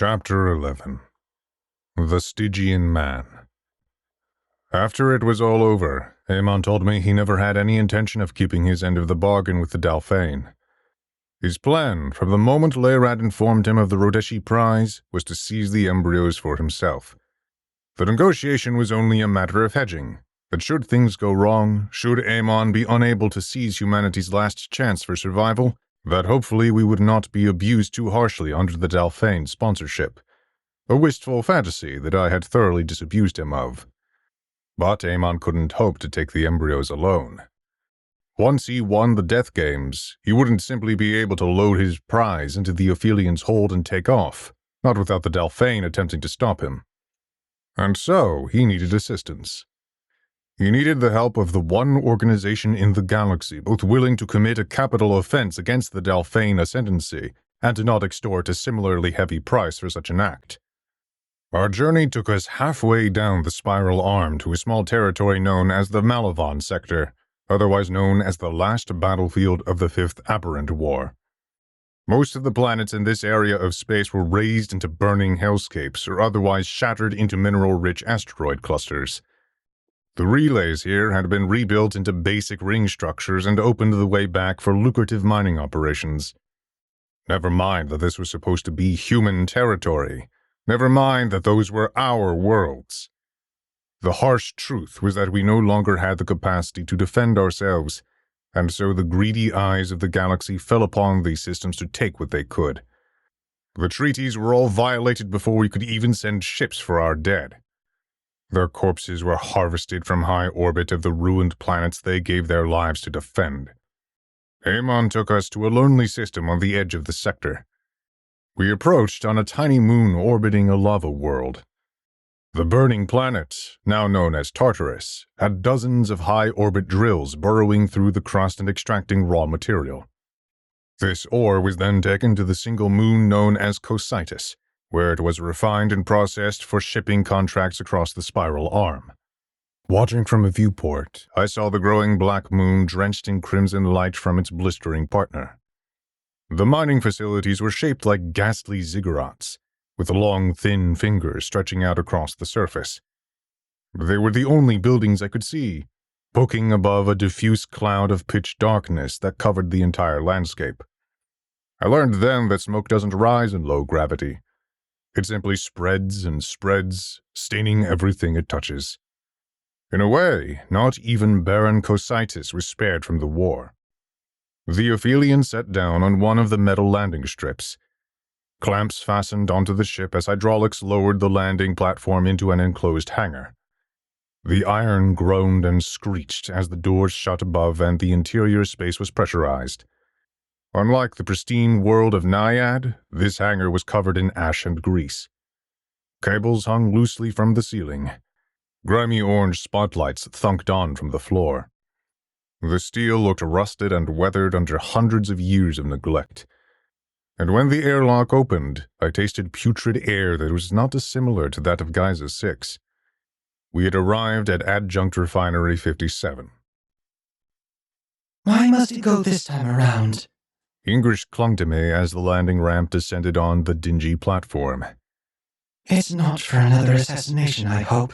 Chapter 11 The Stygian Man. After it was all over, Aemon told me he never had any intention of keeping his end of the bargain with the Dalphane. His plan, from the moment Lairad informed him of the Rhodeshi prize, was to seize the embryos for himself. The negotiation was only a matter of hedging, that should things go wrong, should Aemon be unable to seize humanity's last chance for survival, that hopefully we would not be abused too harshly under the Dalphane sponsorship. A wistful fantasy that I had thoroughly disabused him of. But Aemon couldn't hope to take the embryos alone. Once he won the death games, he wouldn't simply be able to load his prize into the Ophelian's hold and take off, not without the Dalphane attempting to stop him. And so, he needed assistance. He needed the help of the one organization in the galaxy both willing to commit a capital offense against the Dalphane ascendancy and to not extort a similarly heavy price for such an act. Our journey took us halfway down the spiral arm to a small territory known as the Malavon sector, otherwise known as the last battlefield of the Fifth Aberrant War. Most of the planets in this area of space were razed into burning hellscapes or otherwise shattered into mineral-rich asteroid clusters. The relays here had been rebuilt into basic ring structures and opened the way back for lucrative mining operations. Never mind that this was supposed to be human territory. Never mind that those were our worlds. The harsh truth was that we no longer had the capacity to defend ourselves, and so the greedy eyes of the galaxy fell upon these systems to take what they could. The treaties were all violated before we could even send ships for our dead. Their corpses were harvested from high orbit of the ruined planets they gave their lives to defend. Aemon took us to a lonely system on the edge of the sector. We approached on a tiny moon orbiting a lava world. The burning planet, now known as Tartarus, had dozens of high-orbit drills burrowing through the crust and extracting raw material. This ore was then taken to the single moon known as Cocytus, where it was refined and processed for shipping contracts across the spiral arm. Watching from a viewport, I saw the growing black moon drenched in crimson light from its blistering partner. The mining facilities were shaped like ghastly ziggurats, with long, thin fingers stretching out across the surface. They were the only buildings I could see, poking above a diffuse cloud of pitch darkness that covered the entire landscape. I learned then that smoke doesn't rise in low gravity. It simply spreads and spreads, staining everything it touches. In a way, not even barren Cocytus was spared from the war. The Ophelian sat down on one of the metal landing strips. Clamps fastened onto the ship as hydraulics lowered the landing platform into an enclosed hangar. The iron groaned and screeched as the doors shut above and the interior space was pressurized. Unlike the pristine world of Naiad, this hangar was covered in ash and grease. Cables hung loosely from the ceiling. Grimy orange spotlights thunked on from the floor. The steel looked rusted and weathered under hundreds of years of neglect. And when the airlock opened, I tasted putrid air that was not dissimilar to that of Giza 6. We had arrived at Adjunct Refinery 57. Why must it go this time around? Ingrish clung to me as the landing ramp descended on the dingy platform. It's not for another assassination, I hope.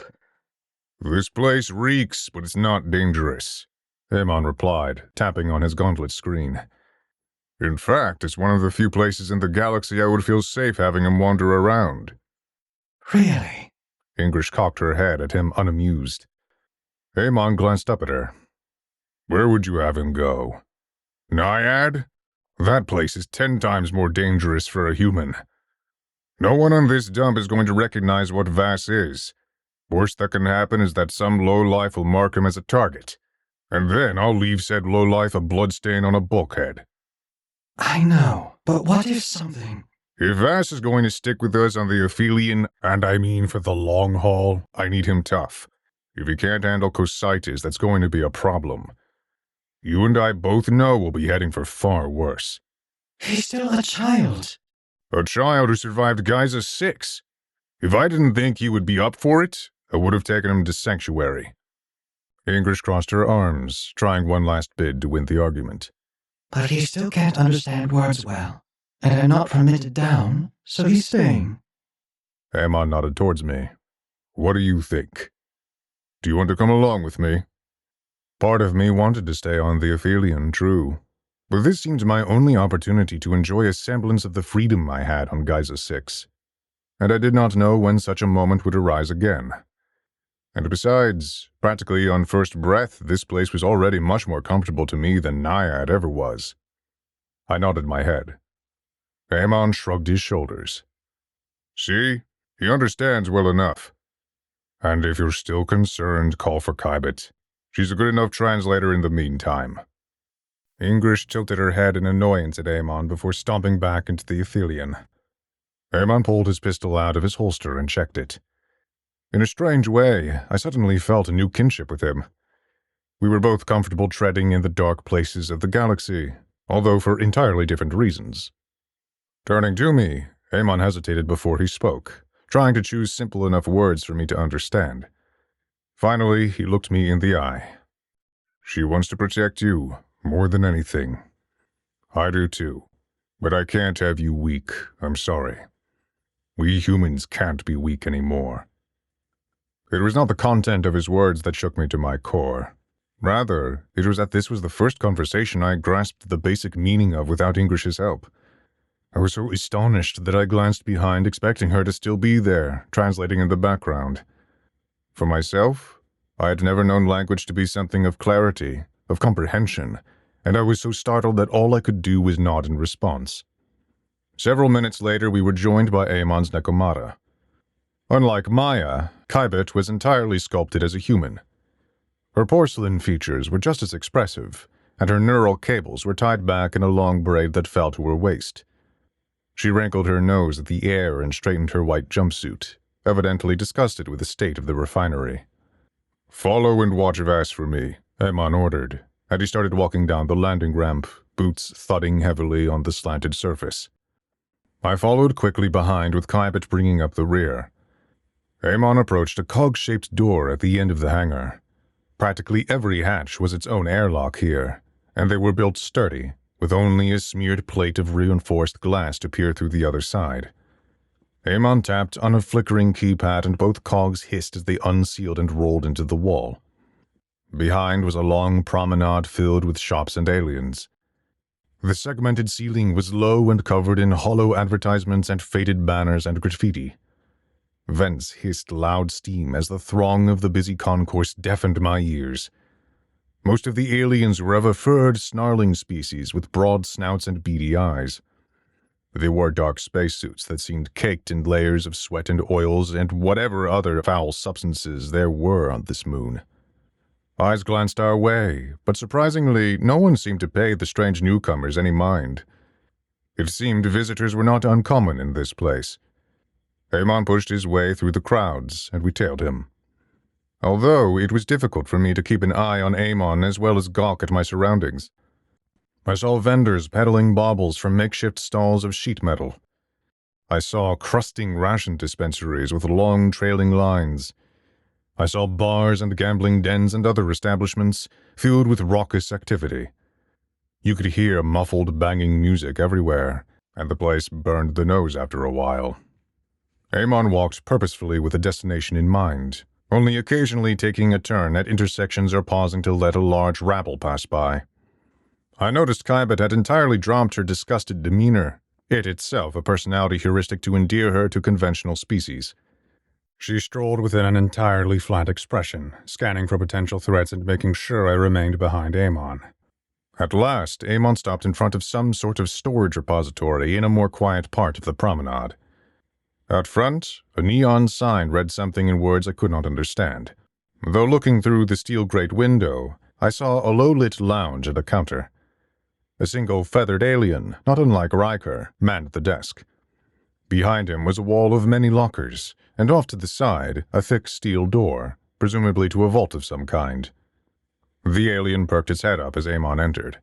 This place reeks, but it's not dangerous, Aemon replied, tapping on his gauntlet screen. In fact, it's one of the few places in the galaxy I would feel safe having him wander around. Really? Ingrish cocked her head at him unamused. Aemon glanced up at her. Where would you have him go? Naiad? That place is 10 times more dangerous for a human. No one on this dump is going to recognize what Vass is. Worst that can happen is that some lowlife will mark him as a target. And then I'll leave said lowlife a bloodstain on a bulkhead. I know, but what if something... If Vass is going to stick with us on the Ophelian, and I mean for the long haul, I need him tough. If he can't handle Cocytus, that's going to be a problem. You and I both know we'll be heading for far worse. He's still a child. A child who survived Giza 6. If I didn't think he would be up for it, I would have taken him to Sanctuary. Ingrish crossed her arms, trying one last bid to win the argument. But he still can't understand words well, and I'm not permitted down, so he's staying. Amon nodded towards me. What do you think? Do you want to come along with me? Part of me wanted to stay on the Aphelion, true, but this seemed my only opportunity to enjoy a semblance of the freedom I had on Giza 6, and I did not know when such a moment would arise again. And besides, practically on first breath, this place was already much more comfortable to me than Naiad ever was. I nodded my head. Amon shrugged his shoulders. See, he understands well enough. And if you're still concerned, call for Kybet. She's a good enough translator in the meantime. Ingrish tilted her head in annoyance at Amon before stomping back into the Aphelion. Amon pulled his pistol out of his holster and checked it. In a strange way, I suddenly felt a new kinship with him. We were both comfortable treading in the dark places of the galaxy, although for entirely different reasons. Turning to me, Amon hesitated before he spoke, trying to choose simple enough words for me to understand. Finally, he looked me in the eye. She wants to protect you, more than anything. I do too, but I can't have you weak, I'm sorry. We humans can't be weak anymore. It was not the content of his words that shook me to my core. Rather, it was that this was the first conversation I grasped the basic meaning of without Ingrish's help. I was so astonished that I glanced behind, expecting her to still be there, translating in the background. For myself, I had never known language to be something of clarity, of comprehension, and I was so startled that all I could do was nod in response. Several minutes later, we were joined by Amon's Nekomata. Unlike Maya, Kybet was entirely sculpted as a human. Her porcelain features were just as expressive, and her neural cables were tied back in a long braid that fell to her waist. She wrinkled her nose at the air and straightened her white jumpsuit, evidently disgusted with the state of the refinery. Follow and watch Vass for me, Amon ordered, and he started walking down the landing ramp, boots thudding heavily on the slanted surface. I followed quickly behind with Kybet bringing up the rear. Amon approached a cog-shaped door at the end of the hangar. Practically every hatch was its own airlock here, and they were built sturdy, with only a smeared plate of reinforced glass to peer through the other side. Amon tapped on a flickering keypad and both cogs hissed as they unsealed and rolled into the wall. Behind was a long promenade filled with shops and aliens. The segmented ceiling was low and covered in hollow advertisements and faded banners and graffiti. Vents hissed loud steam as the throng of the busy concourse deafened my ears. Most of the aliens were of a furred, snarling species with broad snouts and beady eyes. They wore dark spacesuits that seemed caked in layers of sweat and oils and whatever other foul substances there were on this moon. Eyes glanced our way, but surprisingly, no one seemed to pay the strange newcomers any mind. It seemed visitors were not uncommon in this place. Amon pushed his way through the crowds, and we tailed him. Although it was difficult for me to keep an eye on Amon as well as gawk at my surroundings. I saw vendors peddling baubles from makeshift stalls of sheet metal. I saw crusting ration dispensaries with long trailing lines. I saw bars and gambling dens and other establishments filled with raucous activity. You could hear muffled banging music everywhere, and the place burned the nose after a while. Amon walked purposefully with a destination in mind, only occasionally taking a turn at intersections or pausing to let a large rabble pass by. I noticed Kybet had entirely dropped her disgusted demeanor, it itself a personality heuristic to endear her to conventional species. She strolled with an entirely flat expression, scanning for potential threats and making sure I remained behind Amon. At last, Amon stopped in front of some sort of storage repository in a more quiet part of the promenade. Out front, a neon sign read something in words I could not understand. Though looking through the steel grate window, I saw a low-lit lounge and a counter. A single feathered alien, not unlike Riker, manned the desk. Behind him was a wall of many lockers, and off to the side, a thick steel door, presumably to a vault of some kind. The alien perked its head up as Amon entered.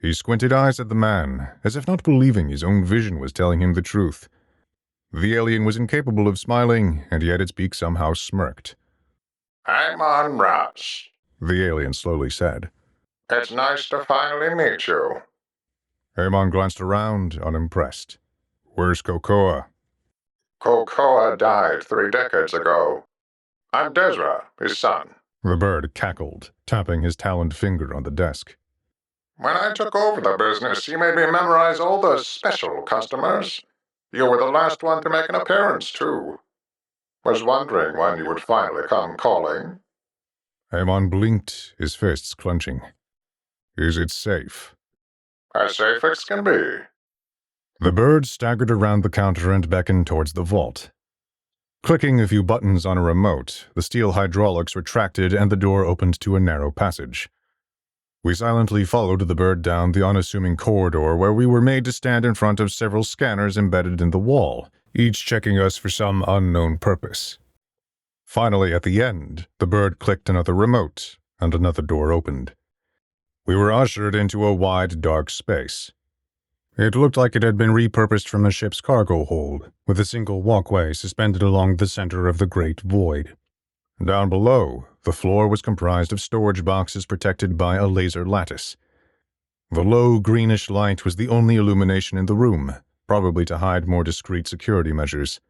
He squinted eyes at the man, as if not believing his own vision was telling him the truth. The alien was incapable of smiling, and yet its beak somehow smirked. Amon Ross, The alien slowly said. it's nice to finally meet you. Amon glanced around, unimpressed. Where's Cocoa? Cocoa died 3 decades ago. I'm Desra, his son. The bird cackled, tapping his taloned finger on the desk. When I took over the business, he made me memorize all the special customers. You were the last one to make an appearance, too. Was wondering when you would finally come calling. Amon blinked, his fists clenching. Is it safe? As safe as can be. The bird staggered around the counter and beckoned towards the vault. Clicking a few buttons on a remote, the steel hydraulics retracted and the door opened to a narrow passage. We silently followed the bird down the unassuming corridor where we were made to stand in front of several scanners embedded in the wall, each checking us for some unknown purpose. Finally, at the end, the bird clicked another remote, and another door opened. We were ushered into a wide, dark space. It looked like it had been repurposed from a ship's cargo hold, with a single walkway suspended along the center of the great void. Down below, the floor was comprised of storage boxes protected by a laser lattice. The low, greenish light was the only illumination in the room, probably to hide more discreet security measures.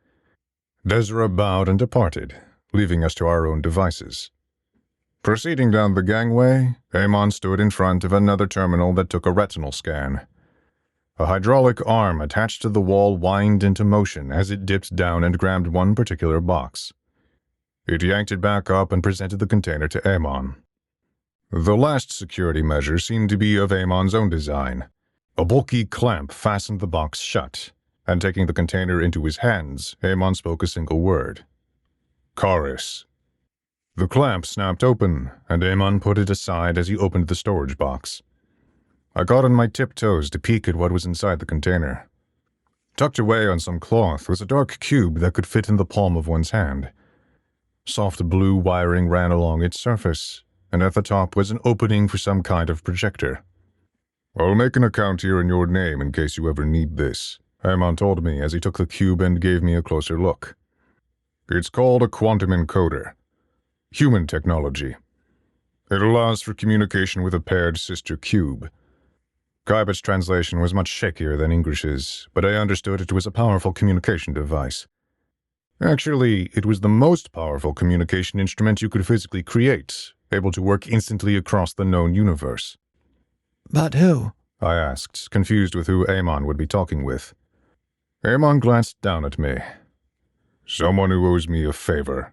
Desra bowed and departed, leaving us to our own devices. Proceeding down the gangway, Amon stood in front of another terminal that took a retinal scan. A hydraulic arm attached to the wall whined into motion as it dipped down and grabbed one particular box. It yanked it back up and presented the container to Amon. The last security measure seemed to be of Amon's own design. A bulky clamp fastened the box shut, and taking the container into his hands, Amon spoke a single word. Chorus. The clamp snapped open, and Amon put it aside as he opened the storage box. I got on my tiptoes to peek at what was inside the container. Tucked away on some cloth was a dark cube that could fit in the palm of one's hand. Soft blue wiring ran along its surface, and at the top was an opening for some kind of projector. I'll make an account here in your name in case you ever need this, Amon told me as he took the cube and gave me a closer look. It's called a quantum encoder. Human technology. It allows for communication with a paired sister cube. Kybet's translation was much shakier than English's, but I understood it was a powerful communication device. Actually, it was the most powerful communication instrument you could physically create, able to work instantly across the known universe. But who? I asked, confused with who Amon would be talking with. Amon glanced down at me. Someone who owes me a favor.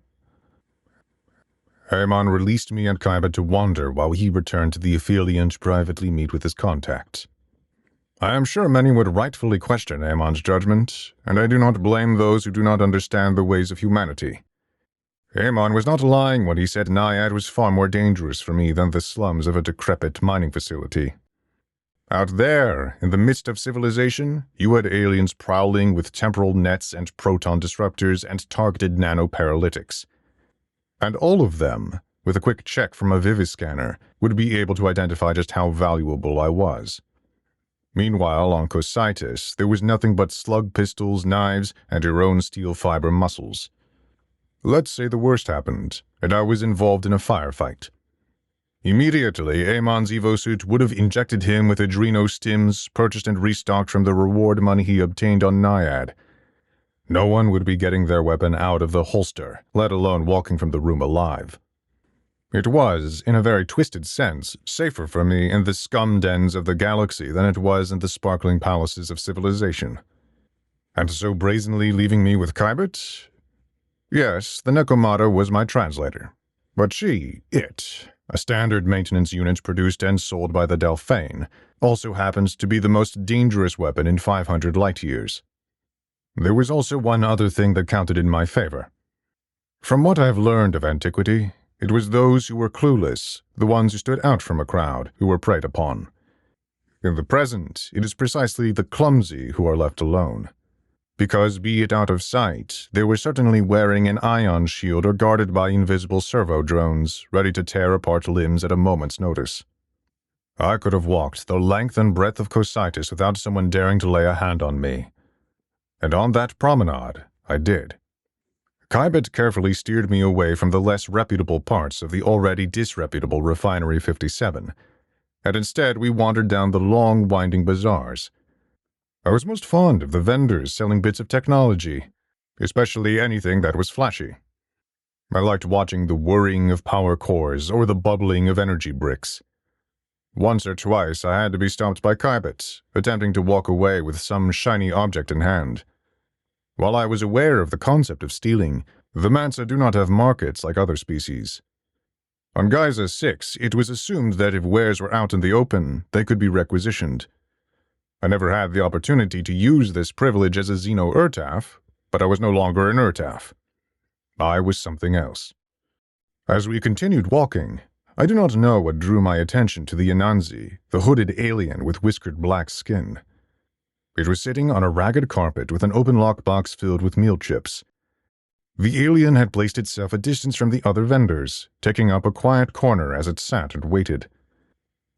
Amon released me and Kybet to wander while he returned to the Aphelion to privately meet with his contacts. I am sure many would rightfully question Amon's judgment, and I do not blame those who do not understand the ways of humanity. Amon was not lying when he said Naiad was far more dangerous for me than the slums of a decrepit mining facility. Out there, in the midst of civilization, you had aliens prowling with temporal nets and proton disruptors and targeted nanoparalytics. And all of them, with a quick check from a Viviscanner, would be able to identify just how valuable I was. Meanwhile, on Cocytus, there was nothing but slug pistols, knives, and your own steel fiber muscles. Let's say the worst happened, and I was involved in a firefight. Immediately, Amon's evosuit would have injected him with adreno stims purchased and restocked from the reward money he obtained on Naiad. No one would be getting their weapon out of the holster, let alone walking from the room alive. It was, in a very twisted sense, safer for me in the scum dens of the galaxy than it was in the sparkling palaces of civilization. And so brazenly leaving me with Kybet? Yes, the Nekomata was my translator. But she, a standard maintenance unit produced and sold by the Delphane, also happens to be the most dangerous weapon in 500 light years. There was also one other thing that counted in my favor. From what I have learned of antiquity, it was those who were clueless, the ones who stood out from a crowd, who were preyed upon. In the present, it is precisely the clumsy who are left alone. Because, be it out of sight, they were certainly wearing an ion shield or guarded by invisible servo drones, ready to tear apart limbs at a moment's notice. I could have walked the length and breadth of Cocytus without someone daring to lay a hand on me. And on that promenade, I did. Kybet carefully steered me away from the less reputable parts of the already disreputable Refinery 57, and instead we wandered down the long, winding bazaars. I was most fond of the vendors selling bits of technology, especially anything that was flashy. I liked watching the whirring of power cores or the bubbling of energy bricks. Once or twice I had to be stopped by Kybet, attempting to walk away with some shiny object in hand. While I was aware of the concept of stealing, the Mansa do not have markets like other species. On Giza 6, it was assumed that if wares were out in the open, they could be requisitioned. I never had the opportunity to use this privilege as a Xeno-Urtaf, but I was no longer an Urtaf. I was something else. As we continued walking, I do not know what drew my attention to the Anansi, the hooded alien with whiskered black skin. It was sitting on a ragged carpet with an open lockbox filled with meal chips. The alien had placed itself a distance from the other vendors, taking up a quiet corner as it sat and waited.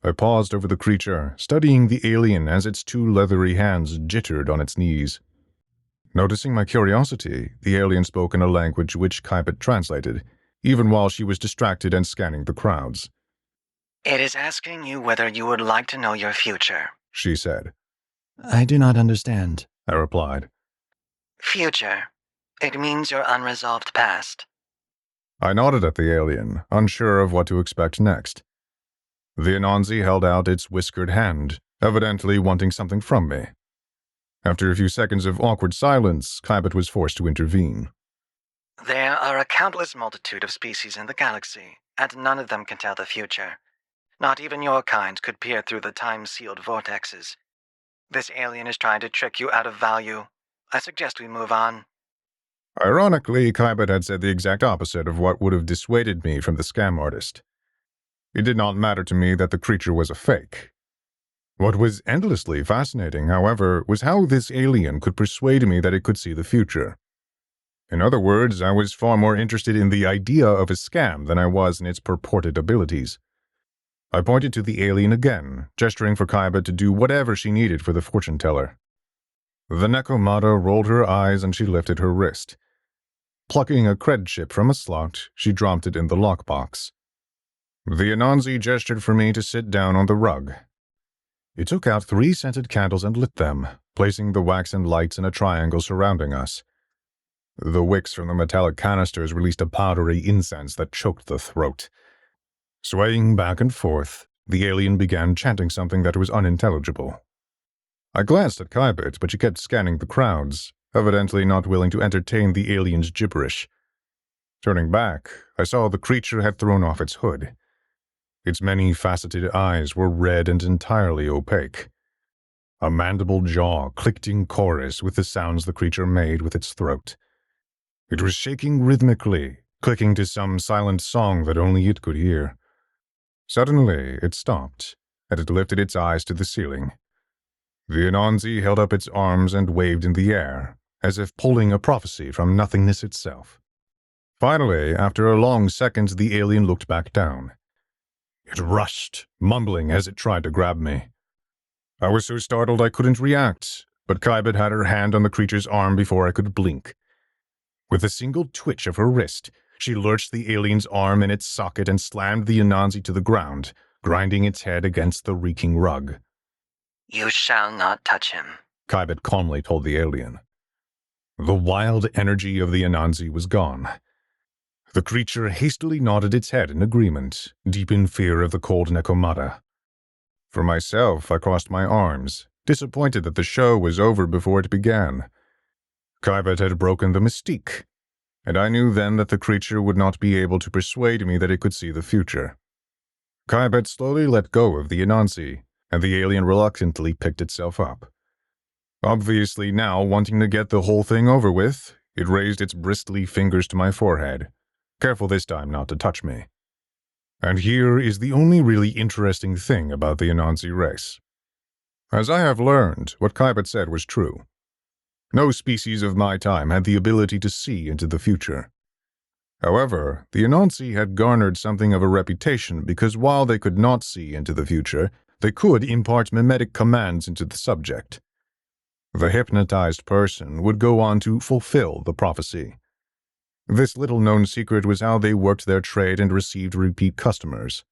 I paused over the creature, studying the alien as its two leathery hands jittered on its knees. Noticing my curiosity, the alien spoke in a language which Kybet translated, even while she was distracted and scanning the crowds. It is asking you whether you would like to know your future, She said. I do not understand. I replied. Future. It means your unresolved past. I nodded at the alien, unsure of what to expect next. The Anansi held out its whiskered hand, evidently wanting something from me. After a few seconds of awkward silence, Kybet was forced to intervene. There are a countless multitude of species in the galaxy, and none of them can tell the future. Not even your kind could peer through the time-sealed vortexes. This alien is trying to trick you out of value. I suggest we move on. Ironically, Kybet had said the exact opposite of what would have dissuaded me from the scam artist. It did not matter to me that the creature was a fake. What was endlessly fascinating, however, was how this alien could persuade me that it could see the future. In other words, I was far more interested in the idea of a scam than I was in its purported abilities. I pointed to the alien again, gesturing for Kybet to do whatever she needed for the fortune teller. The Nekomata rolled her eyes and she lifted her wrist. Plucking a cred chip from a slot, she dropped it in the lockbox. The Anansi gestured for me to sit down on the rug. It took out 3 scented candles and lit them, placing the waxen lights in a triangle surrounding us. The wicks from the metallic canisters released a powdery incense that choked the throat. Swaying back and forth, the alien began chanting something that was unintelligible. I glanced at Kybet, but she kept scanning the crowds, evidently not willing to entertain the alien's gibberish. Turning back, I saw the creature had thrown off its hood. Its many-faceted eyes were red and entirely opaque. A mandible jaw clicked in chorus with the sounds the creature made with its throat. It was shaking rhythmically, clicking to some silent song that only it could hear. Suddenly, it stopped, and it lifted its eyes to the ceiling. The Anansi held up its arms and waved in the air, as if pulling a prophecy from nothingness itself. Finally, after a long second, the alien looked back down. It rushed, mumbling as it tried to grab me. I was so startled I couldn't react, but Kybet had her hand on the creature's arm before I could blink. With a single twitch of her wrist, she lurched the alien's arm in its socket and slammed the Anansi to the ground, grinding its head against the reeking rug. You shall not touch him, Kybet calmly told the alien. The wild energy of the Anansi was gone. The creature hastily nodded its head in agreement, deep in fear of the cold Nekomata. For myself, I crossed my arms, disappointed that the show was over before it began. Kybet had broken the mystique, and I knew then that the creature would not be able to persuade me that it could see the future. Kybet slowly let go of the Anansi, and the alien reluctantly picked itself up. Obviously now, wanting to get the whole thing over with, it raised its bristly fingers to my forehead, careful this time not to touch me. And here is the only really interesting thing about the Anansi race. As I have learned, what Kybet said was true. No species of my time had the ability to see into the future. However, the Anansi had garnered something of a reputation because while they could not see into the future, they could impart mimetic commands into the subject. The hypnotized person would go on to fulfill the prophecy. This little-known secret was how they worked their trade and received repeat customers.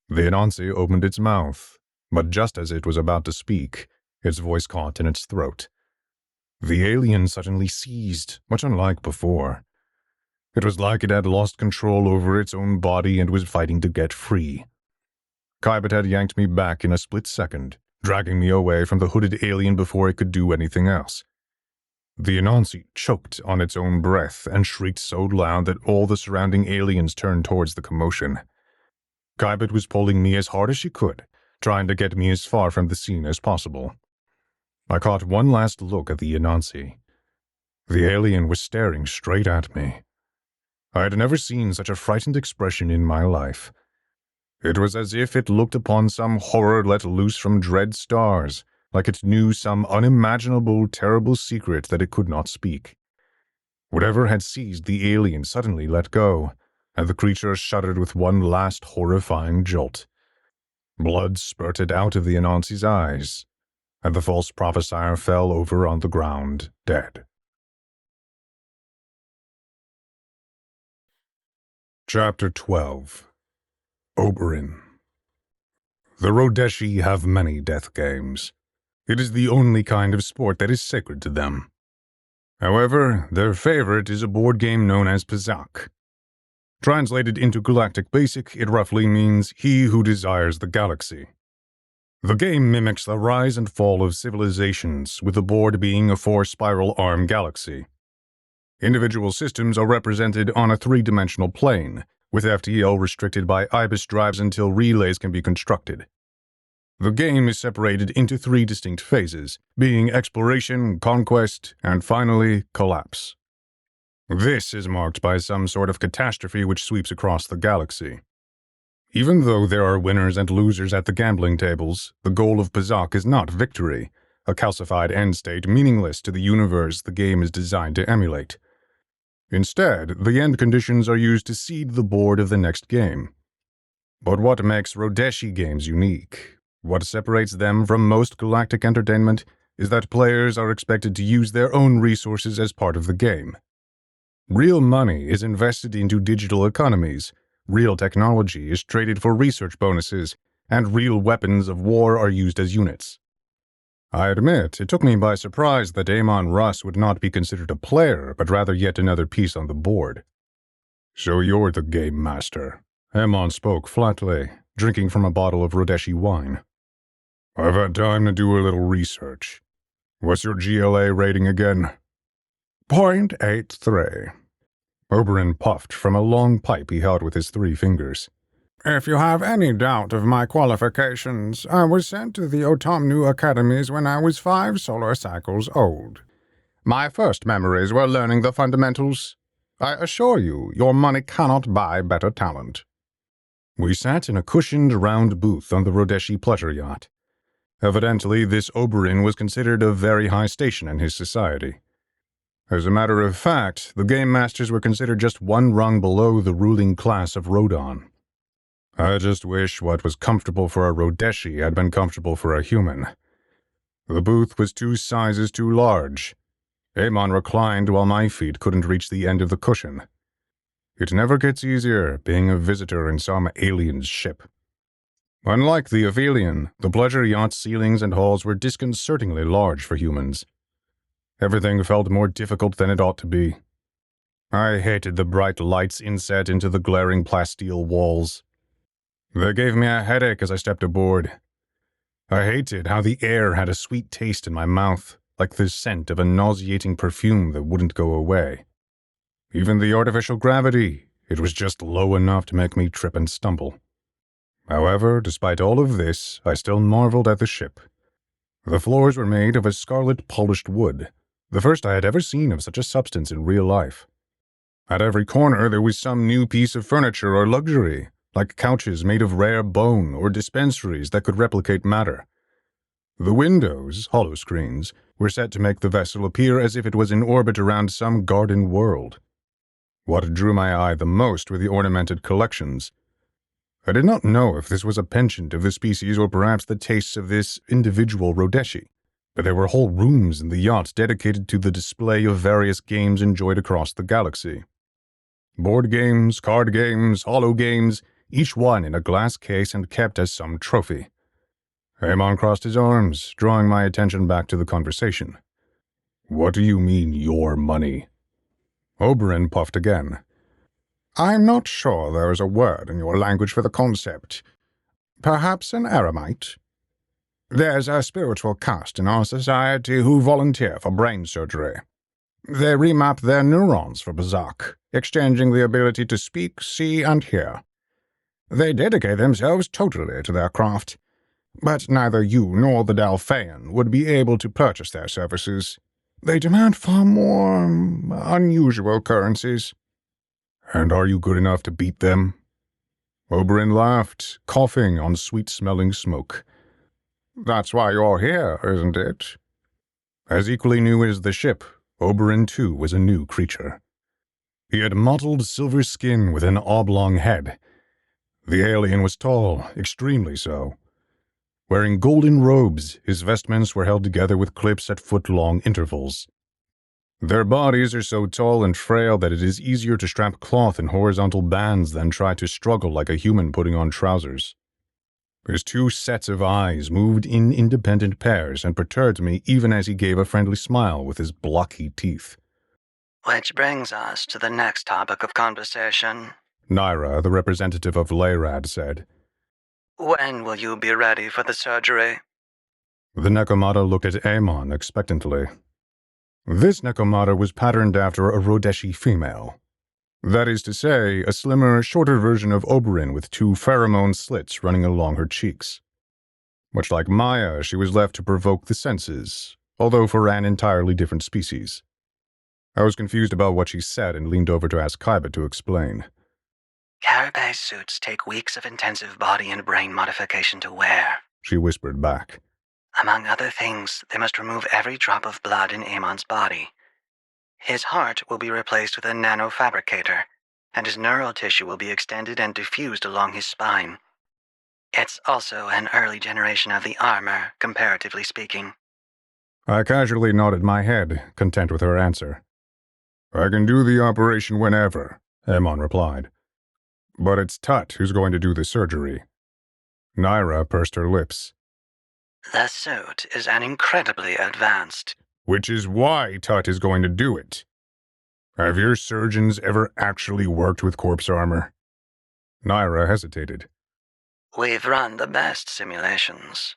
The Anansi opened its mouth, but just as it was about to speak, its voice caught in its throat. The alien suddenly seized, much unlike before. It was like it had lost control over its own body and was fighting to get free. Kybet had yanked me back in a split second, dragging me away from the hooded alien before it could do anything else. The Anansi choked on its own breath and shrieked so loud that all the surrounding aliens turned towards the commotion. Kybet was pulling me as hard as she could, trying to get me as far from the scene as possible. I caught one last look at the Anansi. The alien was staring straight at me. I had never seen such a frightened expression in my life. It was as if it looked upon some horror let loose from dread stars, like it knew some unimaginable, terrible secret that it could not speak. Whatever had seized the alien suddenly let go, and the creature shuddered with one last horrifying jolt. Blood spurted out of the Anansi's eyes, and the false prophesier fell over on the ground, dead. Chapter 12. Oberyn. The Rodeshi have many death games. It is the only kind of sport that is sacred to them. However, their favorite is a board game known as Pazak. Translated into Galactic Basic, it roughly means He Who Desires the Galaxy. The game mimics the rise and fall of civilizations, with the board being a 4-spiral arm galaxy. Individual systems are represented on a 3-dimensional plane, with FTL restricted by IBIS drives until relays can be constructed. The game is separated into 3 distinct phases, being exploration, conquest, and finally, collapse. This is marked by some sort of catastrophe which sweeps across the galaxy. Even though there are winners and losers at the gambling tables, the goal of Pazak is not victory, a calcified end state meaningless to the universe the game is designed to emulate. Instead, the end conditions are used to seed the board of the next game. But what makes Rodeshi games unique? What separates them from most galactic entertainment is that players are expected to use their own resources as part of the game. Real money is invested into digital economies, real technology is traded for research bonuses, and real weapons of war are used as units. I admit, it took me by surprise that Amon Russ would not be considered a player, but rather yet another piece on the board. "So you're the game master," Amon spoke flatly, drinking from a bottle of Rodeshi wine. "I've had time to do a little research. What's your GLA rating again?" "0.83. Oberyn puffed from a long pipe he held with his 3 fingers. "If you have any doubt of my qualifications, I was sent to the Otomnu Academies when I was 5 solar cycles old. My first memories were learning the fundamentals. I assure you, your money cannot buy better talent." We sat in a cushioned, round booth on the Rodeshi pleasure yacht. Evidently, this Oberyn was considered of very high station in his society. As a matter of fact, the game masters were considered just one rung below the ruling class of Rodon. I just wish what was comfortable for a Rodeshi had been comfortable for a human. The booth was 2 sizes too large. Amon reclined while my feet couldn't reach the end of the cushion. It never gets easier being a visitor in some alien's ship. Unlike the Aphelion, the pleasure yacht's ceilings and halls were disconcertingly large for humans. Everything felt more difficult than it ought to be. I hated the bright lights inset into the glaring plasteel walls. They gave me a headache as I stepped aboard. I hated how the air had a sweet taste in my mouth, like the scent of a nauseating perfume that wouldn't go away. Even the artificial gravity, it was just low enough to make me trip and stumble. However, despite all of this, I still marveled at the ship. The floors were made of a scarlet polished wood, the first I had ever seen of such a substance in real life. At every corner there was some new piece of furniture or luxury, like couches made of rare bone or dispensaries that could replicate matter. The windows, hollow screens, were set to make the vessel appear as if it was in orbit around some garden world. What drew my eye the most were the ornamented collections. I did not know if this was a penchant of the species or perhaps the tastes of this individual Rodeshi, but there were whole rooms in the yacht dedicated to the display of various games enjoyed across the galaxy. Board games, card games, holo games, each one in a glass case and kept as some trophy. Amon crossed his arms, drawing my attention back to the conversation. What do you mean, your money? Oberyn puffed again. I'm not sure there is a word in your language for the concept. Perhaps an eremite? There's a spiritual caste in our society who volunteer for brain surgery. They remap their neurons for Berserk, exchanging the ability to speak, see, and hear. They dedicate themselves totally to their craft, but neither you nor the Dalphaean would be able to purchase their services. They demand far more unusual currencies. And are you good enough to beat them? Oberyn laughed, coughing on sweet-smelling smoke. That's why you're here, isn't it? As equally new as the ship, Oberyn too was a new creature. He had mottled silver skin with an oblong head. The alien was tall, extremely so. Wearing golden robes, his vestments were held together with clips at foot-long intervals. Their bodies are so tall and frail that it is easier to strap cloth in horizontal bands than try to struggle like a human putting on trousers. His two sets of eyes moved in independent pairs and perturbed me even as he gave a friendly smile with his blocky teeth. Which brings us to the next topic of conversation, Naira, the representative of Layrad, said. When will you be ready for the surgery? The Nekomata looked at Aemon expectantly. This Nekomata was patterned after a Rodeshi female. That is to say, a slimmer, shorter version of Oberyn with two pheromone slits running along her cheeks. Much like Maya, she was left to provoke the senses, although for an entirely different species. I was confused about what she said and leaned over to ask Kybit to explain. Carapace suits take weeks of intensive body and brain modification to wear, She whispered back. Among other things, they must remove every drop of blood in Aemon's body. His heart will be replaced with a nanofabricator, and his neural tissue will be extended and diffused along his spine. It's also an early generation of the armor, comparatively speaking. I casually nodded my head, content with her answer. I can do the operation whenever, Aemon replied. But it's Tut who's going to do the surgery. Naira pursed her lips. The suit is an incredibly advanced. Which is why Tut is going to do it. Have your surgeons ever actually worked with corpse armor? Naira hesitated. We've run the best simulations.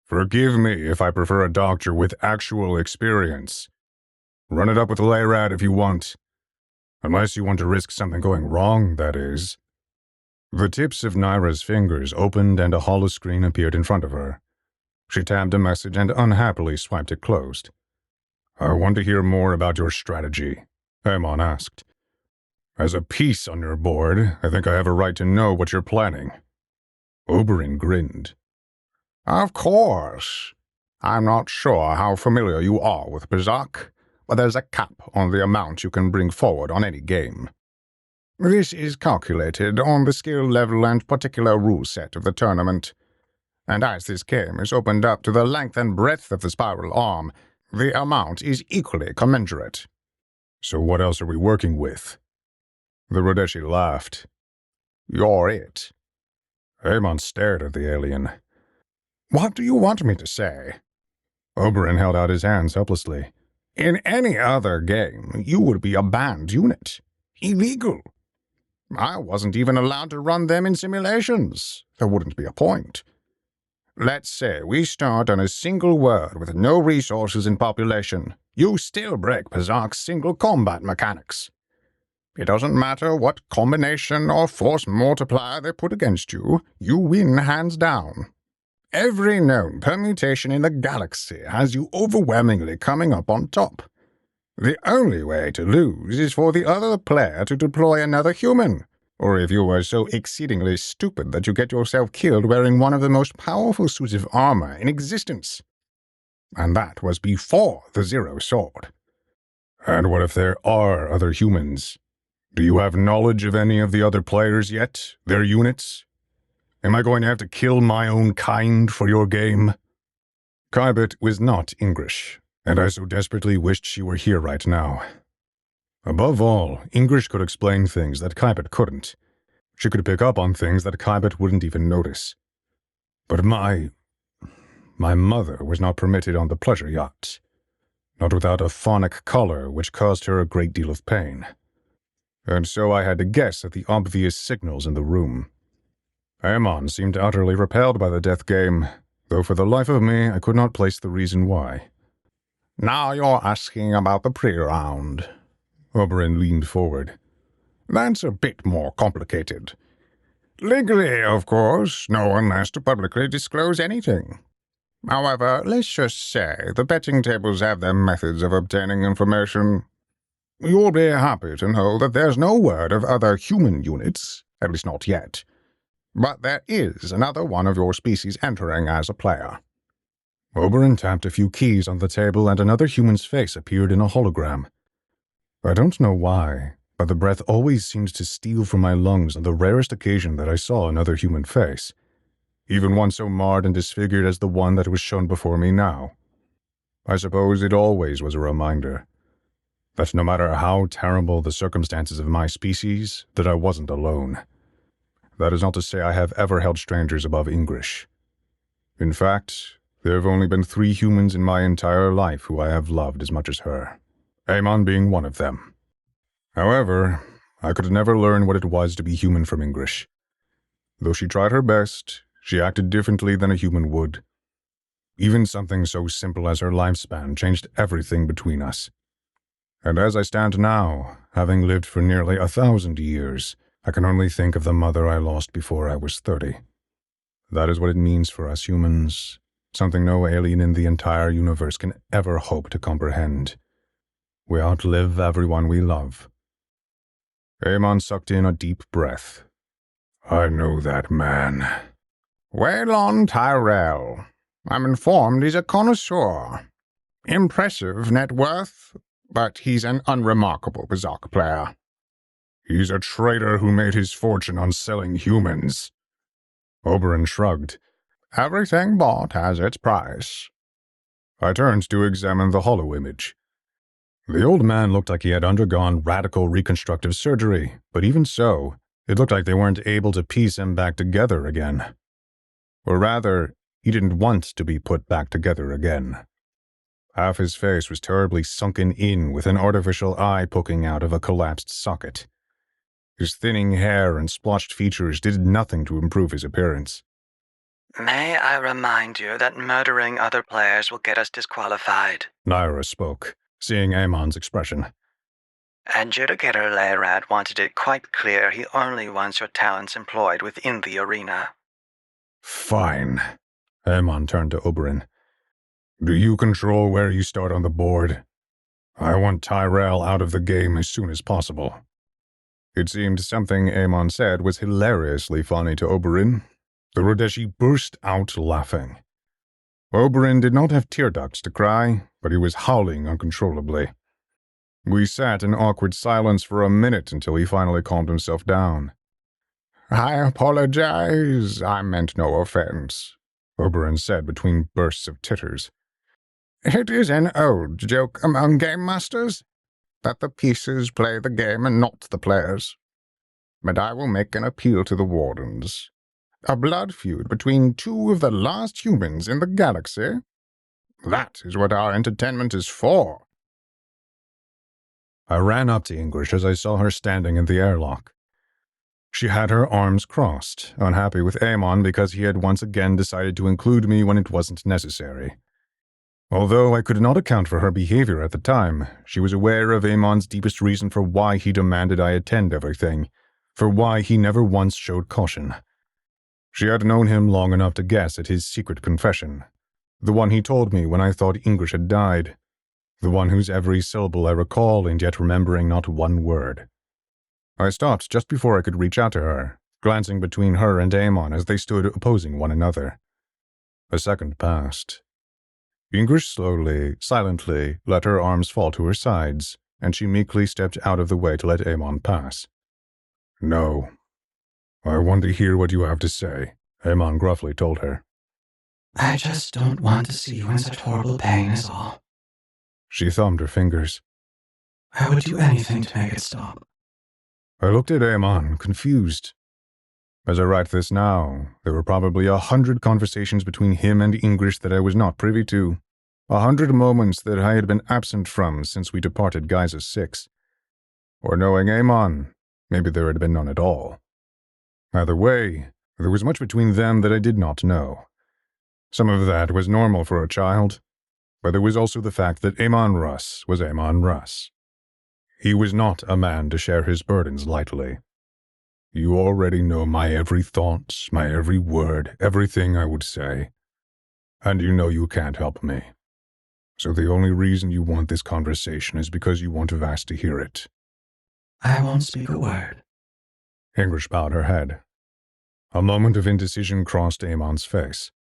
Forgive me if I prefer a doctor with actual experience. Run it up with Layrad if you want. Unless you want to risk something going wrong, that is. The tips of Naira's fingers opened and a holoscreen appeared in front of her. She tabbed a message and unhappily swiped it closed. I want to hear more about your strategy, Aemon asked. As a piece on your board, I think I have a right to know what you're planning. Oberyn grinned. Of course. I'm not sure how familiar you are with Berserk, but there's a cap on the amount you can bring forward on any game. This is calculated on the skill level and particular rule set of the tournament. And as this game is opened up to the length and breadth of the spiral arm, the amount is equally commensurate. So what else are we working with? The Rodeshi laughed. You're it. Aemon stared at the alien. What do you want me to say? Oberyn held out his hands helplessly. In any other game, you would be a banned unit. Illegal. I wasn't even allowed to run them in simulations. There wouldn't be a point. Let's say we start on a single world with no resources in population. You still break Berserk's single combat mechanics. It doesn't matter what combination or force multiplier they put against you, you win hands down. Every known permutation in the galaxy has you overwhelmingly coming up on top. The only way to lose is for the other player to deploy another human, or if you are so exceedingly stupid that you get yourself killed wearing one of the most powerful suits of armor in existence. And that was before the Zero Sword. And what if there are other humans? Do you have knowledge of any of the other players yet? Their units? Am I going to have to kill my own kind for your game? Kybit was not English, and I so desperately wished she were here right now. Above all, English could explain things that Kybit couldn't. She could pick up on things that Kybit wouldn't even notice. But my mother was not permitted on the pleasure yacht. not without a phonic color which caused her a great deal of pain. And so I had to guess at the obvious signals in the room. Amon seemed utterly repelled by the death game, though for the life of me I could not place the reason why. Now you're asking about the pre-round. Oberyn leaned forward. That's a bit more complicated. Legally, of course, no one has to publicly disclose anything. However, let's just say the betting tables have their methods of obtaining information. You'll be happy to know that there's no word of other human units, at least not yet. But there is another one of your species entering as a player. Oberyn tapped a few keys on the table and another human's face appeared in a hologram. I don't know why, but the breath always seemed to steal from my lungs on the rarest occasion that I saw another human face, even one so marred and disfigured as the one that was shown before me now. I suppose it always was a reminder that no matter how terrible the circumstances of my species, that I wasn't alone. That is not to say I have ever held strangers above English. In fact, there have only been 3 humans in my entire life who I have loved as much as her, Amon being one of them. However, I could never learn what it was to be human from English. Though she tried her best, she acted differently than a human would. Even something so simple as her lifespan changed everything between us. And as I stand now, having lived for nearly 1,000 years, I can only think of the mother I lost before I was 30. That is what it means for us humans, something no alien in the entire universe can ever hope to comprehend. We outlive everyone we love. Amon sucked in a deep breath. I know that man. Waylon Tyrell. I'm informed he's a connoisseur. Impressive net worth, but he's an unremarkable Berserk player. He's a trader who made his fortune on selling humans. Oberyn shrugged. Everything bought has its price. I turned to examine the hollow image. The old man looked like he had undergone radical reconstructive surgery, but even so, it looked like they weren't able to piece him back together again. Or rather, he didn't want to be put back together again. Half his face was terribly sunken in with an artificial eye poking out of a collapsed socket. His thinning hair and splotched features did nothing to improve his appearance. May I remind you that murdering other players will get us disqualified? Naira spoke, seeing Amon's expression. Adjudicator Layrad wanted it quite clear he only wants your talents employed within the arena. Fine. Amon turned to Oberyn. Do you control where you start on the board? I want Tyrell out of the game as soon as possible. It seemed something Amon said was hilariously funny to Oberyn. The Rodeshi burst out laughing. Oberyn did not have tear ducts to cry, but he was howling uncontrollably. We sat in awkward silence for a minute until he finally calmed himself down. I apologize. I meant no offense, Oberyn said between bursts of titters. It is an old joke among game masters that the pieces play the game and not the players. But I will make an appeal to the wardens. A blood feud between 2 of the last humans in the galaxy? That is what our entertainment is for. I ran up to English as I saw her standing in the airlock. She had her arms crossed, unhappy with Amon because he had once again decided to include me when it wasn't necessary. Although I could not account for her behavior at the time, she was aware of Amon's deepest reason for why he demanded I attend everything, for why he never once showed caution. She had known him long enough to guess at his secret confession, the one he told me when I thought English had died, the one whose every syllable I recall and yet remembering not one word. I stopped just before I could reach out to her, glancing between her and Amon as they stood opposing one another. A second passed. English slowly, silently, let her arms fall to her sides, and she meekly stepped out of the way to let Amon pass. No. I want to hear what you have to say, Amon gruffly told her. I just don't want to see you in such horrible pain is all. She thumbed her fingers. I would do anything to make it stop. I looked at Amon, confused. As I write this now, there were probably 100 conversations between him and English that I was not privy to. 100 moments that I had been absent from since we departed Giza 6. Or knowing Amon, maybe there had been none at all. Either way, there was much between them that I did not know. Some of that was normal for a child, but there was also the fact that Amon Russ was Amon Russ. He was not a man to share his burdens lightly. You already know my every thought, my every word, everything I would say. And you know you can't help me. So the only reason you want this conversation is because you want Vass to hear it. I won't speak a word. English bowed her head. A moment of indecision crossed Amon's face.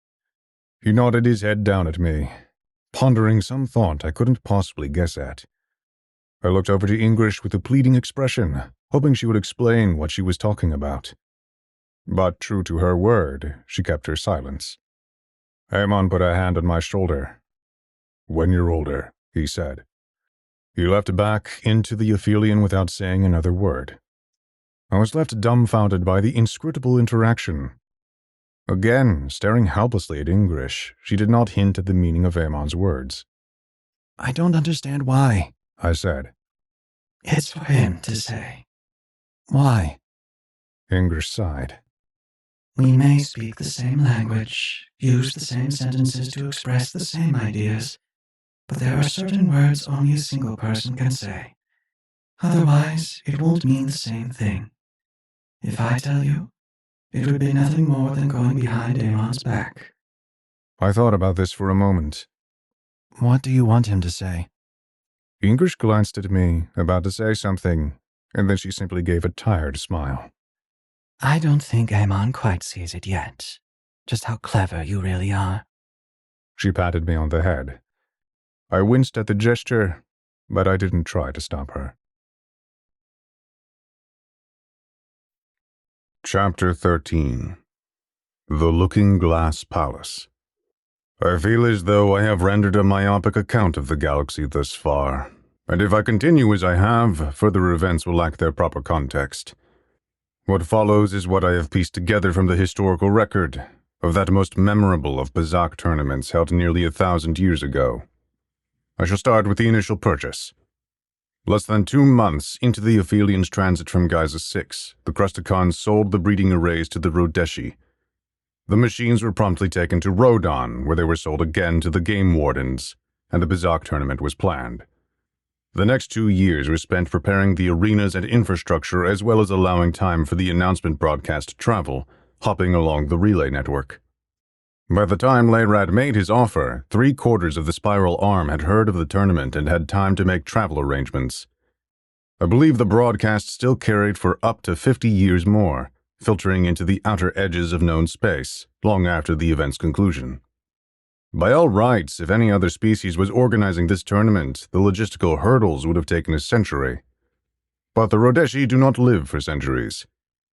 He nodded his head down at me, pondering some thought I couldn't possibly guess at. I looked over to English with a pleading expression, hoping she would explain what she was talking about. But true to her word, she kept her silence. Amon put a hand on my shoulder. "When you're older," he said. He leapt back into the Aphelion without saying another word. I was left dumbfounded by the inscrutable interaction. Again, staring helplessly at English, she did not hint at the meaning of Amon's words. "I don't understand why," I said. It's for him to say. "Why?" English sighed. We may speak the same language, use the same sentences to express the same ideas, but there are certain words only a single person can say. Otherwise, it won't mean the same thing. If I tell you, it would be nothing more than going behind Amon's back. I thought about this for a moment. "What do you want him to say?" English glanced at me, about to say something, and then she simply gave a tired smile. I don't think Amon quite sees it yet, just how clever you really are. She patted me on the head. I winced at the gesture, but I didn't try to stop her. Chapter 13. The Looking Glass Palace. I feel as though I have rendered a myopic account of the galaxy thus far, and if I continue as I have, further events will lack their proper context. What follows is what I have pieced together from the historical record of that most memorable of Bazak tournaments held nearly 1,000 years ago. I shall start with the initial purchase. Less than 2 months into the Aphelion's transit from Giza 6, the Crusticons sold the breeding arrays to the Rodeshi. The machines were promptly taken to Rodon, where they were sold again to the Game Wardens, and the Bazak tournament was planned. The next 2 years were spent preparing the arenas and infrastructure as well as allowing time for the announcement broadcast to travel, hopping along the relay network. By the time Layrad made his offer, 3/4 of the Spiral Arm had heard of the tournament and had time to make travel arrangements. I believe the broadcast still carried for up to 50 years more, filtering into the outer edges of known space, long after the event's conclusion. By all rights, if any other species was organizing this tournament, the logistical hurdles would have taken a century. But the Rodeshi do not live for centuries.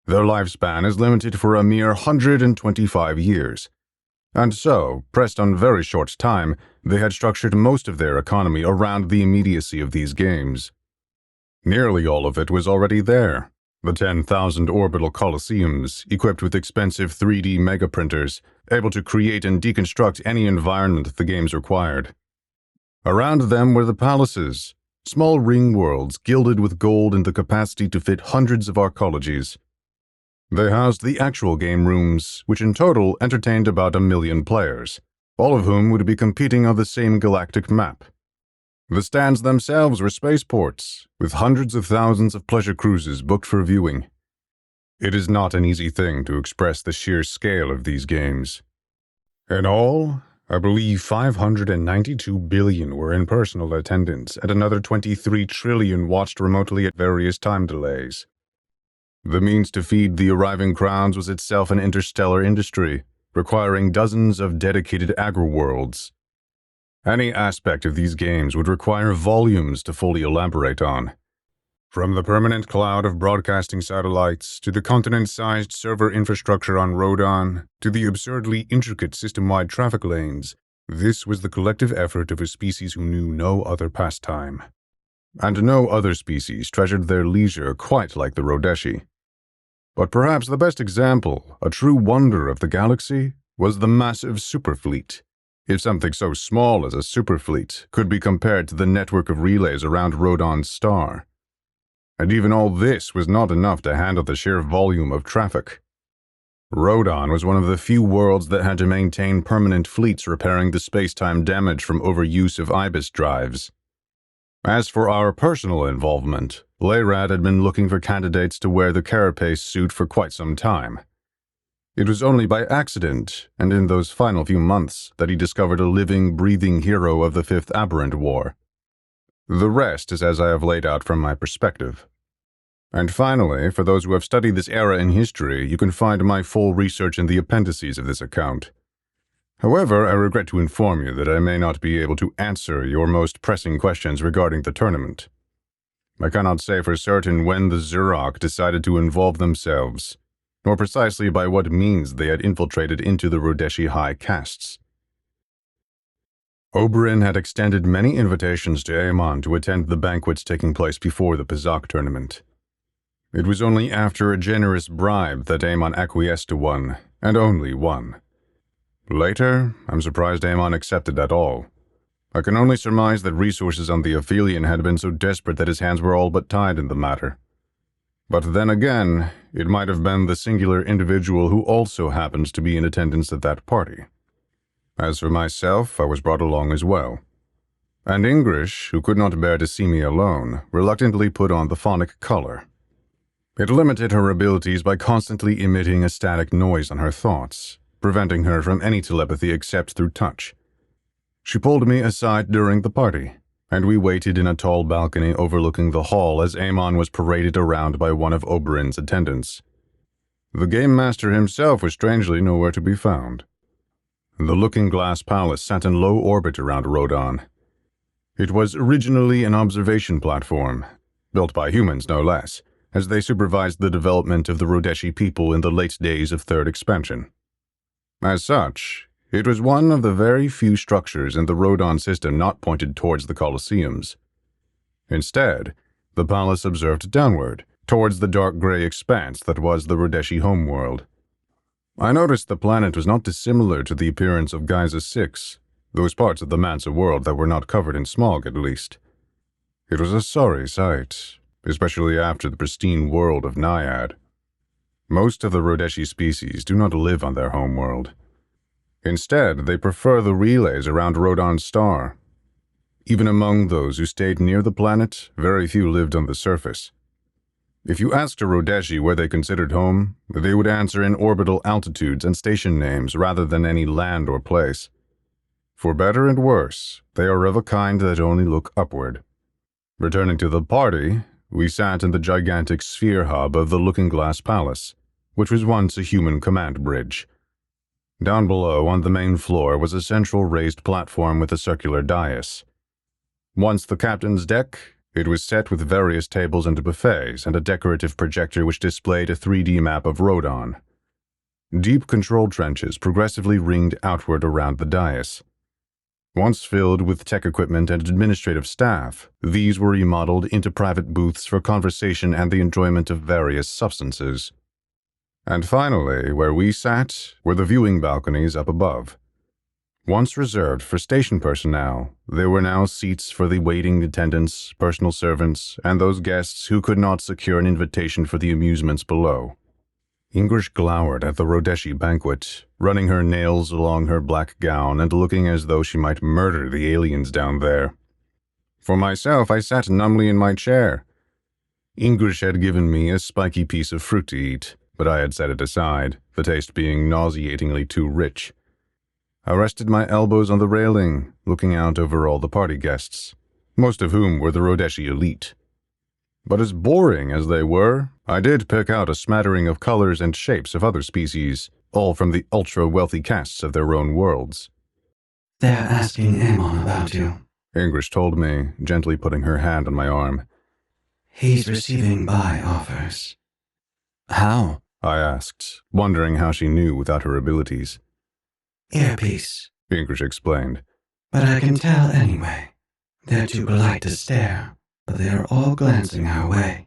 Their lifespan is limited for a mere 125 years. And so, pressed on very short time, they had structured most of their economy around the immediacy of these games. Nearly all of it was already there. The 10,000 orbital coliseums, equipped with expensive 3D megaprinters, able to create and deconstruct any environment the games required. Around them were the palaces, small ring worlds gilded with gold and the capacity to fit hundreds of arcologies. They housed the actual game rooms, which in total entertained about 1 million players, all of whom would be competing on the same galactic map. The stands themselves were spaceports, with hundreds of thousands of pleasure cruises booked for viewing. It is not an easy thing to express the sheer scale of these games. In all, I believe 592 billion were in personal attendance, and another 23 trillion watched remotely at various time delays. The means to feed the arriving crowds was itself an interstellar industry, requiring dozens of dedicated agri-worlds. Any aspect of these games would require volumes to fully elaborate on. From the permanent cloud of broadcasting satellites, to the continent-sized server infrastructure on Rodon, to the absurdly intricate system-wide traffic lanes, this was the collective effort of a species who knew no other pastime. And no other species treasured their leisure quite like the Rodeshi. But perhaps the best example, a true wonder of the galaxy, was the massive superfleet. If something so small as a superfleet could be compared to the network of relays around Rodon's star. And even all this was not enough to handle the sheer volume of traffic. Rodon was one of the few worlds that had to maintain permanent fleets repairing the space-time damage from overuse of IBIS drives. As for our personal involvement, Layrad had been looking for candidates to wear the carapace suit for quite some time. It was only by accident, and in those final few months, that he discovered a living, breathing hero of the Fifth Aberrant War. The rest is as I have laid out from my perspective. And finally, for those who have studied this era in history, you can find my full research in the appendices of this account. However, I regret to inform you that I may not be able to answer your most pressing questions regarding the tournament. I cannot say for certain when the Xurok decided to involve themselves, nor precisely by what means they had infiltrated into the Rodeshi high castes. Oberyn had extended many invitations to Aemon to attend the banquets taking place before the Pizak tournament. It was only after a generous bribe that Aemon acquiesced to one, and only one. Later, I'm surprised Aemon accepted at all. I can only surmise that resources on the Aphelion had been so desperate that his hands were all but tied in the matter. But then again, it might have been the singular individual who also happens to be in attendance at that party. As for myself, I was brought along as well. And Ingrish, who could not bear to see me alone, reluctantly put on the phonic color. It limited her abilities by constantly emitting a static noise on her thoughts, preventing her from any telepathy except through touch. She pulled me aside during the party, and we waited in a tall balcony overlooking the hall as Aemon was paraded around by one of Oberyn's attendants. The game master himself was strangely nowhere to be found. The Looking-Glass Palace sat in low orbit around Rodon. It was originally an observation platform, built by humans no less, as they supervised the development of the Rodeshi people in the late days of Third Expansion. As such, it was one of the very few structures in the Rodon system not pointed towards the Colosseums. Instead, the palace observed downward, towards the dark gray expanse that was the Rodeshi homeworld. I noticed the planet was not dissimilar to the appearance of Giza 6, those parts of the Mansa world that were not covered in smog at least. It was a sorry sight, especially after the pristine world of Naiad. Most of the Rodeshi species do not live on their homeworld. Instead, they prefer the relays around Rodon's star. Even among those who stayed near the planet, very few lived on the surface. If you asked a Rodeshi where they considered home, they would answer in orbital altitudes and station names rather than any land or place. For better and worse, they are of a kind that only look upward. Returning to the party, we sat in the gigantic sphere hub of the Looking-Glass Palace, which was once a human command bridge. Down below on the main floor was a central raised platform with a circular dais. Once the captain's deck, it was set with various tables and buffets and a decorative projector which displayed a 3D map of Rodon. Deep control trenches progressively ringed outward around the dais. Once filled with tech equipment and administrative staff, these were remodeled into private booths for conversation and the enjoyment of various substances. And finally, where we sat, were the viewing balconies up above. Once reserved for station personnel, there were now seats for the waiting attendants, personal servants, and those guests who could not secure an invitation for the amusements below. Ingrish glowered at the Rodeshi banquet, running her nails along her black gown and looking as though she might murder the aliens down there. For myself, I sat numbly in my chair. Ingrish had given me a spiky piece of fruit to eat, but I had set it aside, the taste being nauseatingly too rich. I rested my elbows on the railing, looking out over all the party guests, most of whom were the Rodeshi elite. But as boring as they were, I did pick out a smattering of colors and shapes of other species, all from the ultra-wealthy castes of their own worlds. They're asking Aemon about you, Ingrish told me, gently putting her hand on my arm. He's receiving buy offers. How? I asked, wondering how she knew without her abilities. Earpiece, Ingrish explained. But I can tell anyway. They're too polite to stare, but they are all glancing our way.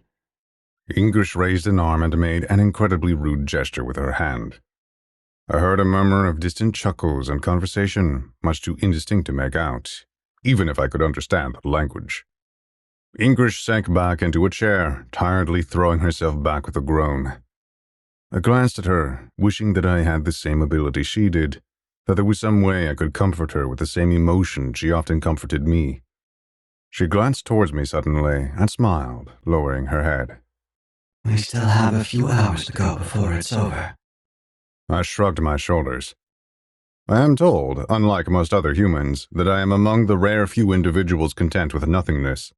Ingrish raised an arm and made an incredibly rude gesture with her hand. I heard a murmur of distant chuckles and conversation, much too indistinct to make out, even if I could understand the language. Ingrish sank back into a chair, tiredly throwing herself back with a groan. I glanced at her, wishing that I had the same ability she did, that there was some way I could comfort her with the same emotion she often comforted me. She glanced towards me suddenly and smiled, lowering her head. We still have a few hours to go before it's over. I shrugged my shoulders. I am told, unlike most other humans, that I am among the rare few individuals content with nothingness.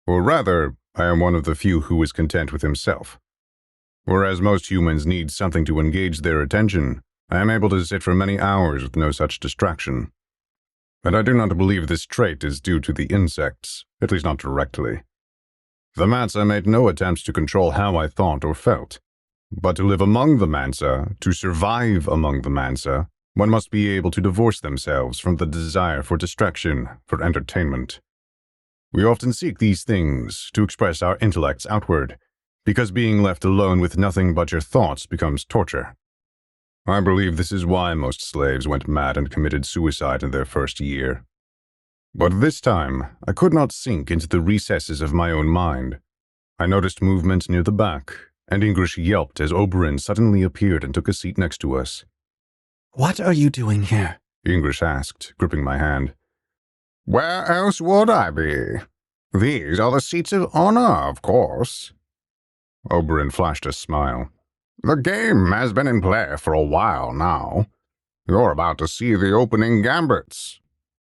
Or rather, I am one of the few who is content with himself. Whereas most humans need something to engage their attention, I am able to sit for many hours with no such distraction. And I do not believe this trait is due to the insects, at least not directly. The Mansa made no attempts to control how I thought or felt. But to live among the Mansa, to survive among the Mansa, one must be able to divorce themselves from the desire for distraction, for entertainment. We often seek these things to express our intellects outward, because being left alone with nothing but your thoughts becomes torture. I believe this is why most slaves went mad and committed suicide in their first year. But this time, I could not sink into the recesses of my own mind. I noticed movement near the back, and English yelped as Oberyn suddenly appeared and took a seat next to us. What are you doing here? English asked, gripping my hand. Where else would I be? These are the seats of honor, of course. Oberyn flashed a smile. The game has been in play for a while now. You're about to see the opening gambits.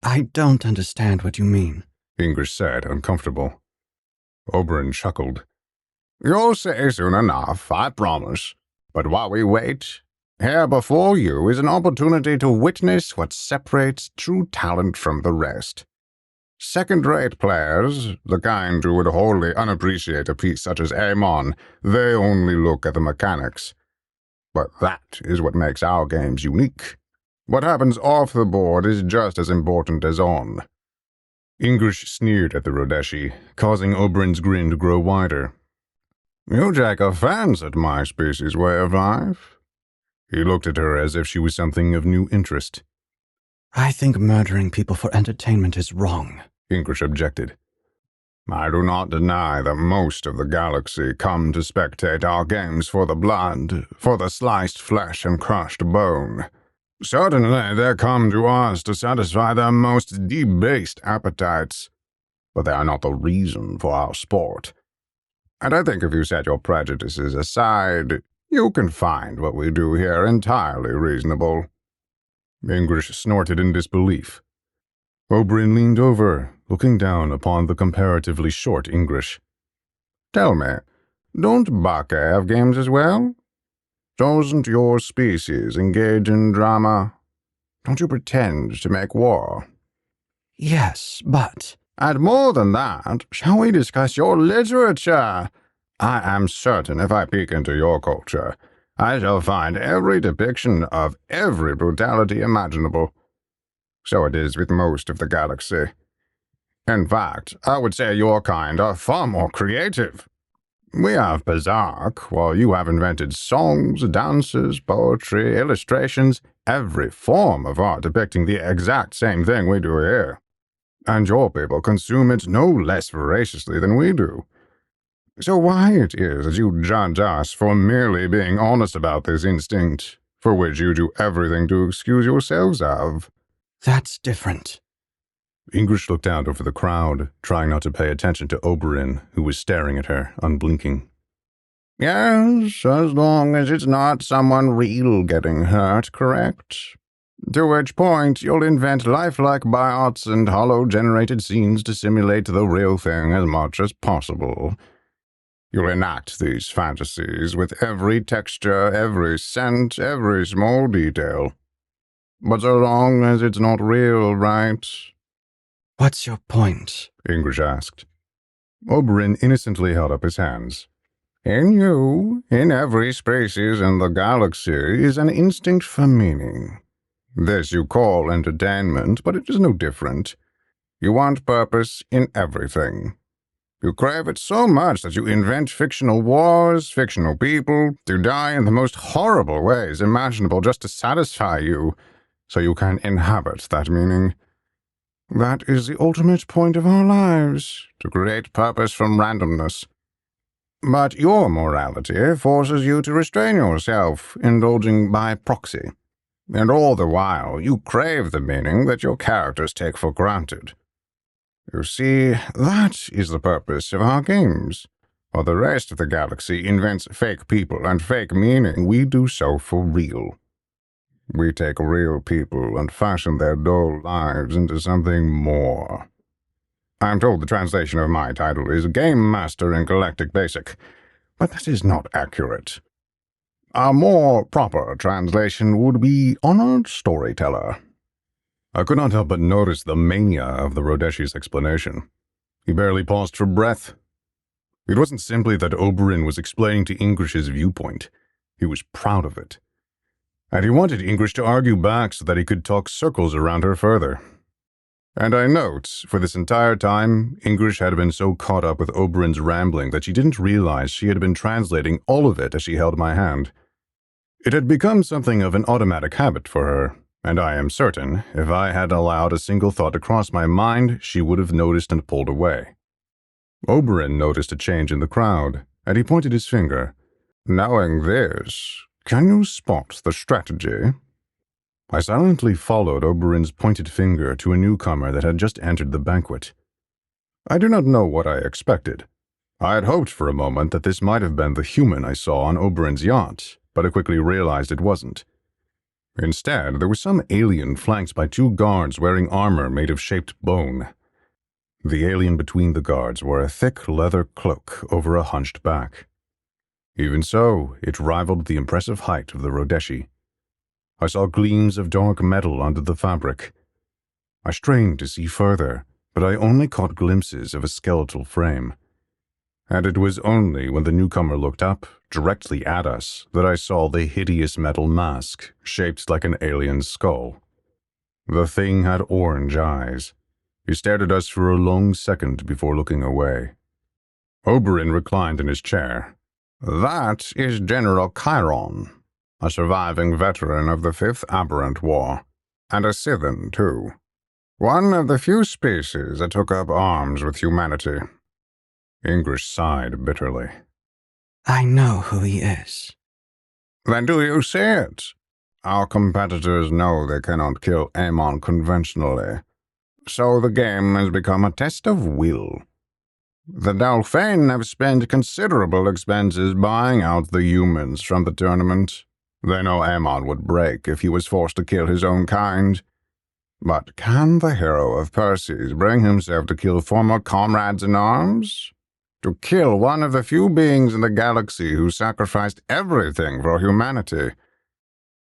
I don't understand what you mean, English said, uncomfortable. Oberyn chuckled. You'll say soon enough, I promise. But while we wait, here before you is an opportunity to witness what separates true talent from the rest. Second-rate players, the kind who would wholly unappreciate a piece such as Aemon, they only look at the mechanics. But that is what makes our games unique. What happens off the board is just as important as on. English sneered at the Rodeshi, causing Oberyn's grin to grow wider. You take offense at my species' way of life? He looked at her as if she was something of new interest. I think murdering people for entertainment is wrong, English objected. I do not deny that most of the galaxy come to spectate our games for the blood, for the sliced flesh and crushed bone. Certainly they come to us to satisfy their most debased appetites, but they are not the reason for our sport. And I think if you set your prejudices aside, you can find what we do here entirely reasonable. English snorted in disbelief. Oberyn leaned over, looking down upon the comparatively short English. Tell me, don't Bake have games as well? Doesn't your species engage in drama? Don't you pretend to make war? Yes, but... And more than that, shall we discuss your literature? I am certain if I peek into your culture, I shall find every depiction of every brutality imaginable. So it is with most of the galaxy. In fact, I would say your kind are far more creative. We have Berserk, while you have invented songs, dances, poetry, illustrations, every form of art depicting the exact same thing we do here. And your people consume it no less voraciously than we do. So why it is that you judge us for merely being honest about this instinct, for which you do everything to excuse yourselves of? That's different. English looked out over the crowd, trying not to pay attention to Oberyn, who was staring at her, unblinking. Yes, as long as it's not someone real getting hurt, correct? To which point you'll invent lifelike biots and hollow-generated scenes to simulate the real thing as much as possible. You'll enact these fantasies with every texture, every scent, every small detail. But so long as it's not real, right? What's your point? English asked. Oberyn innocently held up his hands. In you, in every species in the galaxy, is an instinct for meaning. This you call entertainment, but it is no different. You want purpose in everything. You crave it so much that you invent fictional wars, fictional people, to die in the most horrible ways imaginable just to satisfy you, so you can inhabit that meaning. That is the ultimate point of our lives, to create purpose from randomness. But your morality forces you to restrain yourself, indulging by proxy. And all the while, you crave the meaning that your characters take for granted. You see, that is the purpose of our games. While the rest of the galaxy invents fake people and fake meaning, we do so for real. We take real people and fashion their dull lives into something more. I'm told the translation of my title is Game Master in Galactic Basic, but that is not accurate. A more proper translation would be Honored Storyteller. I could not help but notice the mania of the Rodeshi's explanation. He barely paused for breath. It wasn't simply that Oberyn was explaining to Ingris's viewpoint. He was proud of it. And he wanted Ingrish to argue back so that he could talk circles around her further. And I note, for this entire time, Ingrish had been so caught up with Oberyn's rambling that she didn't realize she had been translating all of it as she held my hand. It had become something of an automatic habit for her, and I am certain, if I had allowed a single thought to cross my mind, she would have noticed and pulled away. Oberyn noticed a change in the crowd, and he pointed his finger. Knowing this, can you spot the strategy? I silently followed Oberyn's pointed finger to a newcomer that had just entered the banquet. I do not know what I expected. I had hoped for a moment that this might have been the human I saw on Oberyn's yacht, but I quickly realized it wasn't. Instead, there was some alien flanked by two guards wearing armor made of shaped bone. The alien between the guards wore a thick leather cloak over a hunched back. Even so, it rivaled the impressive height of the Rodeshi. I saw gleams of dark metal under the fabric. I strained to see further, but I only caught glimpses of a skeletal frame. And it was only when the newcomer looked up, directly at us, that I saw the hideous metal mask, shaped like an alien's skull. The thing had orange eyes. He stared at us for a long second before looking away. Oberyn reclined in his chair. That is General Chiron, a surviving veteran of the 5th Aberrant War, and a Scythian, too. One of the few species that took up arms with humanity. Ingrish sighed bitterly. I know who he is. Then do you see it? Our competitors know they cannot kill Aemon conventionally, so the game has become a test of will. The Dalfane have spent considerable expenses buying out the humans from the tournament. They know Aemon would break if he was forced to kill his own kind. But can the hero of Perseus bring himself to kill former comrades in arms? To kill one of the few beings in the galaxy who sacrificed everything for humanity?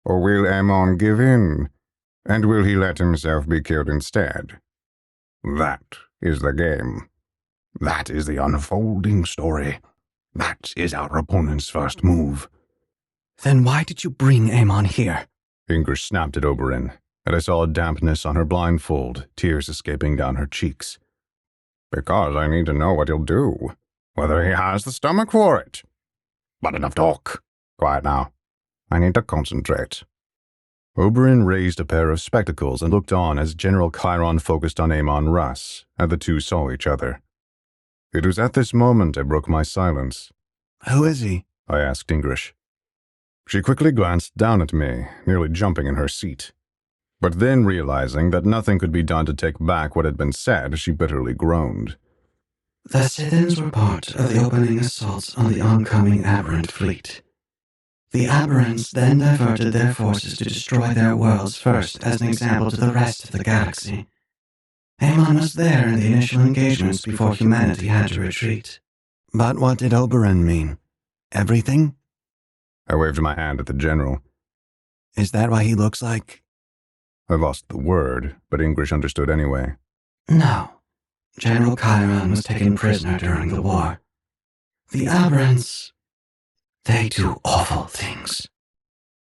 Or will Aemon give in, and will he let himself be killed instead? That is the game. That is the unfolding story. That is our opponent's first move. Then why did you bring Aemon here? Ingrish snapped at Oberyn, and I saw a dampness on her blindfold, tears escaping down her cheeks. Because I need to know what he'll do. Whether he has the stomach for it. But enough talk. Quiet now. I need to concentrate. Oberyn raised a pair of spectacles and looked on as General Chiron focused on Aemon Russ, and the two saw each other. It was at this moment I broke my silence. Who is he? I asked Ingrish. She quickly glanced down at me, nearly jumping in her seat. But then, realizing that nothing could be done to take back what had been said, she bitterly groaned. The Scythians were part of the opening assaults on the oncoming Aberrant fleet. The Aberrants then diverted their forces to destroy their worlds first as an example to the rest of the galaxy. Aemon was there in the initial engagements before humanity had to retreat. But what did Oberyn mean? Everything? I waved my hand at the general. Is that why he looks like... I lost the word, but Ingrish understood anyway. No. General Chiron was taken prisoner during the war. The Aberrants... they do awful things.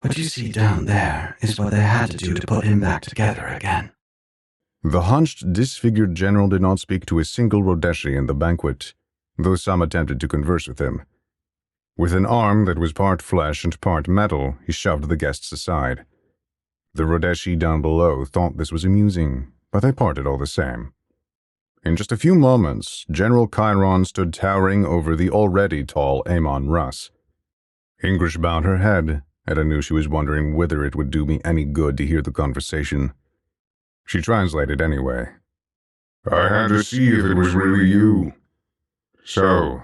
What you see down there is what they had to do to put him back together again. The hunched, disfigured general did not speak to a single Rodeshi in the banquet. though some attempted to converse with him. With an arm that was part flesh and part metal, he shoved the guests aside. The Rodeshi down below thought this was amusing, but they parted all the same. In just a few moments, General Chiron stood towering over the already tall Amon Russ. Ingrish bowed her head, and I knew she was wondering whether it would do me any good to hear the conversation. She translated anyway. I had to see if it was really you. So,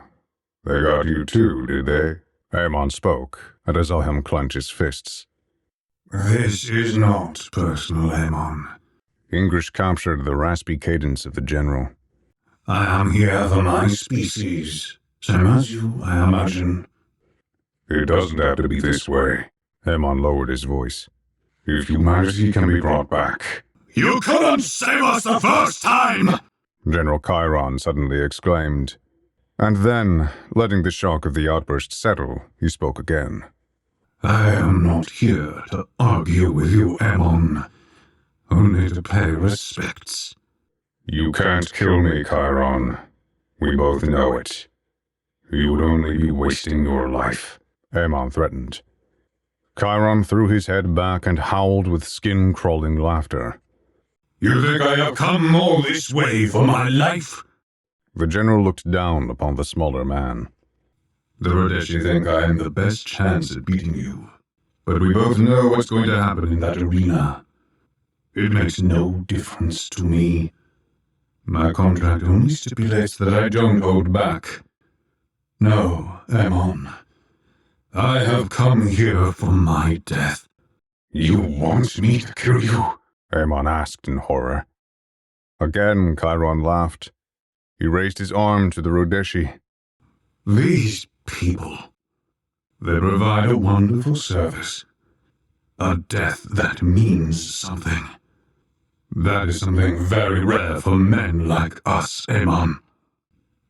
they got you too, did they? Amon spoke, and I saw him clench his fists. This is not personal, Amon. Ingrish captured the raspy cadence of the general. I am here for my species, same as you, I imagine. It doesn't have to be this way. Amon lowered his voice. If humanity can be brought back. You couldn't save us the first time! General Chiron suddenly exclaimed. And then, letting the shock of the outburst settle, he spoke again. I am not here to argue with you, Amon. Only to pay respects. You can't kill me, Chiron. We both know it. You would only be wasting your life, Amon threatened. Chiron threw his head back and howled with skin-crawling laughter. You think I have come all this way for my life? The general looked down upon the smaller man. The Rodeshi think I am the best chance at beating you. But we both know what's going to happen in that arena. It makes no difference to me. My contract only stipulates that I don't hold back. No, Amon. I have come here for my death. You want me to kill you? Amon asked in horror. Again, Chiron laughed. He raised his arm to the Rodeshi. These people, they provide a wonderful service. A death that means something. That is something very rare for men like us, Amon.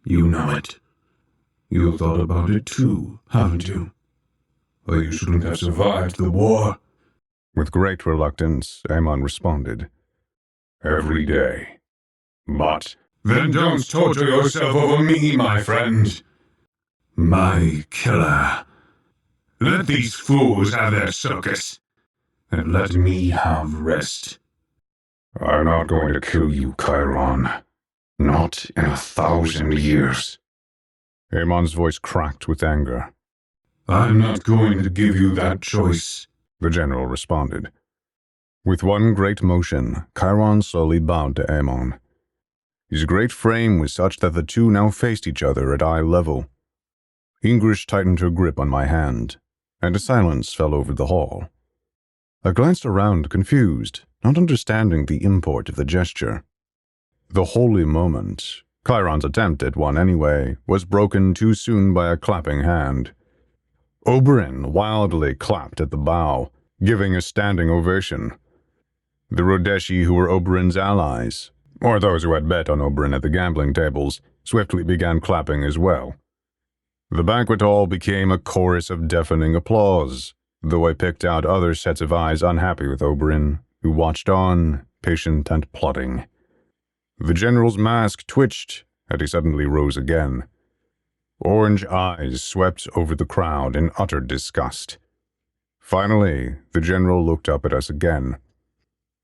You know it. You thought about it too, haven't you? Or you shouldn't have survived the war. With great reluctance, Amon responded. Every day. But... Then don't torture yourself over me, my friend. My killer. Let these fools have their circus. And let me have rest. I'm not going to kill you, Chiron. Not in 1,000 years. Amon's voice cracked with anger. I'm not going to give you that choice, the general responded. With one great motion, Chiron slowly bowed to Amon. His great frame was such that the two now faced each other at eye level. Ingrish tightened her grip on my hand, and a silence fell over the hall. I glanced around, confused, not understanding the import of the gesture. The holy moment, Chiron's attempt at one anyway, was broken too soon by a clapping hand. Oberyn wildly clapped at the bow, giving a standing ovation. The Rodeshi who were Oberyn's allies, or those who had bet on Oberyn at the gambling tables, swiftly began clapping as well. The banquet hall became a chorus of deafening applause, though I picked out other sets of eyes unhappy with Oberyn, who watched on, patient and plotting. The general's mask twitched, and he suddenly rose again. Orange eyes swept over the crowd in utter disgust. Finally, the general looked up at us again.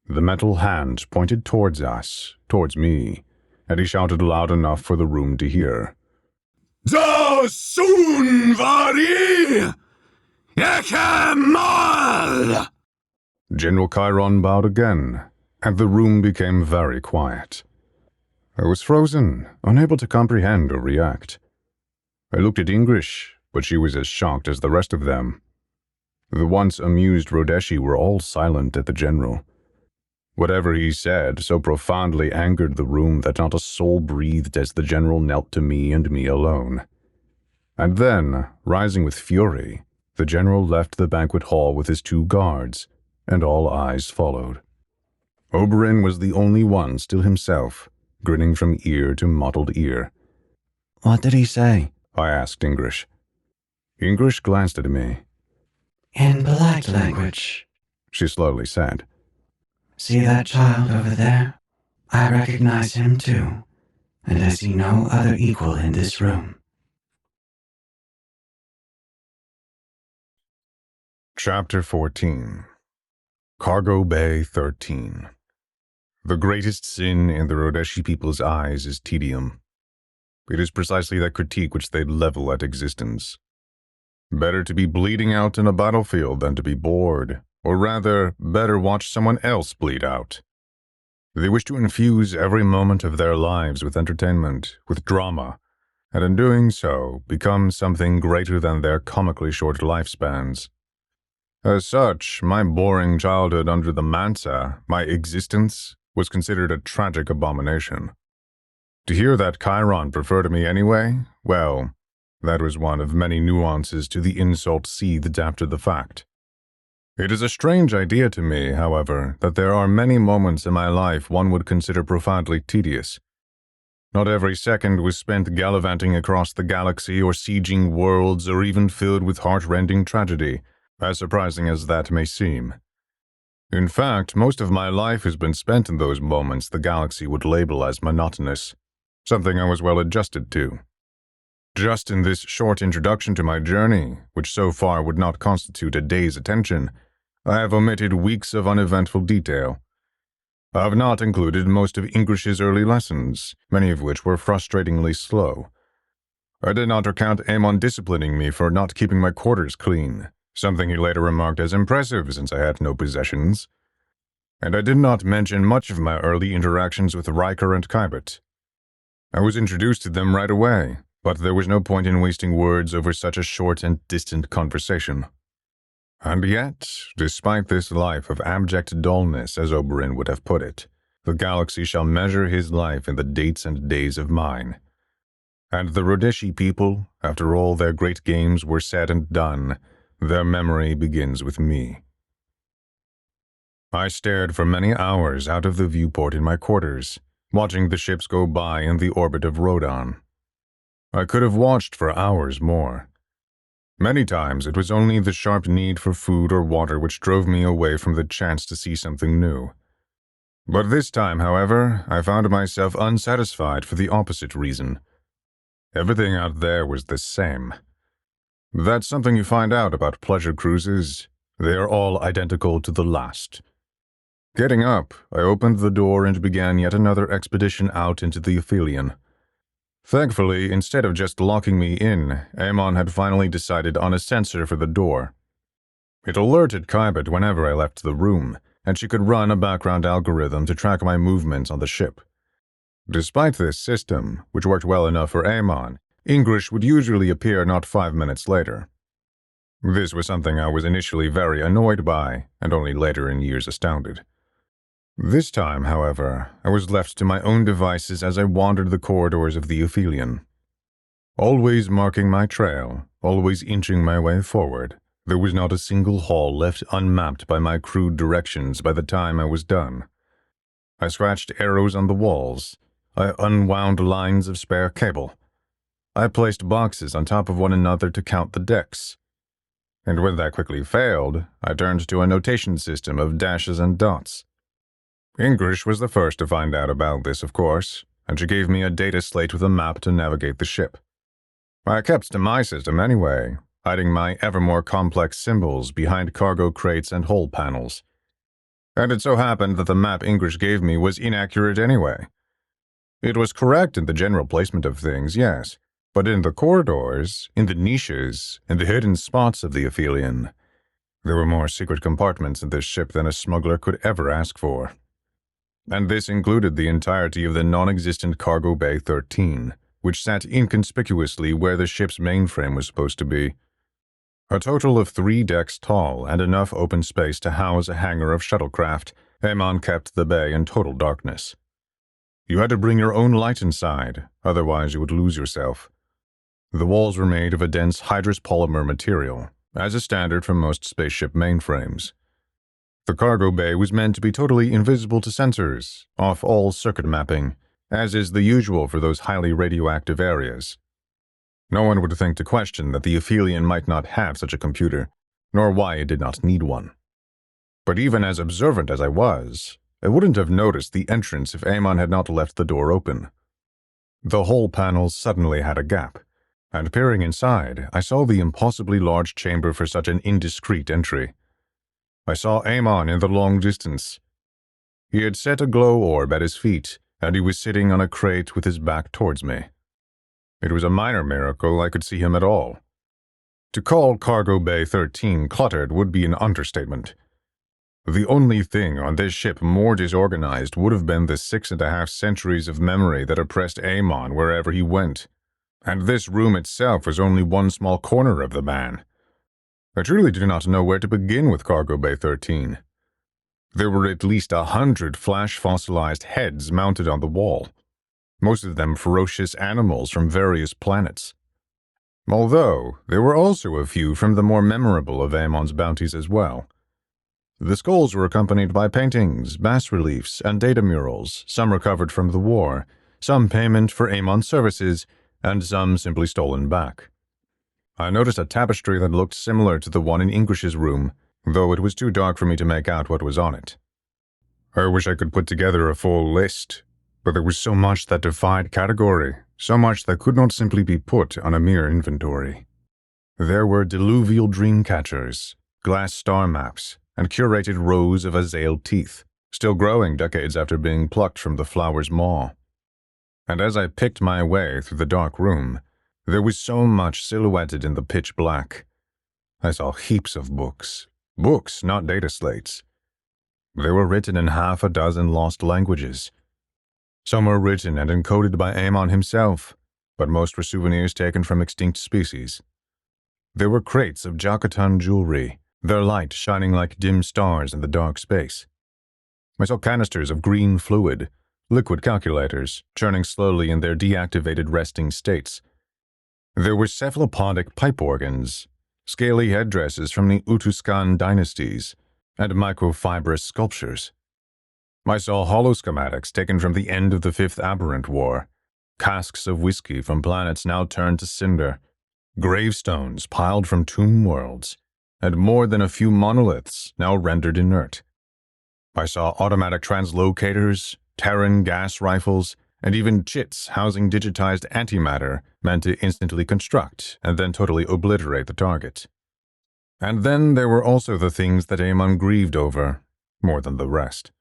The metal hand pointed towards us, towards me, and he shouted loud enough for the room to hear. Da sun vari! Mal! General Chiron bowed again, and the room became very quiet. I was frozen, unable to comprehend or react. I looked at Ingrish, but she was as shocked as the rest of them. The once amused Rodeshi were all silent at the general. Whatever he said so profoundly angered the room that not a soul breathed as the general knelt to me and me alone. And then, rising with fury, the general left the banquet hall with his 2 guards, and all eyes followed. Oberyn was the only one still himself, grinning from ear to mottled ear. What did he say? I asked Ingrish. Ingrish glanced at me. In polite language, She slowly said. see that child over there? I recognize him too. and I see no other equal in this room. Chapter 14. Cargo Bay 13. The greatest sin in the Rhodeshi people's eyes is tedium. It is precisely that critique which they level at existence. Better to be bleeding out in a battlefield than to be bored, or rather, better watch someone else bleed out. They wish to infuse every moment of their lives with entertainment, with drama, and in doing so, become something greater than their comically short lifespans. As such, my boring childhood under the Mansa, my existence, was considered a tragic abomination. To hear that Chiron preferred me anyway, well, that was one of many nuances to the insult seethed after the fact. It is a strange idea to me, however, that there are many moments in my life one would consider profoundly tedious. Not every second was spent gallivanting across the galaxy or sieging worlds or even filled with heart-rending tragedy, as surprising as that may seem. In fact, most of my life has been spent in those moments the galaxy would label as monotonous, something I was well adjusted to. Just in this short introduction to my journey, which so far would not constitute a day's attention, I have omitted weeks of uneventful detail. I have not included most of English's early lessons, many of which were frustratingly slow. I did not recount Amon disciplining me for not keeping my quarters clean, something he later remarked as impressive since I had no possessions. And I did not mention much of my early interactions with Riker and Kybut. I was introduced to them right away, but there was no point in wasting words over such a short and distant conversation. And yet, despite this life of abject dullness, as Oberyn would have put it, the galaxy shall measure his life in the dates and days of mine. And the Rhodeshi people, after all their great games were said and done, their memory begins with me. I stared for many hours out of the viewport in my quarters, watching the ships go by in the orbit of Rhodon. I could have watched for hours more. Many times it was only the sharp need for food or water which drove me away from the chance to see something new. But this time, however, I found myself unsatisfied for the opposite reason. Everything out there was the same. That's something you find out about pleasure cruises. They are all identical to the last. Getting up, I opened the door and began yet another expedition out into the Aphelion. Thankfully, instead of just locking me in, Amon had finally decided on a sensor for the door. It alerted Kybut whenever I left the room, and she could run a background algorithm to track my movements on the ship. Despite this system, which worked well enough for Amon, English would usually appear not 5 minutes later. This was something I was initially very annoyed by, and only later in years astounded. This time, however, I was left to my own devices as I wandered the corridors of the Aphelion. Always marking my trail, always inching my way forward, there was not a single hall left unmapped by my crude directions by the time I was done. I scratched arrows on the walls. I unwound lines of spare cable. I placed boxes on top of one another to count the decks. And when that quickly failed, I turned to a notation system of dashes and dots. English was the first to find out about this, of course, and she gave me a data slate with a map to navigate the ship. I kept to my system anyway, hiding my ever more complex symbols behind cargo crates and hull panels. And it so happened that the map English gave me was inaccurate anyway. It was correct in the general placement of things, yes, but in the corridors, in the niches, in the hidden spots of the Aphelion, there were more secret compartments in this ship than a smuggler could ever ask for. And this included the entirety of the non-existent Cargo Bay 13, which sat inconspicuously where the ship's mainframe was supposed to be. A total of 3 decks tall and enough open space to house a hangar of shuttlecraft, Amon kept the bay in total darkness. You had to bring your own light inside, otherwise you would lose yourself. The walls were made of a dense hydrous polymer material, as is standard for most spaceship mainframes. The cargo bay was meant to be totally invisible to sensors, off all circuit mapping, as is the usual for those highly radioactive areas. No one would think to question that the Aphelion might not have such a computer, nor why it did not need one. But even as observant as I was, I wouldn't have noticed the entrance if Amon had not left the door open. The whole panel suddenly had a gap, and peering inside, I saw the impossibly large chamber for such an indiscreet entry. I saw Amon in the long distance. He had set a glow orb at his feet, and he was sitting on a crate with his back towards me. It was a minor miracle I could see him at all. To call Cargo Bay 13 cluttered would be an understatement. The only thing on this ship more disorganized would have been the 6.5 centuries of memory that oppressed Amon wherever he went. And this room itself was only one small corner of the man. I truly do not know where to begin with Cargo Bay 13. There were at least 100 flash-fossilized heads mounted on the wall, most of them ferocious animals from various planets. Although, there were also a few from the more memorable of Amon's bounties as well. The skulls were accompanied by paintings, bas-reliefs, and data murals, some recovered from the war, some payment for Amon's services, and some simply stolen back. I noticed a tapestry that looked similar to the one in English's room, though it was too dark for me to make out what was on it. I wish I could put together a full list, but there was so much that defied category, so much that could not simply be put on a mere inventory. There were diluvial dream catchers, glass star maps, and curated rows of azale teeth, still growing decades after being plucked from the flower's maw. And as I picked my way through the dark room, there was so much silhouetted in the pitch black. I saw heaps of books. Books, not data slates. They were written in 6 lost languages. Some were written and encoded by Amon himself, but most were souvenirs taken from extinct species. There were crates of Jakatan jewelry, their light shining like dim stars in the dark space. I saw canisters of green fluid, liquid calculators, churning slowly in their deactivated resting states. There were cephalopodic pipe organs, scaly headdresses from the Utuscan dynasties, and microfibrous sculptures. I saw holoschematics taken from the end of the 5th Aberrant War, casks of whiskey from planets now turned to cinder, gravestones piled from tomb worlds, and more than a few monoliths now rendered inert. I saw automatic translocators, Terran gas rifles, and even chits housing digitized antimatter meant to instantly construct and then totally obliterate the target. And then there were also the things that Amon grieved over, more than the rest.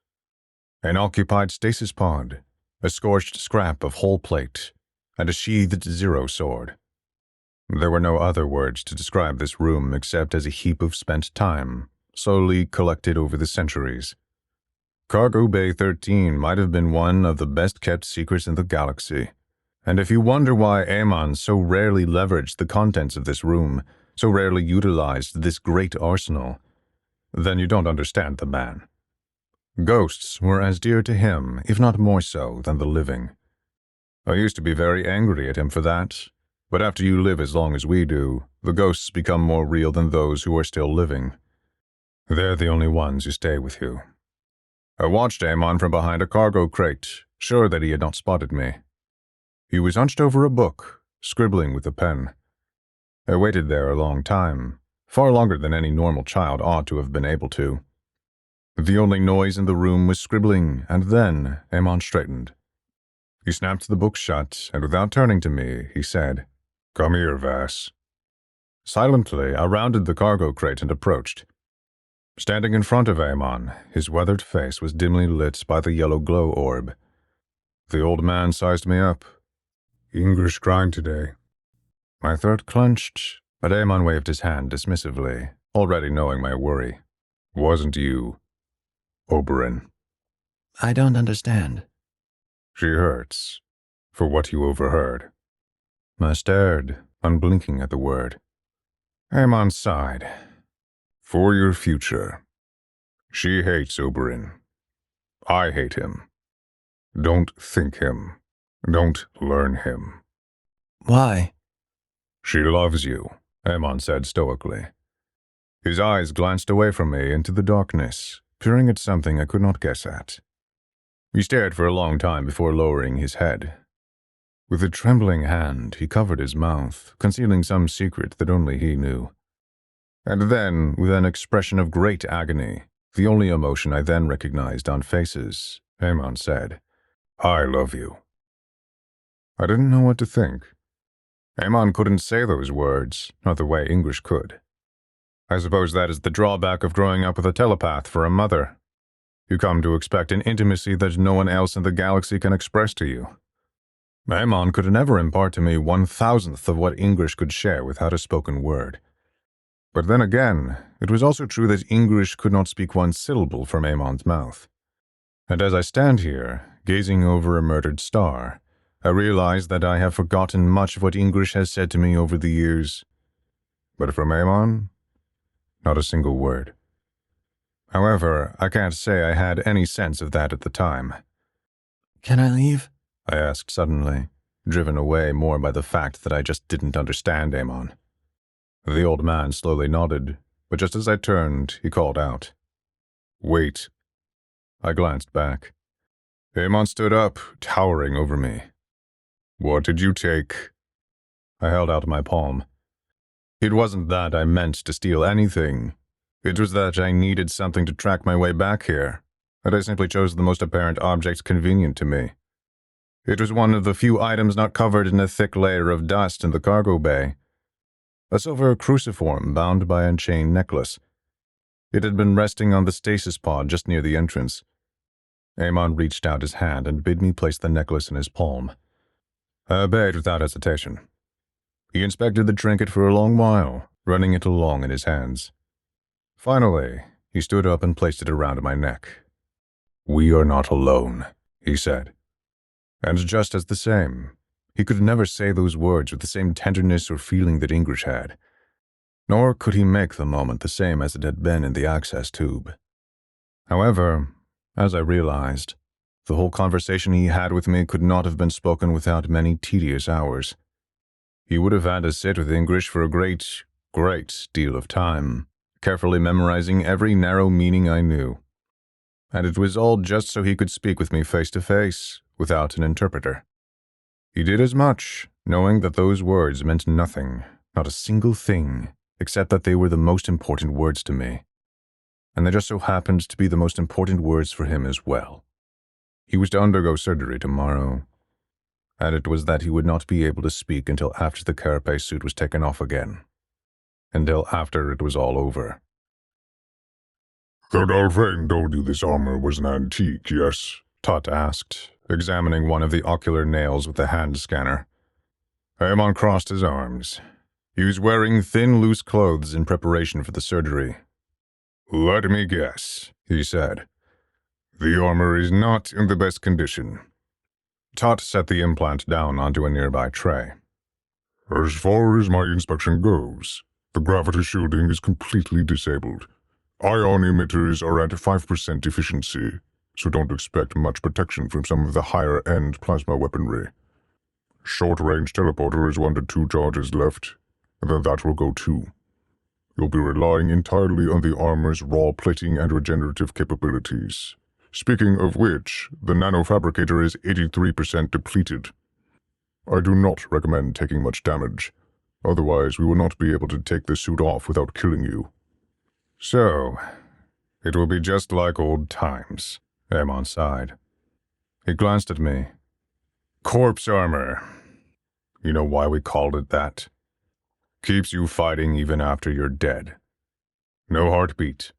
An occupied stasis pod, a scorched scrap of hull plate, and a sheathed zero sword. There were no other words to describe this room except as a heap of spent time, slowly collected over the centuries. Cargo Bay 13 might have been one of the best-kept secrets in the galaxy, and if you wonder why Amon so rarely leveraged the contents of this room, so rarely utilized this great arsenal, then you don't understand the man. Ghosts were as dear to him, if not more so, than the living. I used to be very angry at him for that, but after you live as long as we do, the ghosts become more real than those who are still living. They're the only ones who stay with you. I watched Amon from behind a cargo crate, sure that he had not spotted me. He was hunched over a book, scribbling with a pen. I waited there a long time, far longer than any normal child ought to have been able to. The only noise in the room was scribbling, and then Amon straightened. He snapped the book shut, and without turning to me, he said, "Come here, Vass." Silently, I rounded the cargo crate and approached. Standing in front of Amon, his weathered face was dimly lit by the yellow glow orb. The old man sized me up. "English grind today." My throat clenched, but Amon waved his hand dismissively, already knowing my worry. "Wasn't you, Oberyn?" I don't understand. "She hurts, for what you overheard." I stared, unblinking at the word. Amon sighed. "For your future. She hates Oberyn. I hate him. Don't think him. Don't learn him." Why? "She loves you," Amon said stoically. His eyes glanced away from me into the darkness, peering at something I could not guess at. He stared for a long time before lowering his head. With a trembling hand, he covered his mouth, concealing some secret that only he knew. And then, with an expression of great agony, the only emotion I then recognized on faces, Amon said, "I love you." I didn't know what to think. Amon couldn't say those words, not the way English could. I suppose that is the drawback of growing up with a telepath for a mother. You come to expect an intimacy that no one else in the galaxy can express to you. Amon could never impart to me 1,000th of what English could share without a spoken word. But then again, it was also true that English could not speak one syllable from Amon's mouth. And as I stand here, gazing over a murdered star, I realize that I have forgotten much of what English has said to me over the years. But from Amon, not a single word. However, I can't say I had any sense of that at the time. Can I leave? I asked suddenly, driven away more by the fact that I just didn't understand Amon. The old man slowly nodded, but just as I turned, he called out, "Wait." I glanced back. Amon stood up, towering over me. "What did you take?" I held out my palm. It wasn't that I meant to steal anything. It was that I needed something to track my way back here, and I simply chose the most apparent object convenient to me. It was one of the few items not covered in a thick layer of dust in the cargo bay. A silver cruciform bound by a chain necklace. It had been resting on the stasis pod just near the entrance. Amon reached out his hand and bid me place the necklace in his palm. I obeyed without hesitation. He inspected the trinket for a long while, running it along in his hands. Finally, he stood up and placed it around my neck. "We are not alone," he said. And just as the same, he could never say those words with the same tenderness or feeling that English had. Nor could he make the moment the same as it had been in the access tube. However, as I realized, the whole conversation he had with me could not have been spoken without many tedious hours. He would have had to sit with English for a great deal of time, carefully memorizing every narrow meaning I knew. And it was all just so he could speak with me face to face, without an interpreter. He did as much, knowing that those words meant nothing, not a single thing, except that they were the most important words to me. And they just so happened to be the most important words for him as well. He was to undergo surgery tomorrow, and it was that he would not be able to speak until after the carapace suit was taken off again. Until after it was all over. "The Dalphane told you this armor was an antique, yes?" Tot asked, examining one of the ocular nails with a hand scanner. Amon crossed his arms. He was wearing thin, loose clothes in preparation for the surgery. "Let me guess," he said. "The armor is not in the best condition." Tot set the implant down onto a nearby tray. "As far as my inspection goes, the gravity shielding is completely disabled. Ion emitters are at 5% efficiency, so don't expect much protection from some of the higher-end plasma weaponry. Short-range teleporter is 1 to 2 charges left, and then that will go too. You'll be relying entirely on the armor's raw plating and regenerative capabilities. Speaking of which, the nanofabricator is 83% depleted. I do not recommend taking much damage, otherwise we will not be able to take the suit off without killing you." "So, it will be just like old times," Amon sighed. He glanced at me. "Corpse armor. You know why we called it that? Keeps you fighting even after you're dead. No heartbeat,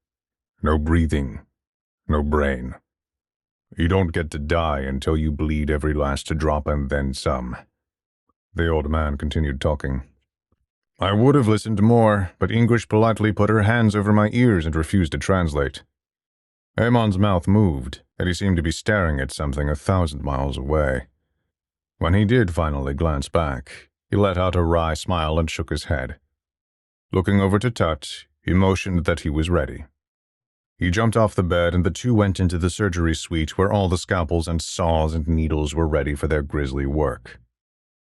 no breathing, no brain. You don't get to die until you bleed every last drop and then some." The old man continued talking. I would have listened more, but English politely put her hands over my ears and refused to translate. Amon's mouth moved, and he seemed to be staring at something 1,000 miles away. When he did finally glance back, he let out a wry smile and shook his head. Looking over to Tut, he motioned that he was ready. He jumped off the bed and the two went into the surgery suite where all the scalpels and saws and needles were ready for their grisly work.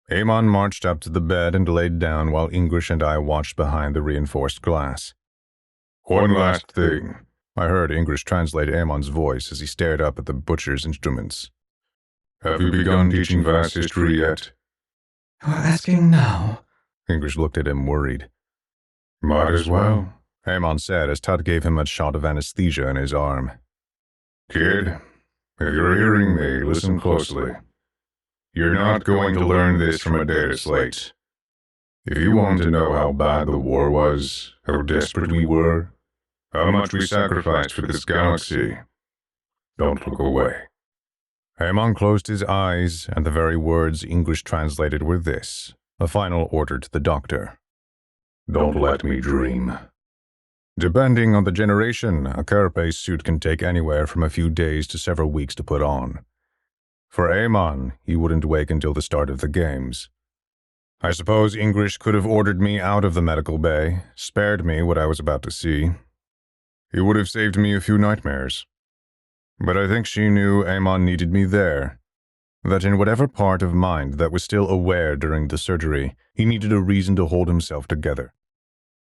Amon marched up to the bed and laid down while English and I watched behind the reinforced glass. "One last thing," I heard English translate Amon's voice as he stared up at the butcher's instruments. "Have you begun teaching vast history yet?" You're asking now? English looked at him worried. "Might as well," Amon said as Tut gave him a shot of anesthesia in his arm. "Kid, if you're hearing me, listen closely. You're not going to learn this from a data slate. If you want to know how bad the war was, how desperate we were, how much we sacrificed for this galaxy, don't look away. Amon closed his eyes, and the very words English translated were this, a final order to the doctor. Don't let me dream. Depending on the generation, a carapace suit can take anywhere from a few days to several weeks to put on. For Amon, he wouldn't wake until the start of the games. I suppose English could have ordered me out of the medical bay, spared me what I was about to see. He would have saved me a few nightmares. But I think she knew Amon needed me there, that in whatever part of mind that was still aware during the surgery, he needed a reason to hold himself together.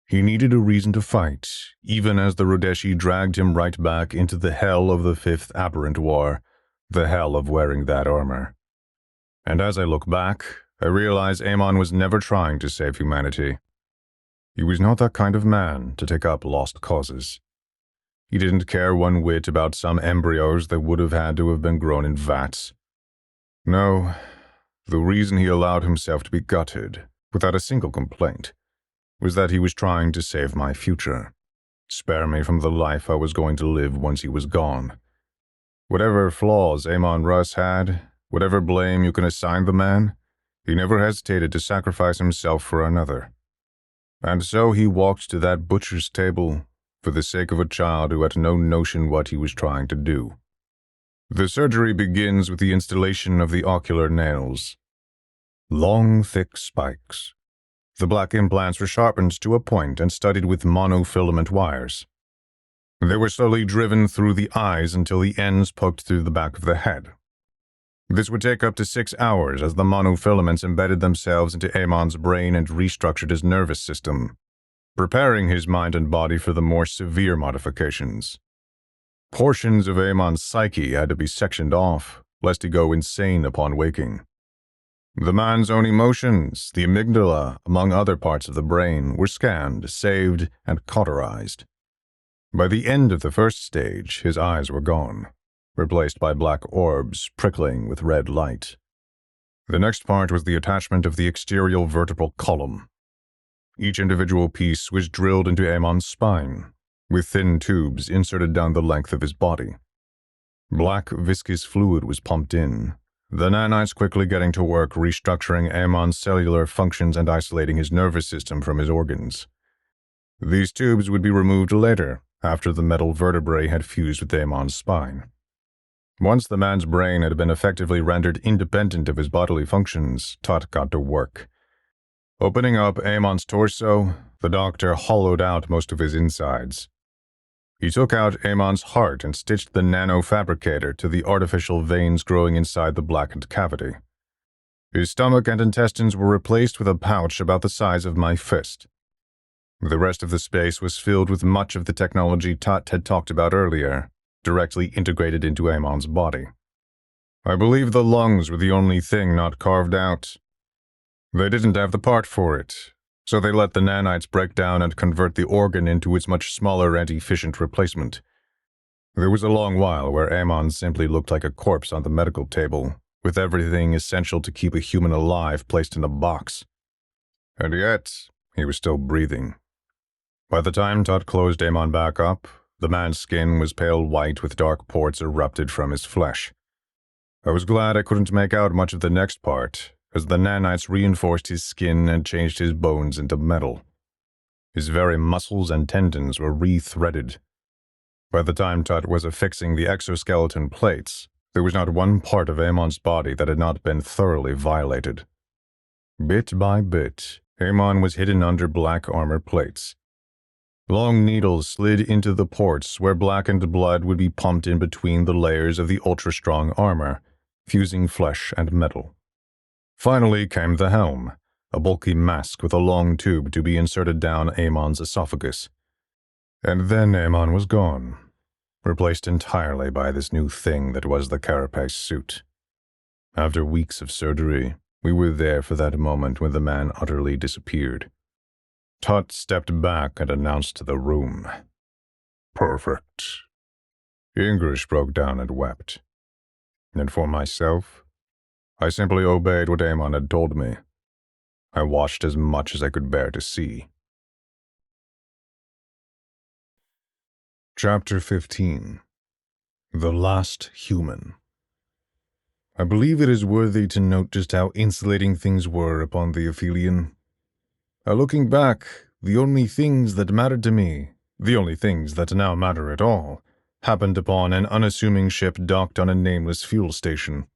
He needed a reason to fight, even as the Rodeshi dragged him right back into the hell of the Fifth Aberrant War, the hell of wearing that armor. And as I look back, I realize Amon was never trying to save humanity. He was not that kind of man to take up lost causes. He didn't care one whit about some embryos that would have had to have been grown in vats. No, the reason he allowed himself to be gutted, without a single complaint, was that he was trying to save my future, spare me from the life I was going to live once he was gone. Whatever flaws Amon Russ had, whatever blame you can assign the man, he never hesitated to sacrifice himself for another. And so he walked to that butcher's table for the sake of a child who had no notion what he was trying to do. The surgery begins with the installation of the ocular nails. Long, thick spikes. The black implants were sharpened to a point and studded with monofilament wires. They were slowly driven through the eyes until the ends poked through the back of the head. This would take up to 6 hours as the monofilaments embedded themselves into Amon's brain and restructured his nervous system, preparing his mind and body for the more severe modifications. Portions of Amon's psyche had to be sectioned off, lest he go insane upon waking. The man's own emotions, the amygdala, among other parts of the brain, were scanned, saved, and cauterized. By the end of the first stage, his eyes were gone, replaced by black orbs prickling with red light. The next part was the attachment of the exterior vertebral column. Each individual piece was drilled into Amon's spine, with thin tubes inserted down the length of his body. Black, viscous fluid was pumped in, the nanites quickly getting to work restructuring Amon's cellular functions and isolating his nervous system from his organs. These tubes would be removed later, after the metal vertebrae had fused with Amon's spine. Once the man's brain had been effectively rendered independent of his bodily functions, Tut got to work. Opening up Amon's torso, the doctor hollowed out most of his insides. He took out Amon's heart and stitched the nanofabricator to the artificial veins growing inside the blackened cavity. His stomach and intestines were replaced with a pouch about the size of my fist. The rest of the space was filled with much of the technology Tut had talked about earlier, directly integrated into Amon's body. I believe the lungs were the only thing not carved out. They didn't have the part for it, so they let the nanites break down and convert the organ into its much smaller and efficient replacement. There was a long while where Amon simply looked like a corpse on the medical table, with everything essential to keep a human alive placed in a box. And yet, he was still breathing. By the time Tut closed Amon back up, the man's skin was pale white with dark ports erupted from his flesh. I was glad I couldn't make out much of the next part, as the nanites reinforced his skin and changed his bones into metal. His very muscles and tendons were re-threaded. By the time Tut was affixing the exoskeleton plates, there was not one part of Amon's body that had not been thoroughly violated. Bit by bit, Amon was hidden under black armor plates. Long needles slid into the ports where blackened blood would be pumped in between the layers of the ultra-strong armor, fusing flesh and metal. Finally came the helm, a bulky mask with a long tube to be inserted down Amon's esophagus. And then Amon was gone, replaced entirely by this new thing that was the carapace suit. After weeks of surgery, we were there for that moment when the man utterly disappeared. Tut stepped back and announced to the room, Perfect. English broke down and wept. And for myself, I simply obeyed what Amon had told me. I watched as much as I could bear to see. Chapter 15. The Last Human. I believe it is worthy to note just how insulating things were upon the Aphelion. Looking back, the only things that mattered to me, the only things that now matter at all, happened upon an unassuming ship docked on a nameless fuel station.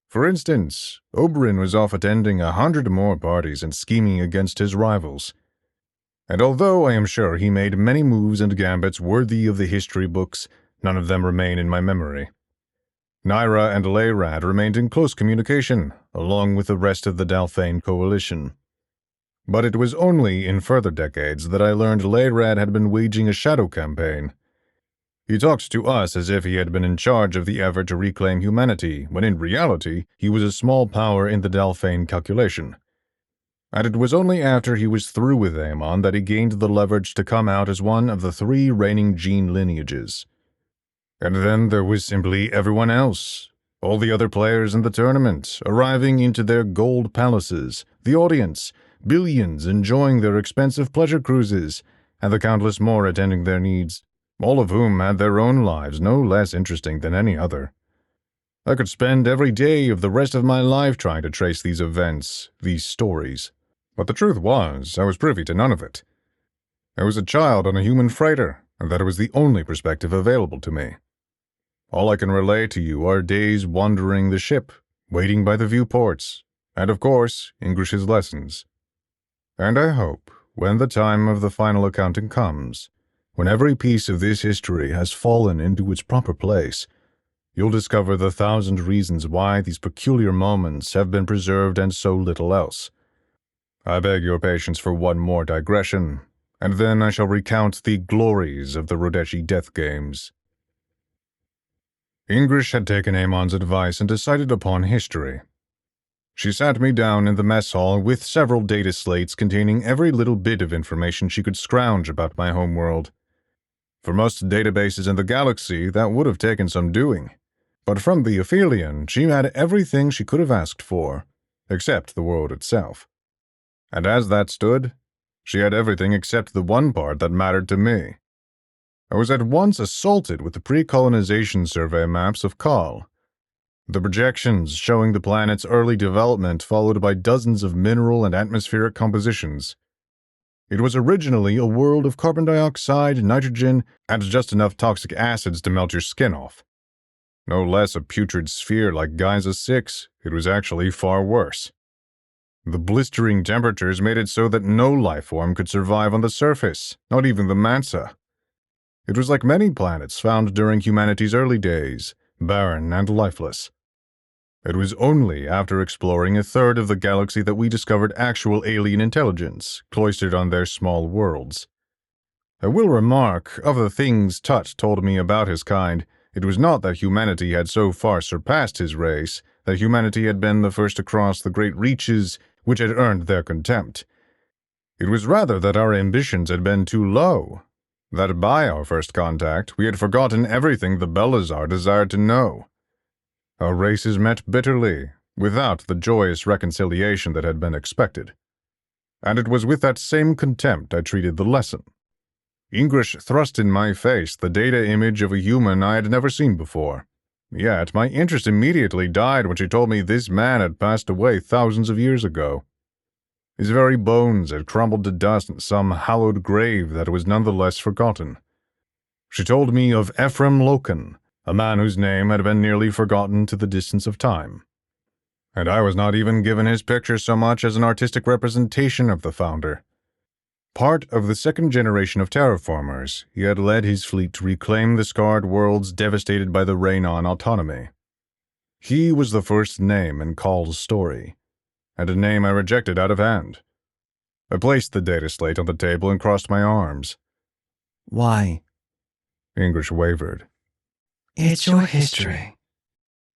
For instance, Oberyn was off attending 100 more parties and scheming against his rivals. And although I am sure he made many moves and gambits worthy of the history books, none of them remain in my memory. Nyra and Layrad remained in close communication, along with the rest of the Dalfane coalition. But it was only in further decades that I learned Layrad had been waging a shadow campaign. He talked to us as if he had been in charge of the effort to reclaim humanity, when in reality he was a small power in the Dalfane calculation. And it was only after he was through with Amon that he gained the leverage to come out as one of the 3 reigning gene lineages. And then there was simply everyone else. All the other players in the tournament, arriving into their gold palaces, the audience, billions enjoying their expensive pleasure cruises, and the countless more attending their needs, all of whom had their own lives no less interesting than any other. I could spend every day of the rest of my life trying to trace these events, these stories. But the truth was, I was privy to none of it. I was a child on a human freighter, and that was the only perspective available to me. All I can relay to you are days wandering the ship, waiting by the viewports, and of course, English's lessons. And I hope, when the time of the final accounting comes, when every piece of this history has fallen into its proper place, you'll discover the 1,000 reasons why these peculiar moments have been preserved and so little else. I beg your patience for one more digression, and then I shall recount the glories of the Rodeshi death games. Ingrish had taken Amon's advice and decided upon history. She sat me down in the mess hall with several data slates containing every little bit of information she could scrounge about my homeworld. For most databases in the galaxy, that would have taken some doing. But from the Aphelion, she had everything she could have asked for, except the world itself. And as that stood, she had everything except the one part that mattered to me. I was at once assaulted with the pre-colonization survey maps of Khal. The projections showing the planet's early development followed by dozens of mineral and atmospheric compositions. It was originally a world of carbon dioxide, nitrogen, and just enough toxic acids to melt your skin off. No less a putrid sphere like Giza 6, it was actually far worse. The blistering temperatures made it so that no life form could survive on the surface, not even the Mansa. It was like many planets found during humanity's early days, barren and lifeless. It was only after exploring a third of the galaxy that we discovered actual alien intelligence, cloistered on their small worlds. I will remark, of the things Tut told me about his kind, it was not that humanity had so far surpassed his race, that humanity had been the first to cross the great reaches which had earned their contempt. It was rather that our ambitions had been too low, that by our first contact we had forgotten everything the Belazar desired to know. Our races met bitterly, without the joyous reconciliation that had been expected. And it was with that same contempt I treated the lesson. English thrust in my face the data image of a human I had never seen before. Yet my interest immediately died when she told me this man had passed away thousands of years ago. His very bones had crumbled to dust in some hallowed grave that was nonetheless forgotten. She told me of Ephraim Loken, a man whose name had been nearly forgotten to the distance of time. And I was not even given his picture so much as an artistic representation of the founder. Part of the second generation of terraformers, he had led his fleet to reclaim the scarred worlds devastated by the Raynon autonomy. He was the first name in Khal's story, and a name I rejected out of hand. I placed the data slate on the table and crossed my arms. Why? English wavered. It's your history.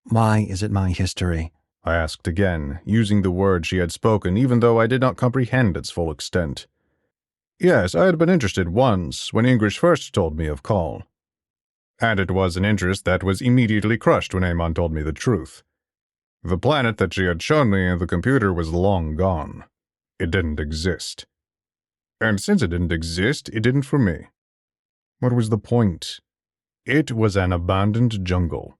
Why is it my history? I asked again, using the word she had spoken even though I did not comprehend its full extent. Yes, I had been interested once, when English first told me of Khal. And it was an interest that was immediately crushed when Amon told me the truth. The planet that she had shown me in the computer was long gone. It didn't exist. And since it didn't exist, it didn't for me. What was the point? It was an abandoned jungle.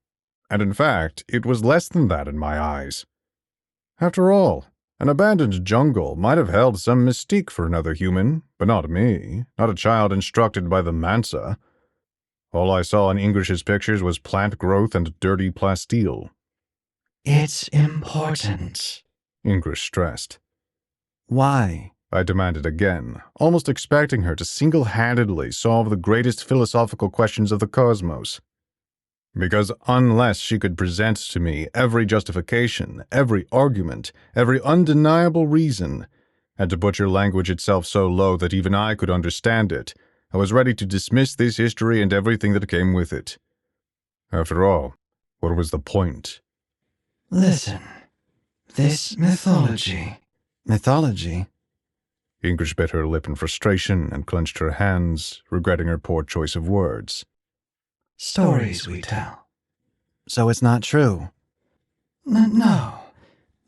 And in fact, it was less than that in my eyes. After all, an abandoned jungle might have held some mystique for another human, but not me, not a child instructed by the Mansa. All I saw in English's pictures was plant growth and dirty plasteel. It's important, English stressed. Why? I demanded again, almost expecting her to single-handedly solve the greatest philosophical questions of the cosmos. Because unless she could present to me every justification, every argument, every undeniable reason, and to butcher language itself so low that even I could understand it, I was ready to dismiss this history and everything that came with it. After all, what was the point? Listen, this mythology. Mythology? English bit her lip in frustration and clenched her hands, regretting her poor choice of words. Stories we tell. So it's not true. No,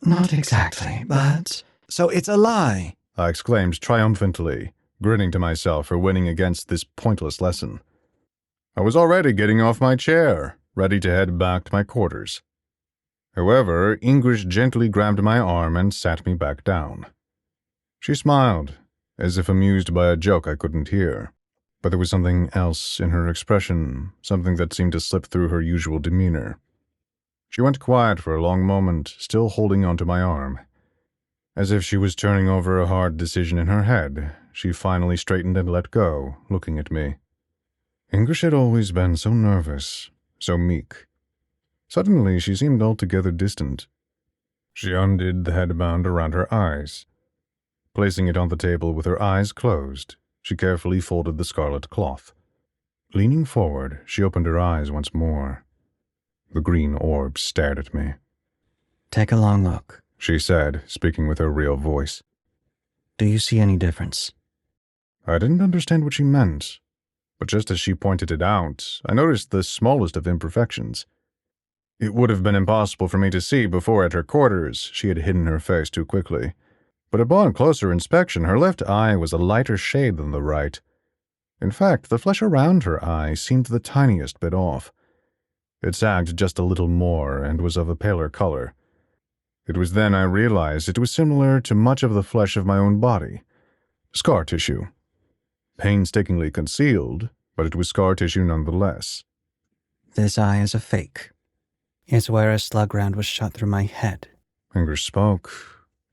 not exactly, but... So it's a lie. I exclaimed triumphantly, grinning to myself for winning against this pointless lesson. I was already getting off my chair, ready to head back to my quarters. However, English gently grabbed my arm and sat me back down. She smiled, as if amused by a joke I couldn't hear. But there was something else in her expression, something that seemed to slip through her usual demeanor. She went quiet for a long moment, still holding onto my arm. As if she was turning over a hard decision in her head, she finally straightened and let go, looking at me. English had always been so nervous, so meek. Suddenly she seemed altogether distant. She undid the headband around her eyes. Placing it on the table with her eyes closed, she carefully folded the scarlet cloth. Leaning forward, she opened her eyes once more. The green orb stared at me. Take a long look, She said, speaking with her real voice. Do you see any difference? I didn't understand what she meant, but just as she pointed it out, I noticed the smallest of imperfections. It would have been impossible for me to see before at her quarters she had hidden her face too quickly. But upon closer inspection, her left eye was a lighter shade than the right. In fact, the flesh around her eye seemed the tiniest bit off. It sagged just a little more and was of a paler color. It was then I realized it was similar to much of the flesh of my own body. Scar tissue. Painstakingly concealed, but it was scar tissue nonetheless. This eye is a fake. It's where a slug round was shot through my head. English spoke,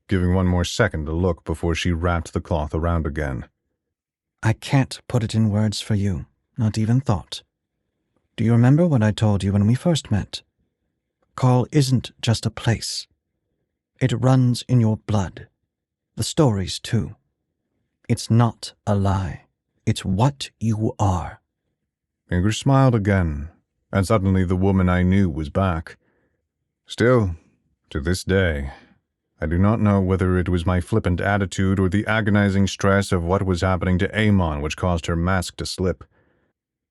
giving one more second to look before she wrapped the cloth around again. I can't put it in words for you, not even thought. Do you remember what I told you when we first met? Call isn't just a place. It runs in your blood. The stories, too. It's not a lie. It's what you are. English smiled again, and suddenly the woman I knew was back. Still, to this day, I do not know whether it was my flippant attitude or the agonizing stress of what was happening to Amon which caused her mask to slip.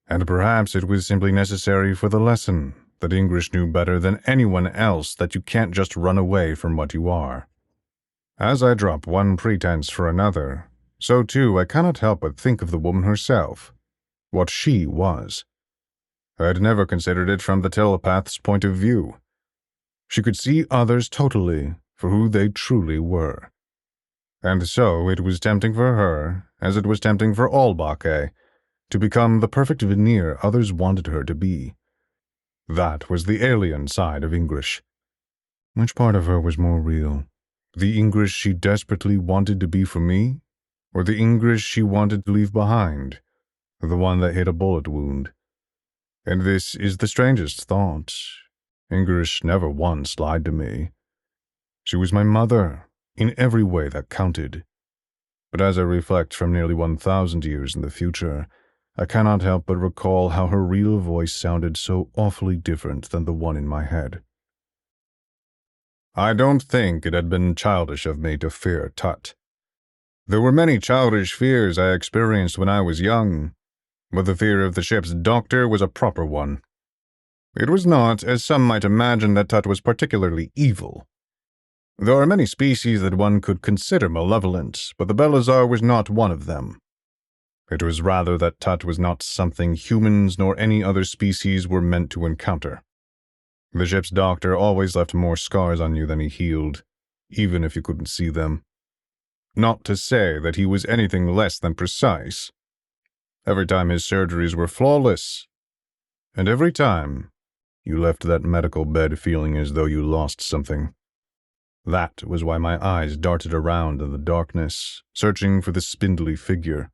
And perhaps it was simply necessary for the lesson that English knew better than anyone else that you can't just run away from what you are. As I drop one pretense for another, so too I cannot help but think of the woman herself, what she was. I had never considered it from the telepath's point of view. She could see others totally for who they truly were. And so it was tempting for her, as it was tempting for all Bacchae, to become the perfect veneer others wanted her to be. That was the alien side of English. Which part of her was more real? The English she desperately wanted to be for me, or the English she wanted to leave behind, the one that hit a bullet wound? And this is the strangest thought. English never once lied to me. She was my mother, in every way that counted. But as I reflect from nearly 1,000 years in the future, I cannot help but recall how her real voice sounded so awfully different than the one in my head. I don't think it had been childish of me to fear Tut. There were many childish fears I experienced when I was young, but the fear of the ship's doctor was a proper one. It was not, as some might imagine, that Tut was particularly evil. There are many species that one could consider malevolent, but the Belazar was not one of them. It was rather that Tut was not something humans nor any other species were meant to encounter. The ship's doctor always left more scars on you than he healed, even if you couldn't see them. Not to say that he was anything less than precise. Every time his surgeries were flawless, and every time you left that medical bed feeling as though you lost something. That was why my eyes darted around in the darkness, searching for the spindly figure.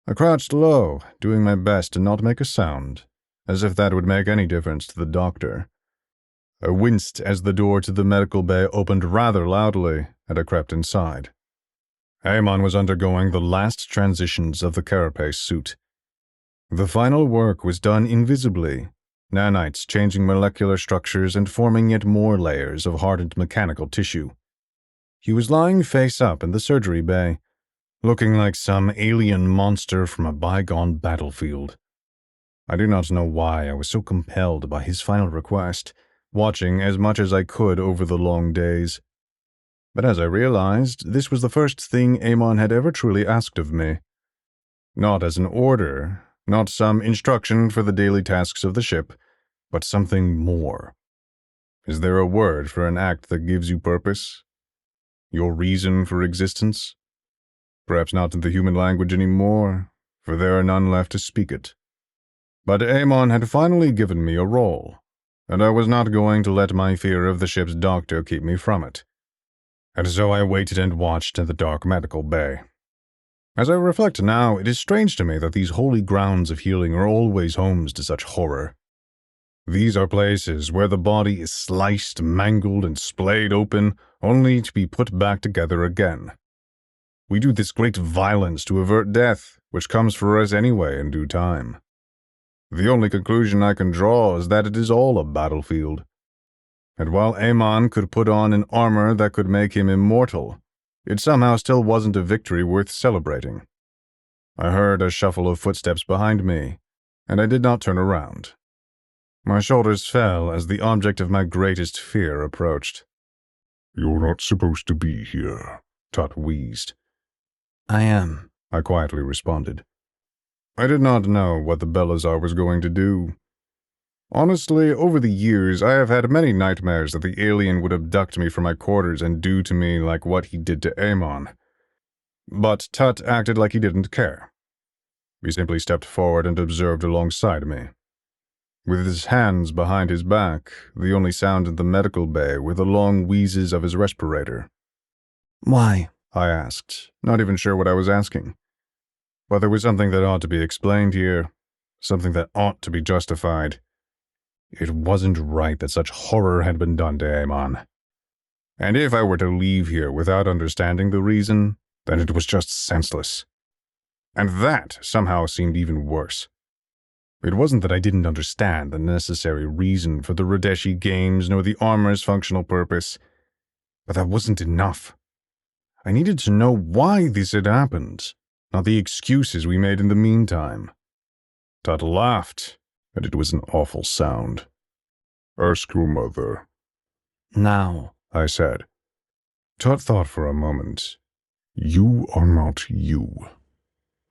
I crouched low, doing my best to not make a sound, as if that would make any difference to the doctor. I winced as the door to the medical bay opened rather loudly, and I crept inside. Amon was undergoing the last transitions of the carapace suit. The final work was done invisibly, nanites changing molecular structures and forming yet more layers of hardened mechanical tissue. He was lying face up in the surgery bay, looking like some alien monster from a bygone battlefield. I do not know why I was so compelled by his final request, watching as much as I could over the long days. But as I realized, this was the first thing Amon had ever truly asked of me. Not as an order, not some instruction for the daily tasks of the ship, but something more. Is there a word for an act that gives you purpose? Your reason for existence? Perhaps not in the human language anymore, for there are none left to speak it. But Amon had finally given me a role, and I was not going to let my fear of the ship's doctor keep me from it. And so I waited and watched in the dark medical bay. As I reflect now, it is strange to me that these holy grounds of healing are always homes to such horror. These are places where the body is sliced, mangled, and splayed open, only to be put back together again. We do this great violence to avert death, which comes for us anyway in due time. The only conclusion I can draw is that it is all a battlefield. And while Amon could put on an armor that could make him immortal, it somehow still wasn't a victory worth celebrating. I heard a shuffle of footsteps behind me, and I did not turn around. My shoulders fell as the object of my greatest fear approached. "You're not supposed to be here," Tut wheezed. I am, I quietly responded. I did not know what the Belazar was going to do. Honestly, over the years, I have had many nightmares that the alien would abduct me from my quarters and do to me like what he did to Amon. But Tut acted like he didn't care. He simply stepped forward and observed alongside me. With his hands behind his back, the only sound in the medical bay were the long wheezes of his respirator. Why? I asked, not even sure what I was asking. But there was something that ought to be explained here, something that ought to be justified. It wasn't right that such horror had been done to Amon. And if I were to leave here without understanding the reason, then it was just senseless. And that somehow seemed even worse. It wasn't that I didn't understand the necessary reason for the Radeshi games nor the armor's functional purpose, but that wasn't enough. I needed to know why this had happened, not the excuses we made in the meantime. Tut laughed, and it was an awful sound. "Ask your mother." Now, I said. Tut thought for a moment. "You are not you."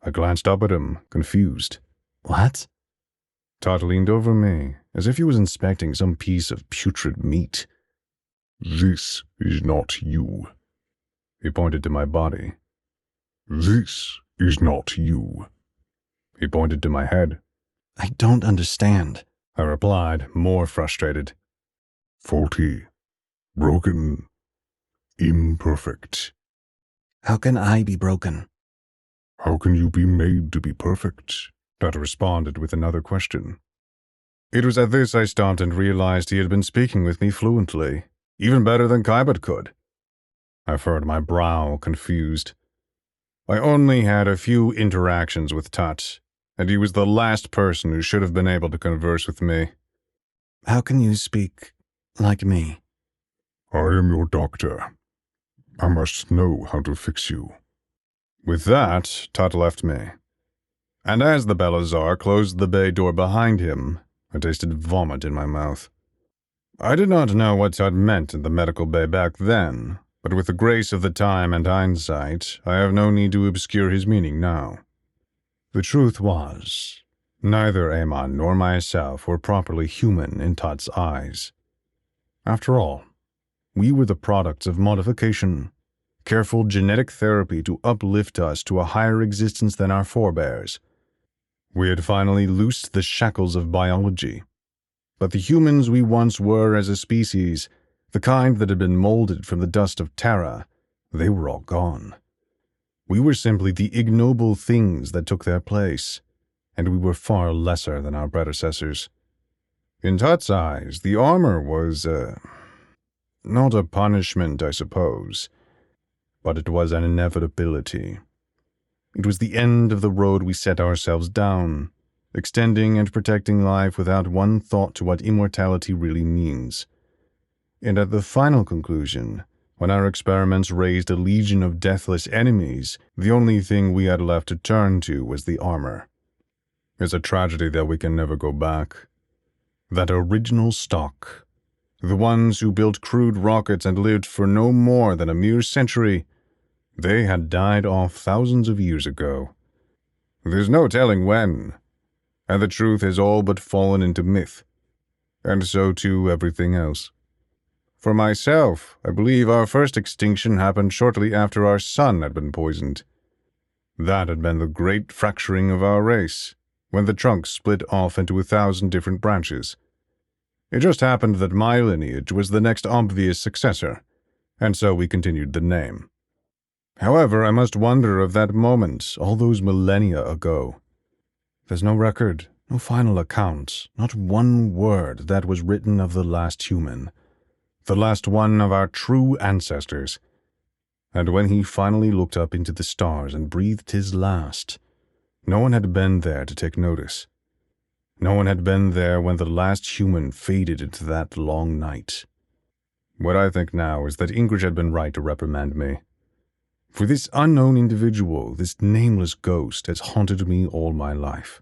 I glanced up at him, confused. what? Tut leaned over me, as if he was inspecting some piece of putrid meat. "This is not you." He pointed to my body. "This is not you." He pointed to my head. I don't understand. I replied, more frustrated. "Faulty. Broken. Imperfect. How can I be broken? How can you be made to be perfect?" Tut responded with another question. It was at this I stopped and realized he had been speaking with me fluently, even better than Kybot could. I furrowed my brow, confused. I only had a few interactions with Tut, and he was the last person who should have been able to converse with me. How can you speak like me? "I am your doctor. I must know how to fix you." With that, Tut left me. And as the Belazar closed the bay door behind him, I tasted vomit in my mouth. I did not know what Todd meant in the medical bay back then, but with the grace of the time and hindsight, I have no need to obscure his meaning now. The truth was, neither Amon nor myself were properly human in Todd's eyes. After all, we were the products of modification, careful genetic therapy to uplift us to a higher existence than our forebears. We had finally loosed the shackles of biology. But the humans we once were as a species, the kind that had been molded from the dust of Terra, they were all gone. We were simply the ignoble things that took their place, and we were far lesser than our predecessors. In Tut's eyes, the armor was, not a punishment, I suppose, but it was an inevitability. It was the end of the road we set ourselves down, extending and protecting life without one thought to what immortality really means. And at the final conclusion, when our experiments raised a legion of deathless enemies, the only thing we had left to turn to was the armor. It's a tragedy that we can never go back. That original stock, the ones who built crude rockets and lived for no more than a mere century, they had died off thousands of years ago. There's no telling when, and the truth has all but fallen into myth, and so too everything else. For myself, I believe our first extinction happened shortly after our sun had been poisoned. That had been the great fracturing of our race, when the trunk split off into 1,000 different branches. It just happened that my lineage was the next obvious successor, and so we continued the name. However, I must wonder of that moment, all those millennia ago. There's no record, no final account, not one word that was written of the last human, the last one of our true ancestors. And when he finally looked up into the stars and breathed his last, no one had been there to take notice. No one had been there when the last human faded into that long night. What I think now is that Ingrid had been right to reprimand me. For this unknown individual, this nameless ghost, has haunted me all my life.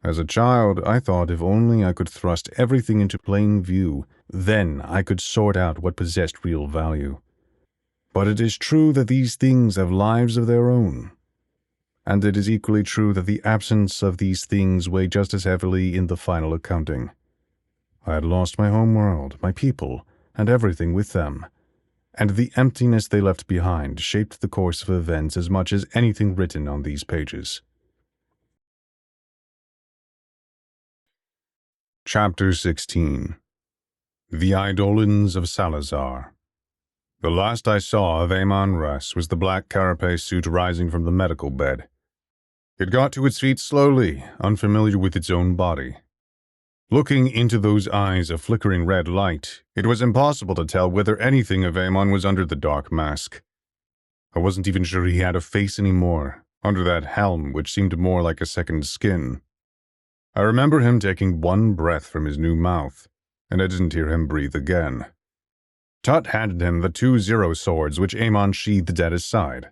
As a child, I thought if only I could thrust everything into plain view, then I could sort out what possessed real value. But it is true that these things have lives of their own. And it is equally true that the absence of these things weigh just as heavily in the final accounting. I had lost my home world, my people, and everything with them, and the emptiness they left behind shaped the course of events as much as anything written on these pages. Chapter 16. The Eidolons of Salazar. The last I saw of Amon Russ was the black carapace suit rising from the medical bed. It got to its feet slowly, unfamiliar with its own body. Looking into those eyes of flickering red light, it was impossible to tell whether anything of Amon was under the dark mask. I wasn't even sure he had a face anymore, under that helm which seemed more like a second skin. I remember him taking one breath from his new mouth, and I didn't hear him breathe again. Tut handed him the 2 zero swords which Amon sheathed at his side.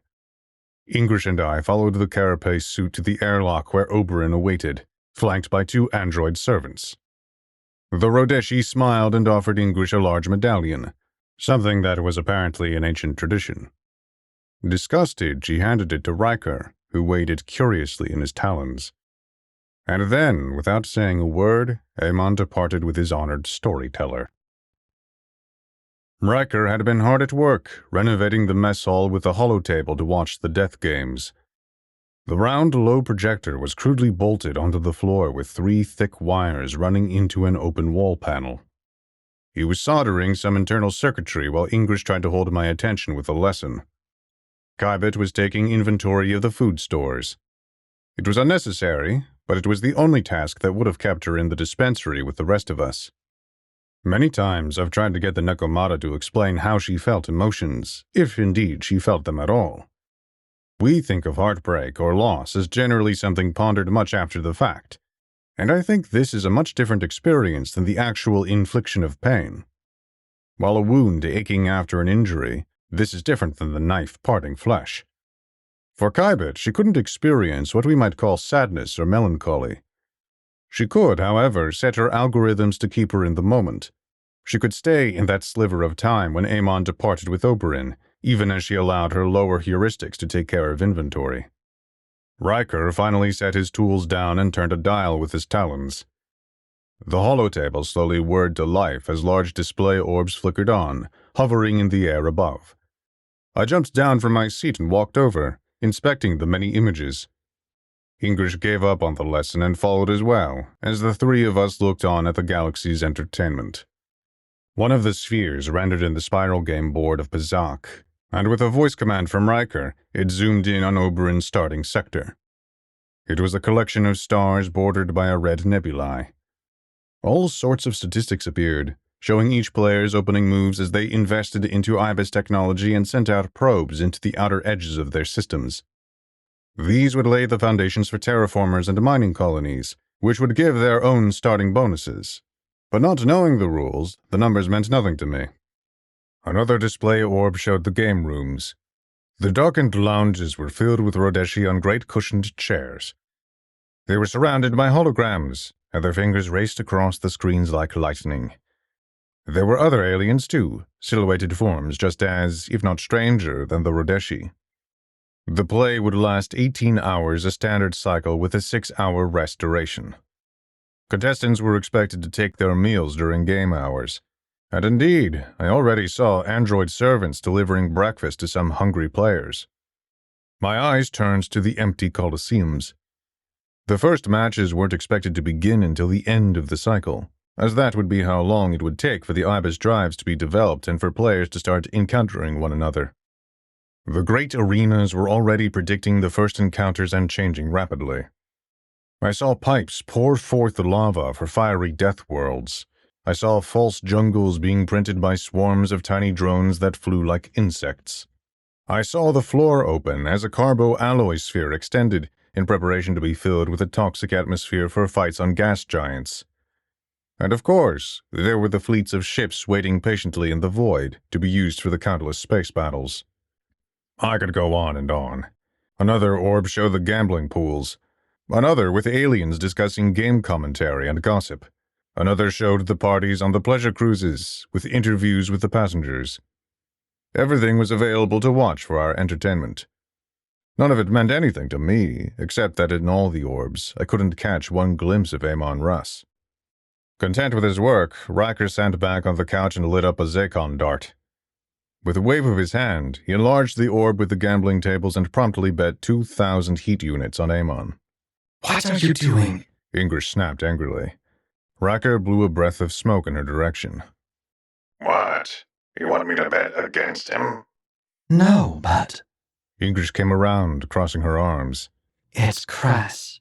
Ingrid and I followed the carapace suit to the airlock where Oberyn awaited, flanked by 2 android servants. The Rodeshi smiled and offered Ingrid a large medallion, something that was apparently an ancient tradition. Disgusted, she handed it to Riker, who weighed it curiously in his talons. And then, without saying a word, Amon departed with his honored storyteller. Riker had been hard at work, renovating the mess hall with a holotable to watch the death games. The round, low projector was crudely bolted onto the floor with 3 thick wires running into an open wall panel. He was soldering some internal circuitry while Ingrid tried to hold my attention with a lesson. Kybet was taking inventory of the food stores. It was unnecessary, but it was the only task that would have kept her in the dispensary with the rest of us. Many times I've tried to get the Nekomata to explain how she felt emotions, if indeed she felt them at all. We think of heartbreak or loss as generally something pondered much after the fact, and I think this is a much different experience than the actual infliction of pain. While a wound aching after an injury, this is different than the knife parting flesh. For Kybet, she couldn't experience what we might call sadness or melancholy. She could, however, set her algorithms to keep her in the moment. She could stay in that sliver of time when Amon departed with Oberyn, even as she allowed her lower heuristics to take care of inventory. Riker finally set his tools down and turned a dial with his talons. The holotable slowly whirred to life as large display orbs flickered on, hovering in the air above. I jumped down from my seat and walked over, inspecting the many images. Ingrish gave up on the lesson and followed as well, as the three of us looked on at the galaxy's entertainment. One of the spheres rendered in the spiral game board of Pazak, and with a voice command from Riker, it zoomed in on Oberyn's starting sector. It was a collection of stars bordered by a red nebulae. All sorts of statistics appeared, showing each player's opening moves as they invested into IBIS technology and sent out probes into the outer edges of their systems. These would lay the foundations for terraformers and mining colonies, which would give their own starting bonuses. But not knowing the rules, the numbers meant nothing to me. Another display orb showed the game rooms. The darkened lounges were filled with Rodeshi on great cushioned chairs. They were surrounded by holograms, and their fingers raced across the screens like lightning. There were other aliens too, silhouetted forms just as, if not stranger, than the Rodeshi. The play would last 18 hours, a standard cycle with a 6-hour rest duration. Contestants were expected to take their meals during game hours. And indeed, I already saw android servants delivering breakfast to some hungry players. My eyes turned to the empty coliseums. The first matches weren't expected to begin until the end of the cycle, as that would be how long it would take for the IBIS drives to be developed and for players to start encountering one another. The great arenas were already predicting the first encounters and changing rapidly. I saw pipes pour forth lava for fiery death worlds. I saw false jungles being printed by swarms of tiny drones that flew like insects. I saw the floor open as a carbo-alloy sphere extended in preparation to be filled with a toxic atmosphere for fights on gas giants. And of course, there were the fleets of ships waiting patiently in the void to be used for the countless space battles. I could go on and on. Another orb showed the gambling pools. Another with aliens discussing game commentary and gossip. Another showed the parties on the pleasure cruises, with interviews with the passengers. Everything was available to watch for our entertainment. None of it meant anything to me, except that in all the orbs, I couldn't catch one glimpse of Amon Russ. Content with his work, Riker sat back on the couch and lit up a Zakon dart. With a wave of his hand, he enlarged the orb with the gambling tables and promptly bet 2,000 heat units on Amon. What are you doing? Ingrish snapped angrily. Riker blew a breath of smoke in her direction. What? You want me to bet against him? No, but Ingrish came around, crossing her arms. it's crass.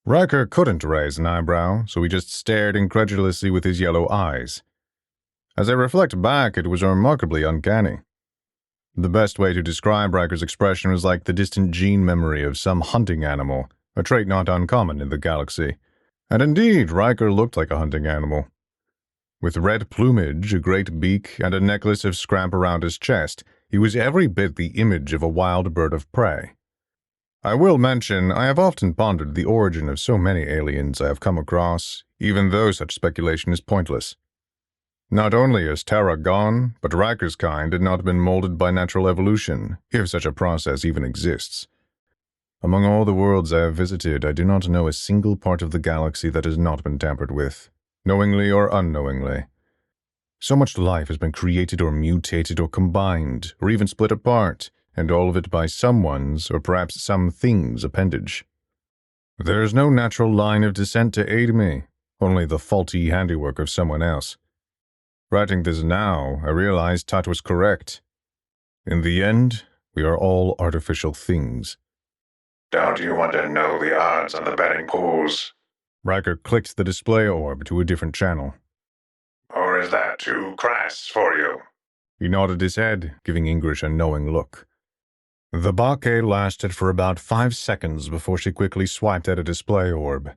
Riker couldn't raise an eyebrow, so he just stared incredulously with his yellow eyes. As I reflect back, it was remarkably uncanny. The best way to describe Riker's expression was like the distant gene memory of some hunting animal, a trait not uncommon in the galaxy. And indeed, Riker looked like a hunting animal. With red plumage, a great beak, and a necklace of scrap around his chest, he was every bit the image of a wild bird of prey. I will mention, I have often pondered the origin of so many aliens I have come across, even though such speculation is pointless. Not only is Terra gone, but Riker's kind had not been molded by natural evolution, if such a process even exists. Among all the worlds I have visited, I do not know a single part of the galaxy that has not been tampered with, knowingly or unknowingly. So much life has been created or mutated or combined, or even split apart, and all of it by someone's, or perhaps something's, appendage. There is no natural line of descent to aid me, only the faulty handiwork of someone else. Writing this now, I realize Tut was correct. In the end, we are all artificial things. Don't you want to know the odds on the betting pools? Riker clicked the display orb to a different channel. Or is that too crass for you? He nodded his head, giving Ingrish a knowing look. The bouquet lasted for about 5 seconds before she quickly swiped at a display orb.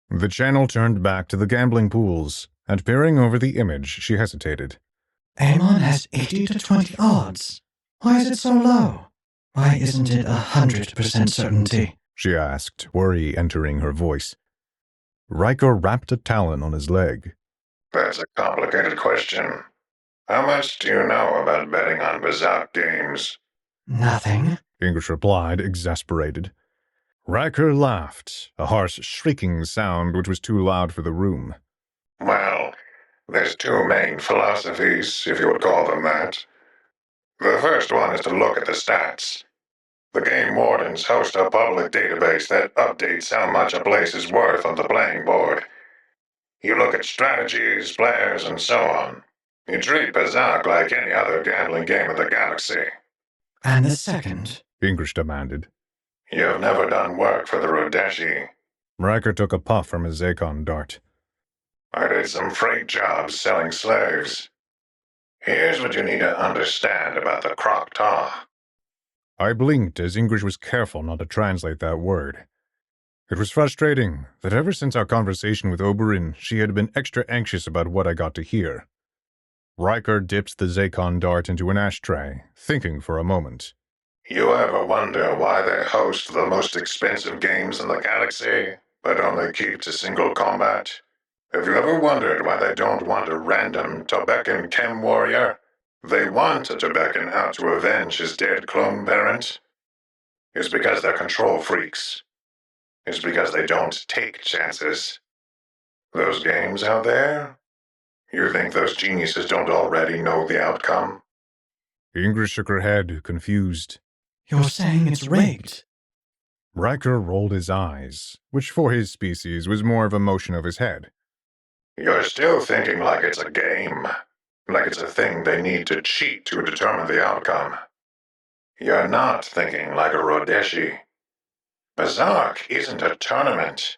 The channel turned back to the gambling pools, and peering over the image, she hesitated. Amon has 80 to 20 odds. Why is it so low? Why isn't it 100% certainty? She asked, worry entering her voice. Riker wrapped a talon on his leg. That's a complicated question. How much do you know about betting on bizarre games? Nothing. English replied, exasperated. Riker laughed, a harsh, shrieking sound which was too loud for the room. Well, there's two main philosophies, if you would call them that. The first one is to look at the stats. The game wardens host a public database that updates how much a place is worth on the playing board. You look at strategies, players, and so on. You treat Bazak like any other gambling game in the galaxy. And the second? English demanded. You've never done work for the Rodeshi. Riker took a puff from his Zakon dart. I did some freight jobs selling slaves. Here's what you need to understand about the Krokta. I blinked as English was careful not to translate that word. It was frustrating that ever since our conversation with Oberyn, she had been extra anxious about what I got to hear. Riker dipped the Zakon dart into an ashtray, thinking for a moment. You ever wonder why they host the most expensive games in the galaxy, but only keep to single combat? Have you ever wondered why they don't want a random Tobekan chem warrior? They want a Tobekan out to avenge his dead clone parent. It's because they're control freaks. It's because they don't take chances. Those games out there? You think those geniuses don't already know the outcome? Ingrid shook her head, confused. You're saying it's rigged? Riker rolled his eyes, which for his species was more of a motion of his head. You're still thinking like it's a game. Like it's a thing they need to cheat to determine the outcome. You're not thinking like a Rodeshi. Bazark isn't a tournament.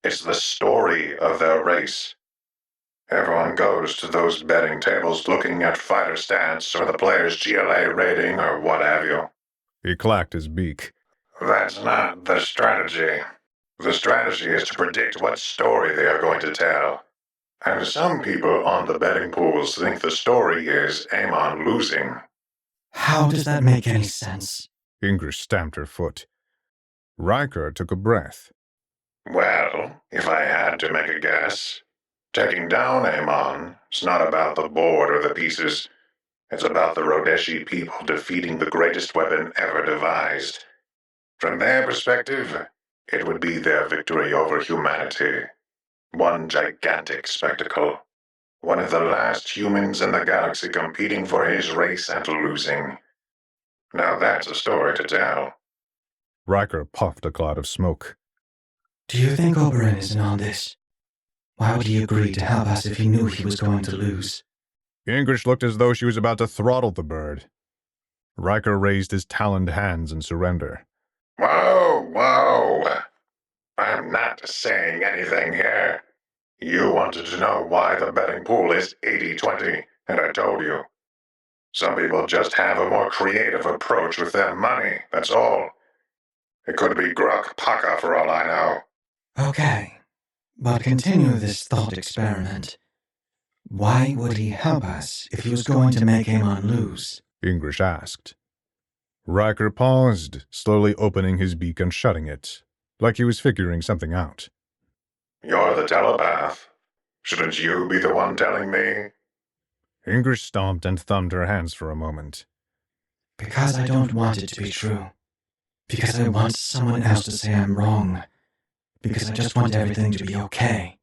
It's the story of their race. Everyone goes to those betting tables looking at fighter stats or the player's GLA rating or what have you. He clacked his beak. That's not the strategy. The strategy is to predict what story they are going to tell. And some people on the betting pools think the story is Amon losing. How does that make any sense? Ingrid stamped her foot. Riker took a breath. Well, if I had to make a guess, taking down Amon is not about the board or the pieces. It's about the Rodeshi people defeating the greatest weapon ever devised. From their perspective, it would be their victory over humanity. One gigantic spectacle. One of the last humans in the galaxy competing for his race and losing. Now that's a story to tell. Riker puffed a cloud of smoke. Do you think Oberyn is in on this? Why would he agree to help us if he knew he was going to lose? Ingrid looked as though she was about to throttle the bird. Riker raised his taloned hands in surrender. Whoa! I'm not saying anything here. You wanted to know why the betting pool is 80-20, and I told you. Some people just have a more creative approach with their money, that's all. It could be Grok Paka for all I know. Okay, but continue this thought experiment. Why would he help us if he was going to make Amon lose? Ingrid asked. Riker paused, slowly opening his beak and shutting it, like he was figuring something out. You're the telepath. Shouldn't you be the one telling me? Ingrid stomped and thumbed her hands for a moment. Because I don't want it to be true. Because I want someone else to say I'm wrong. Because I just want everything to be okay.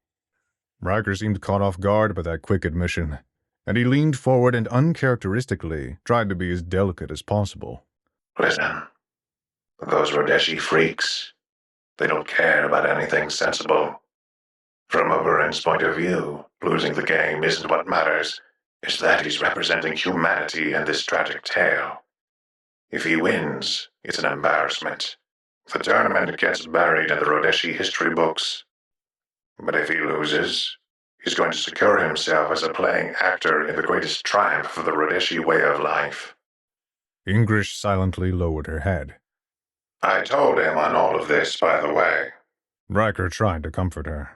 Riker seemed caught off guard by that quick admission, and he leaned forward and uncharacteristically tried to be as delicate as possible. Listen, those Rodeshi freaks, they don't care about anything sensible. From Oberyn's point of view, losing the game isn't what matters. It's that he's representing humanity in this tragic tale. If he wins, it's an embarrassment. The tournament gets buried in the Rodeshi history books. But if he loses, he's going to secure himself as a playing actor in the greatest triumph of the Rodeshi way of life. Ingrid silently lowered her head. I told him on all of this, by the way. Riker tried to comfort her.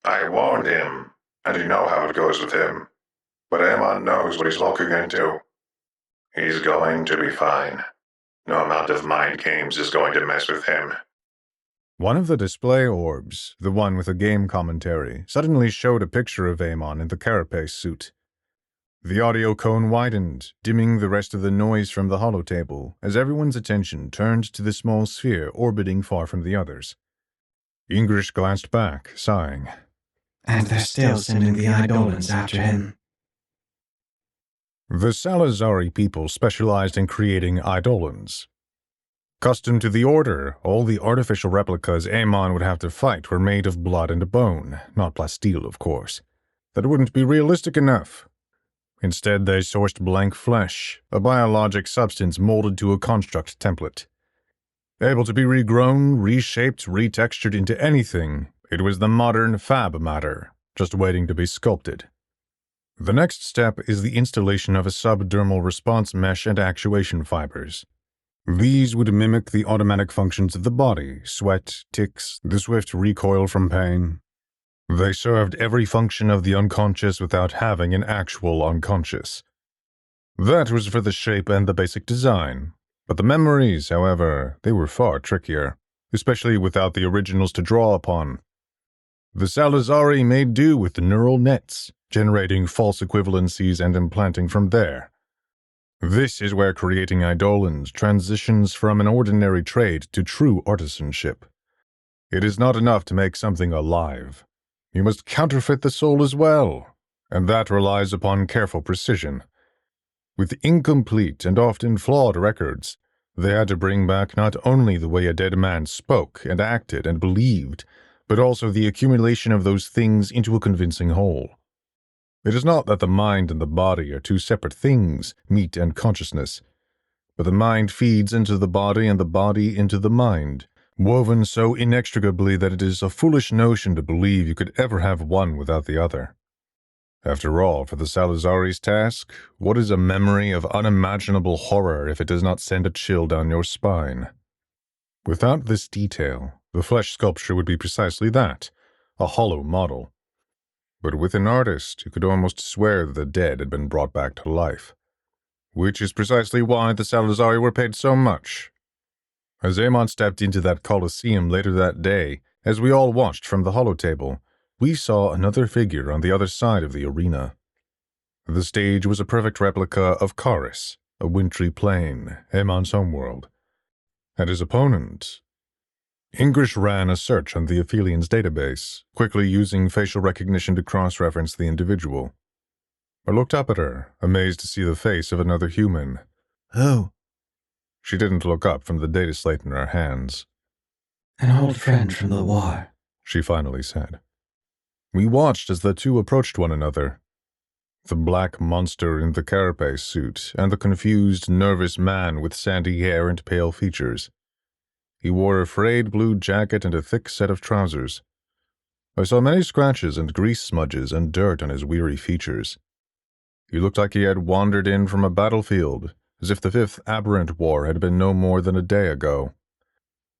I warned him, and you know how it goes with him. But Amon knows what he's walking into. He's going to be fine. No amount of mind games is going to mess with him. One of the display orbs, the one with a game commentary, suddenly showed a picture of Amon in the carapace suit. The audio cone widened, dimming the rest of the noise from the holotable, as everyone's attention turned to the small sphere orbiting far from the others. Ingrish glanced back, sighing. And they're still sending the Eidolons after him. The Salazari people specialized in creating Eidolons. Accustomed to the order, all the artificial replicas Amon would have to fight were made of blood and bone, not plasteel, of course. That wouldn't be realistic enough. Instead, they sourced blank flesh, a biologic substance molded to a construct template. Able to be regrown, reshaped, retextured into anything, it was the modern fab matter, just waiting to be sculpted. The next step is the installation of a subdermal response mesh and actuation fibers. These would mimic the automatic functions of the body: sweat, tics, the swift recoil from pain. They served every function of the unconscious without having an actual unconscious. That was for the shape and the basic design. But the memories, however, they were far trickier, especially without the originals to draw upon. The Salazari made do with the neural nets, generating false equivalencies and implanting from there. This is where creating Eidolons transitions from an ordinary trade to true artisanship. It is not enough to make something alive. You must counterfeit the soul as well, and that relies upon careful precision. With incomplete and often flawed records, they had to bring back not only the way a dead man spoke and acted and believed, but also the accumulation of those things into a convincing whole. It is not that the mind and the body are two separate things, meat and consciousness, but the mind feeds into the body and the body into the mind, woven so inextricably that it is a foolish notion to believe you could ever have one without the other. After all, for the Salazari's task, what is a memory of unimaginable horror if it does not send a chill down your spine? Without this detail, the flesh sculpture would be precisely that, a hollow model. But with an artist, you could almost swear that the dead had been brought back to life. Which is precisely why the Salazari were paid so much. As Amon stepped into that Colosseum later that day, as we all watched from the holotable, we saw another figure on the other side of the arena. The stage was a perfect replica of Charis, a wintry plain, Amon's homeworld. And his opponent... Ingrish ran a search on the Aphelian's database, quickly using facial recognition to cross-reference the individual. I looked up at her, amazed to see the face of another human. Who? She didn't look up from the data slate in her hands. An old friend from the war, She finally said. We watched as the two approached one another. The black monster in the carapace suit, and the confused, nervous man with sandy hair and pale features. He wore a frayed blue jacket and a thick set of trousers. I saw many scratches and grease smudges and dirt on his weary features. He looked like he had wandered in from a battlefield, as if the Fifth Aberrant War had been no more than a day ago.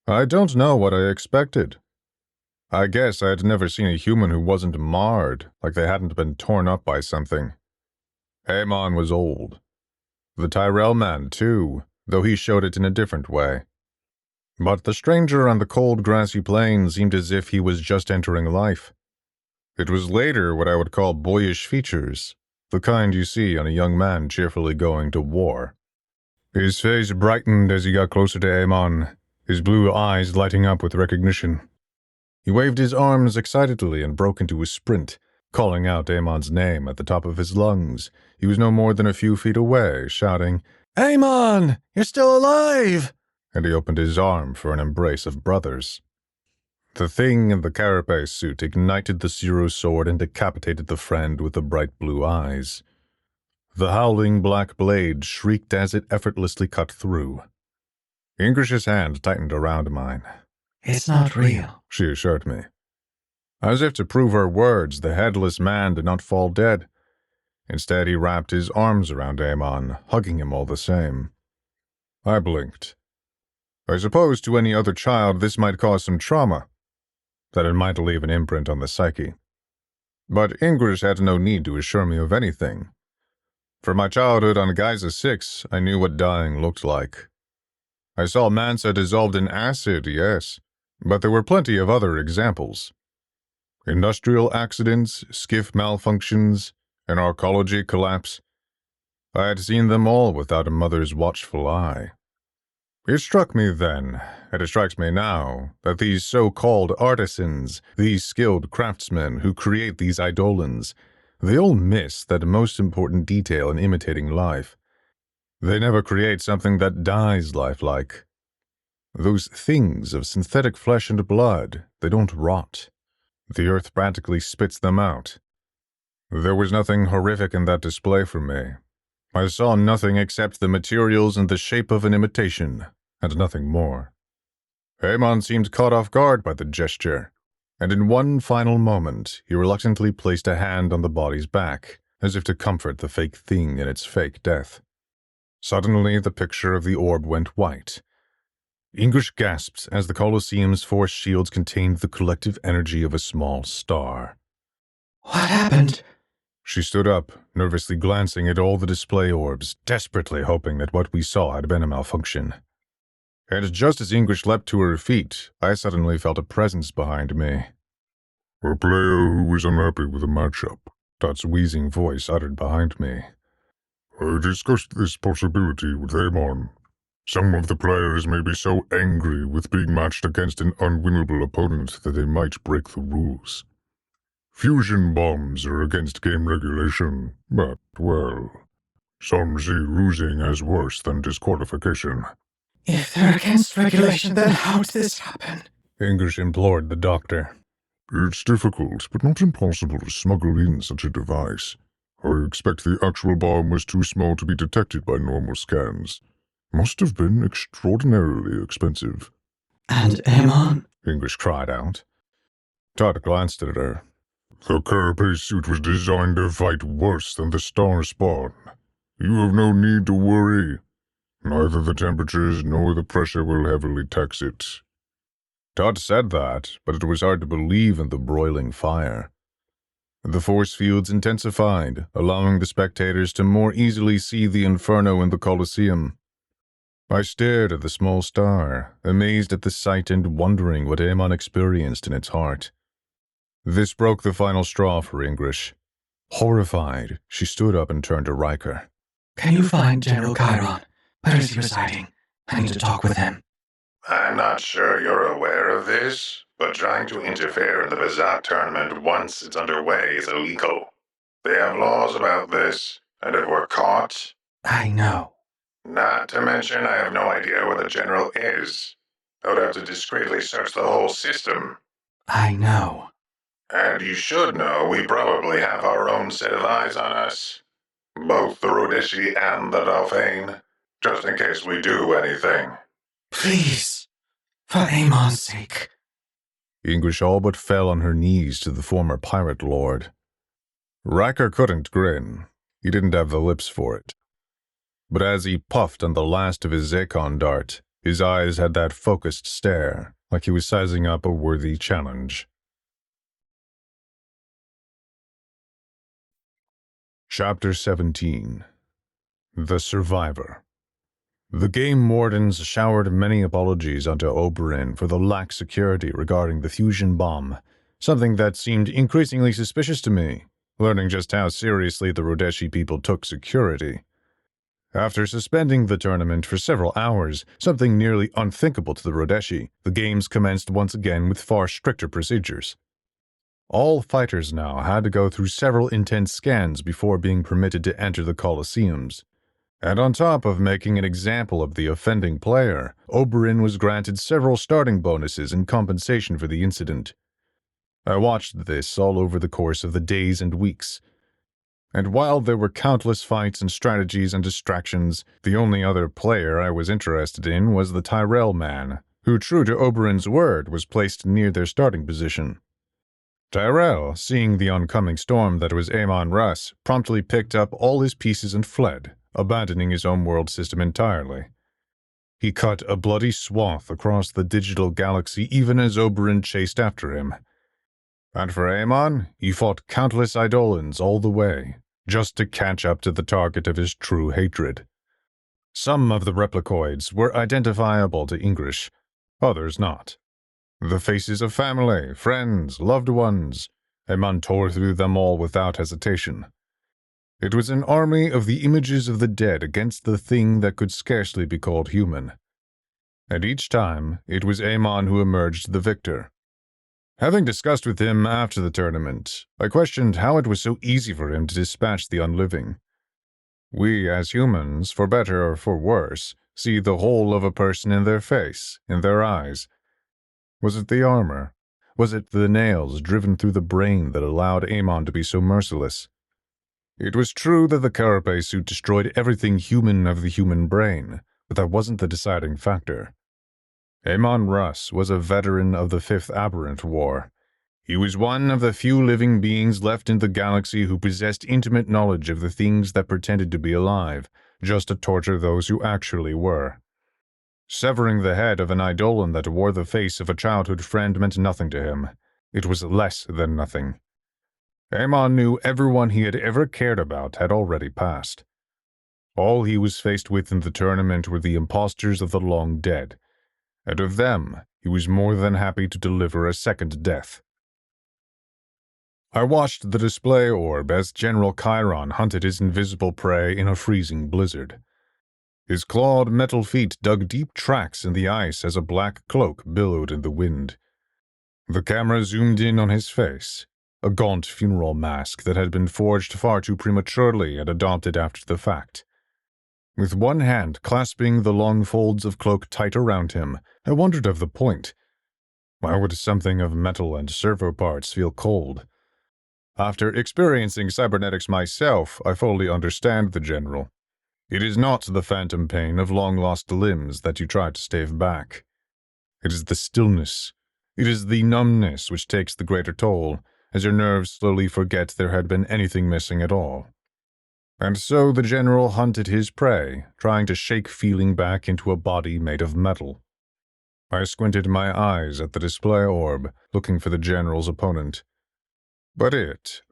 I don't know what I expected. I guess I had never seen a human who wasn't marred, like they hadn't been torn up by something. Amon was old. The Tyrell man, too, though he showed it in a different way. But the stranger on the cold grassy plain seemed as if he was just entering life. It was later what I would call boyish features, the kind you see on a young man cheerfully going to war. His face brightened as he got closer to Amon, his blue eyes lighting up with recognition. He waved his arms excitedly and broke into a sprint, calling out Amon's name at the top of his lungs. He was no more than a few feet away, shouting, "Amon! You're still alive!" And he opened his arm for an embrace of brothers. The thing in the carapace suit ignited the zero sword and decapitated the friend with the bright blue eyes. The howling black blade shrieked as it effortlessly cut through. Ingrish's hand tightened around mine. It's not real, She assured me. As if to prove her words, the headless man did not fall dead. Instead, he wrapped his arms around Amon, hugging him all the same. I blinked. I suppose to any other child this might cause some trauma, that it might leave an imprint on the psyche. But Ingrish had no need to assure me of anything. From my childhood on Giza 6, I knew what dying looked like. I saw Mansa dissolved in acid, yes, But there were plenty of other examples. Industrial accidents, skiff malfunctions, an arcology collapse. I had seen them all without a mother's watchful eye. It struck me then, and it strikes me now, that these so-called artisans, these skilled craftsmen who create these eidolons, they all miss that most important detail in imitating life. They never create something that dies lifelike. Those things of synthetic flesh and blood, they don't rot. The earth practically spits them out. There was nothing horrific in that display for me. I saw nothing except the materials in the shape of an imitation, and nothing more. Aemon seemed caught off guard by the gesture, and in one final moment he reluctantly placed a hand on the body's back, as if to comfort the fake thing in its fake death. Suddenly the picture of the orb went white. English gasped as the Colosseum's force shields contained the collective energy of a small star. What happened? She stood up, nervously glancing at all the display orbs, desperately hoping that what we saw had been a malfunction. And just as English leapt to her feet, I suddenly felt a presence behind me. A player who was unhappy with the matchup, Dot's wheezing voice uttered behind me. I discussed this possibility with Aemon. Some of the players may be so angry with being matched against an unwinnable opponent that they might break the rules. Fusion bombs are against game regulation, but, well, some see losing as worse than disqualification. If they're against regulation, then how did this happen? English implored the doctor. It's difficult, but not impossible to smuggle in such a device. I expect the actual bomb was too small to be detected by normal scans. Must have been extraordinarily expensive. And Aemon? English cried out. Todd glanced at her. The carapace suit was designed to fight worse than the star spawn. You have no need to worry. Neither the temperatures nor the pressure will heavily tax it. Todd said that, but it was hard to believe in the broiling fire. The force fields intensified, allowing the spectators to more easily see the inferno in the Colosseum. I stared at the small star, amazed at the sight and wondering what Aemon experienced in its heart. This broke the final straw for English. Horrified, she stood up and turned to Riker. Can you find General Chiron? Where is he residing? I need to talk with him. I'm not sure you're aware of this, but trying to interfere in the Bazaar tournament once it's underway is illegal. They have laws about this, and if we're caught... I know. Not to mention I have no idea where the general is. I would have to discreetly search the whole system. I know. And you should know we probably have our own set of eyes on us. Both the Rhodeshi and the Dauphin, just in case we do anything. Please, for Aemon's sake. English all but fell on her knees to the former pirate lord. Riker couldn't grin. He didn't have the lips for it. But as he puffed on the last of his Zakon dart, his eyes had that focused stare, like he was sizing up a worthy challenge. Chapter 17. The Survivor. The game wardens showered many apologies onto Oberyn for the lax security regarding the fusion bomb, something that seemed increasingly suspicious to me, learning just how seriously the Rhodeshi people took security. After suspending the tournament for several hours, something nearly unthinkable to the Rhodeshi, the games commenced once again with far stricter procedures. All fighters now had to go through several intense scans before being permitted to enter the Colosseums. And on top of making an example of the offending player, Oberyn was granted several starting bonuses in compensation for the incident. I watched this all over the course of the days and weeks. And while there were countless fights and strategies and distractions, the only other player I was interested in was the Tyrell man, who, true to Oberyn's word, was placed near their starting position. Tyrell, seeing the oncoming storm that was Aemon Russ, promptly picked up all his pieces and fled, abandoning his homeworld system entirely. He cut a bloody swath across the digital galaxy even as Oberyn chased after him. And for Aemon, he fought countless eidolons all the way, just to catch up to the target of his true hatred. Some of the replicoids were identifiable to English, others not. The faces of family, friends, loved ones. Amon tore through them all without hesitation. It was an army of the images of the dead against the thing that could scarcely be called human. And each time, it was Amon who emerged the victor. Having discussed with him after the tournament, I questioned how it was so easy for him to dispatch the unliving. We, as humans, for better or for worse, see the whole of a person in their face, in their eyes. Was it the armor? Was it the nails driven through the brain that allowed Amon to be so merciless? It was true that the carapace suit destroyed everything human of the human brain, but that wasn't the deciding factor. Amon Russ was a veteran of the Fifth Aberrant War. He was one of the few living beings left in the galaxy who possessed intimate knowledge of the things that pretended to be alive, just to torture those who actually were. Severing the head of an eidolon that wore the face of a childhood friend meant nothing to him. It was less than nothing. Amon knew everyone he had ever cared about had already passed. All he was faced with in the tournament were the impostors of the long dead, and of them he was more than happy to deliver a second death. I watched the display orb as General Chiron hunted his invisible prey in a freezing blizzard. His clawed metal feet dug deep tracks in the ice as a black cloak billowed in the wind. The camera zoomed in on his face, a gaunt funeral mask that had been forged far too prematurely and adopted after the fact. With one hand clasping the long folds of cloak tight around him, I wondered of the point. Why would something of metal and servo parts feel cold? After experiencing cybernetics myself, I fully understand the General. It is not the phantom pain of long-lost limbs that you try to stave back. It is the stillness. It is the numbness which takes the greater toll, as your nerves slowly forget there had been anything missing at all. And so the General hunted his prey, trying to shake feeling back into a body made of metal. I squinted my eyes at the display orb, looking for the General's opponent. But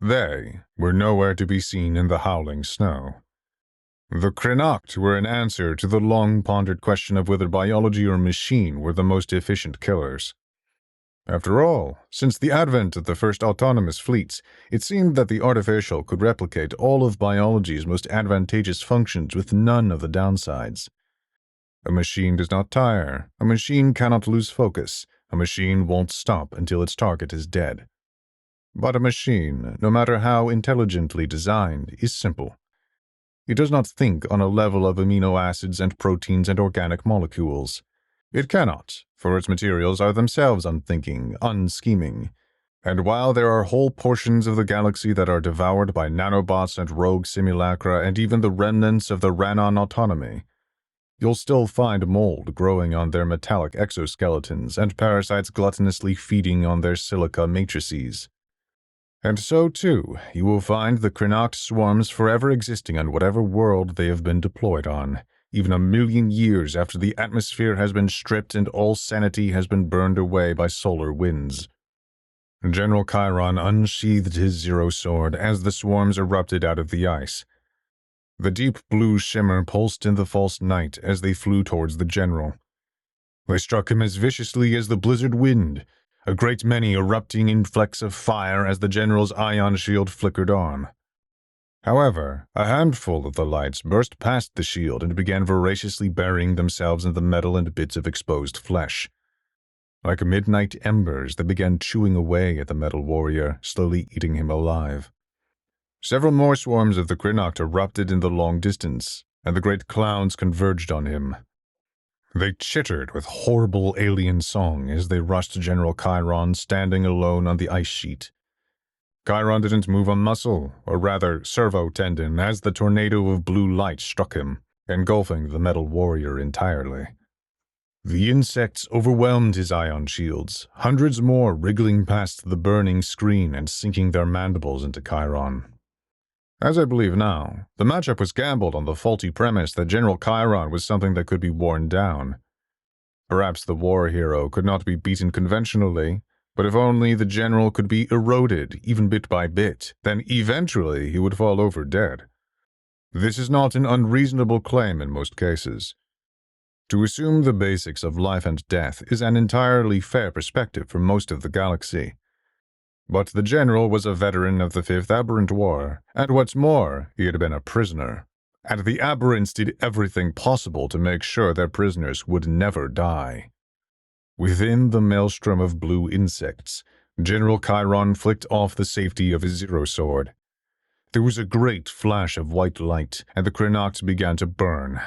they, were nowhere to be seen in the howling snow. The Krenacht were an answer to the long-pondered question of whether biology or machine were the most efficient killers. After all, since the advent of the first autonomous fleets, it seemed that the artificial could replicate all of biology's most advantageous functions with none of the downsides. A machine does not tire, a machine cannot lose focus, a machine won't stop until its target is dead. But a machine, no matter how intelligently designed, is simple. It does not think on a level of amino acids and proteins and organic molecules. It cannot, for its materials are themselves unthinking, unscheming. And while there are whole portions of the galaxy that are devoured by nanobots and rogue simulacra and even the remnants of the Ranon autonomy, you'll still find mold growing on their metallic exoskeletons and parasites gluttonously feeding on their silica matrices. And so, too, you will find the Krenacht swarms forever existing on whatever world they have been deployed on, even 1,000,000 years after the atmosphere has been stripped and all sanity has been burned away by solar winds. General Chiron unsheathed his zero sword as the swarms erupted out of the ice. The deep blue shimmer pulsed in the false night as they flew towards the general. They struck him as viciously as the blizzard wind, a great many erupting in flecks of fire as the general's ion shield flickered on. However, a handful of the lights burst past the shield and began voraciously burying themselves in the metal and bits of exposed flesh. Like midnight embers, they began chewing away at the metal warrior, slowly eating him alive. Several more swarms of the Krenacht erupted in the long distance, and the great clouds converged on him. They chittered with horrible alien song as they rushed General Chiron standing alone on the ice sheet. Chiron didn't move a muscle, or rather servo tendon, as the tornado of blue light struck him, engulfing the metal warrior entirely. The insects overwhelmed his ion shields, hundreds more wriggling past the burning screen and sinking their mandibles into Chiron. As I believe now, the matchup was gambled on the faulty premise that General Chiron was something that could be worn down. Perhaps the war hero could not be beaten conventionally, but if only the general could be eroded, even bit by bit, then eventually he would fall over dead. This is not an unreasonable claim in most cases. To assume the basics of life and death is an entirely fair perspective for most of the galaxy. But the general was a veteran of the Fifth Aberrant War, and what's more, he had been a prisoner. And the Aberrants did everything possible to make sure their prisoners would never die. Within the maelstrom of blue insects, General Chiron flicked off the safety of his zero sword. There was a great flash of white light, and the Crenocts began to burn.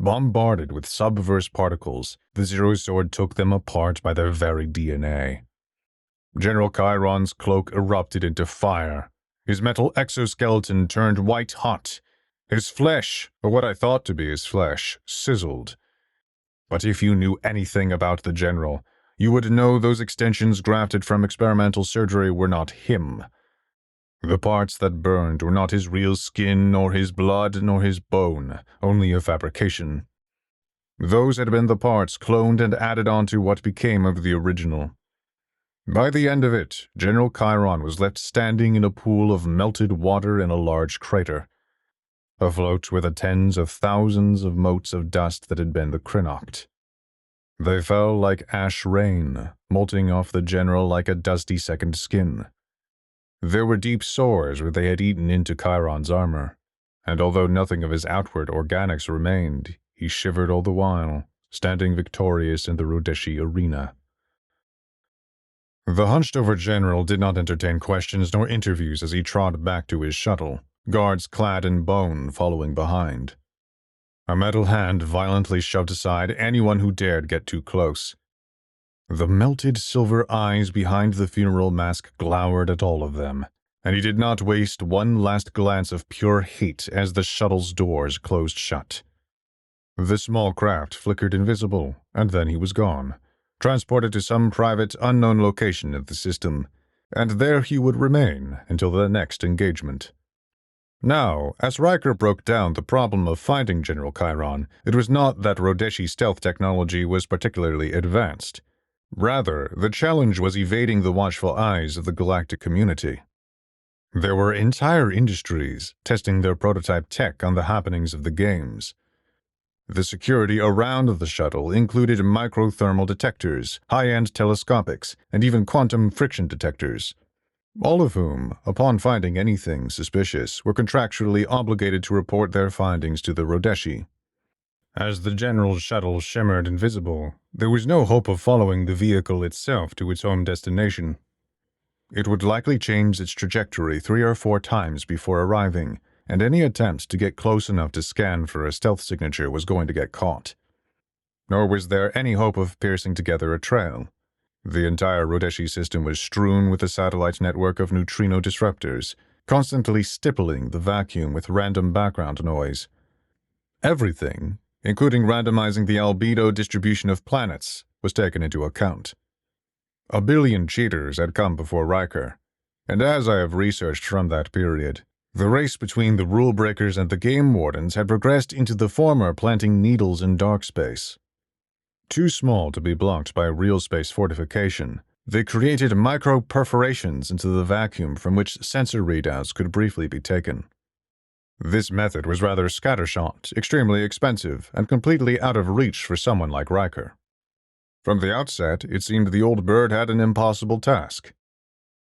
Bombarded with subverse particles, the zero sword took them apart by their very DNA. General Chiron's cloak erupted into fire. His metal exoskeleton turned white hot. His flesh, or what I thought to be his flesh, sizzled. But if you knew anything about the general, you would know those extensions grafted from experimental surgery were not him. The parts that burned were not his real skin, nor his blood, nor his bone, only a fabrication. Those had been the parts cloned and added onto what became of the original. By the end of it, General Chiron was left standing in a pool of melted water in a large crater. Afloat were the tens of thousands of motes of dust that had been the Crenoct. They fell like ash rain, molting off the general like a dusty second skin. There were deep sores where they had eaten into Chiron's armor, and although nothing of his outward organics remained, he shivered all the while, standing victorious in the Rodeshi arena. The hunched-over general did not entertain questions nor interviews as he trod back to his shuttle, guards clad in bone following behind. A metal hand violently shoved aside anyone who dared get too close. The melted silver eyes behind the funeral mask glowered at all of them, and he did not waste one last glance of pure hate as the shuttle's doors closed shut. The small craft flickered invisible, and then he was gone, transported to some private, unknown location of the system, and there he would remain until the next engagement. Now, as Riker broke down the problem of finding General Chiron, it was not that Rodeshi stealth technology was particularly advanced. Rather, the challenge was evading the watchful eyes of the galactic community. There were entire industries testing their prototype tech on the happenings of the games. The security around the shuttle included microthermal detectors, high-end telescopics, and even quantum friction detectors, all of whom, upon finding anything suspicious, were contractually obligated to report their findings to the Rodeshi. As the general's shuttle shimmered invisible, there was no hope of following the vehicle itself to its home destination. It would likely change its trajectory 3 or 4 times before arriving, and any attempt to get close enough to scan for a stealth signature was going to get caught. Nor was there any hope of piercing together a trail. The entire Rodeshi system was strewn with a satellite network of neutrino disruptors, constantly stippling the vacuum with random background noise. Everything, including randomizing the albedo distribution of planets, was taken into account. A billion cheaters had come before Riker, and as I have researched from that period, the race between the rule breakers and the game wardens had progressed into the former planting needles in dark space. Too small to be blocked by real space fortification, they created micro-perforations into the vacuum from which sensor readouts could briefly be taken. This method was rather scattershot, extremely expensive, and completely out of reach for someone like Riker. From the outset, it seemed the old bird had an impossible task.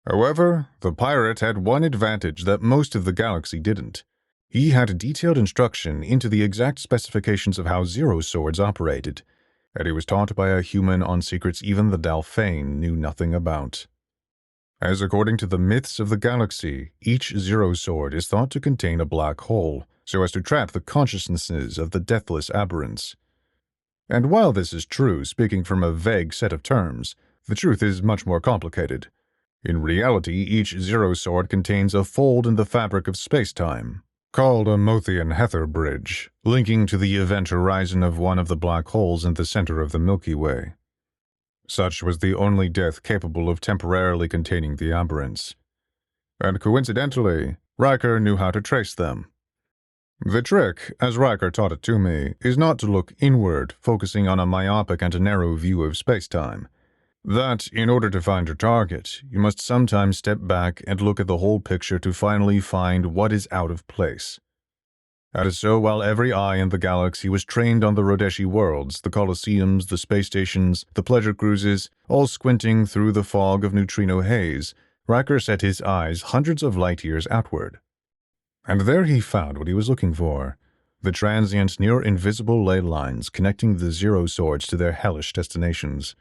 However, the pirate had one advantage that most of the galaxy didn't. He had detailed instruction into the exact specifications of how zero swords operated, and he was taught by a human on secrets even the Dalphane knew nothing about. As according to the myths of the galaxy, each zero sword is thought to contain a black hole, so as to trap the consciousnesses of the deathless aberrants. And while this is true, speaking from a vague set of terms, the truth is much more complicated. In reality, each zero sword contains a fold in the fabric of space-time, called a Mothian Heather Bridge, linking to the event horizon of one of the black holes in the center of the Milky Way. Such was the only death capable of temporarily containing the aberrants. And coincidentally, Riker knew how to trace them. The trick, as Riker taught it to me, is not to look inward, focusing on a myopic and narrow view of space-time. That, in order to find your target, you must sometimes step back and look at the whole picture to finally find what is out of place. And so while every eye in the galaxy was trained on the Rodeshi worlds, the Colosseums, the space stations, the pleasure cruises, all squinting through the fog of neutrino haze, Riker set his eyes hundreds of light years outward. And there he found what he was looking for, the transient, near-invisible ley lines connecting the Zero Swords to their hellish destinations.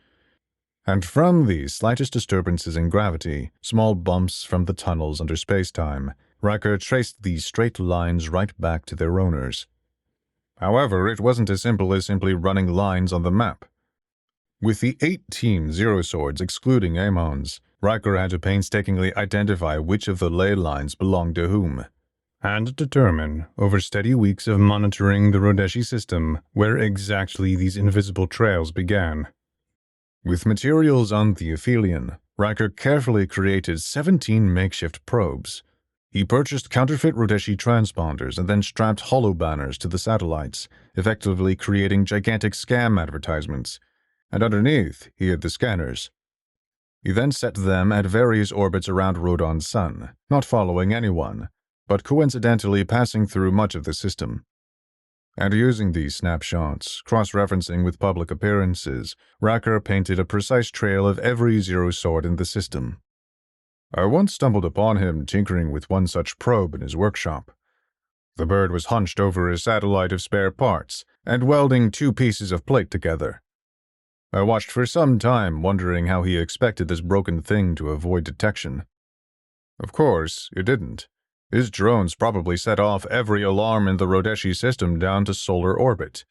And from these slightest disturbances in gravity, small bumps from the tunnels under space-time, Riker traced these straight lines right back to their owners. However, it wasn't as simple as simply running lines on the map. With the 18 Zero Swords excluding Amons, Riker had to painstakingly identify which of the ley lines belonged to whom, and determine, over steady weeks of monitoring the Rodeshi system, where exactly these invisible trails began. With materials on the Aphelion, Riker carefully created 17 makeshift probes. He purchased counterfeit Rodeshi transponders and then strapped hollow banners to the satellites, effectively creating gigantic scam advertisements. And underneath, he had the scanners. He then set them at various orbits around Rodon's sun, not following anyone, but coincidentally passing through much of the system. And using these snapshots, cross-referencing with public appearances, Riker painted a precise trail of every Zero Sword in the system. I once stumbled upon him tinkering with one such probe in his workshop. The bird was hunched over a satellite of spare parts and welding two pieces of plate together. I watched for some time, wondering how he expected this broken thing to avoid detection. Of course, it didn't. His drones probably set off every alarm in the Rodeshi system down to solar orbit.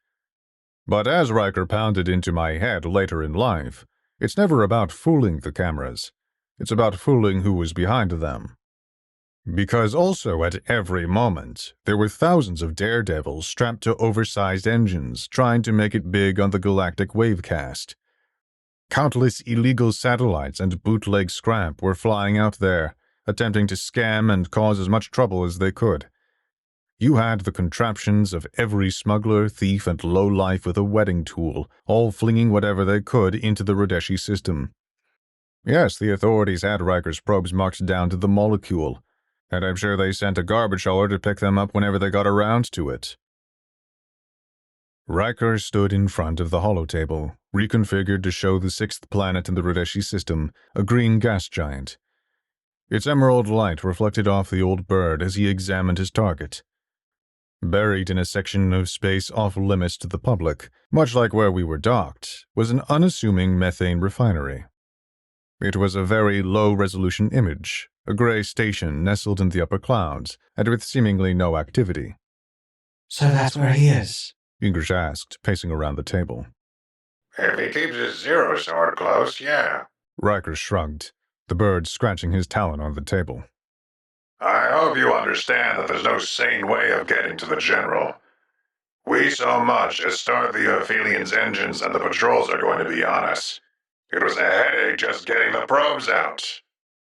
But as Riker pounded into my head later in life, it's never about fooling the cameras. It's about fooling who was behind them. Because also at every moment, there were thousands of daredevils strapped to oversized engines trying to make it big on the galactic wavecast. Countless illegal satellites and bootleg scrap were flying out there, attempting to scam and cause as much trouble as they could. You had the contraptions of every smuggler, thief, and lowlife with a wedding tool, all flinging whatever they could into the Rodeshi system. Yes, the authorities had Riker's probes marked down to the molecule, and I'm sure they sent a garbage hauler to pick them up whenever they got around to it. Riker stood in front of the holotable, reconfigured to show the sixth planet in the Rodeshi system, a green gas giant. Its emerald light reflected off the old bird as he examined his target. Buried in a section of space off-limits to the public, much like where we were docked, was an unassuming methane refinery. It was a very low-resolution image, a gray station nestled in the upper clouds, and with seemingly no activity. So that's where he is? English asked, pacing around the table. If he keeps his Zero Sword close, yeah. Riker shrugged, the bird scratching his talon on the table. I hope you understand that there's no sane way of getting to the General. We so much as start the Ophelion's engines and the patrols are going to be on us. It was a headache just getting the probes out.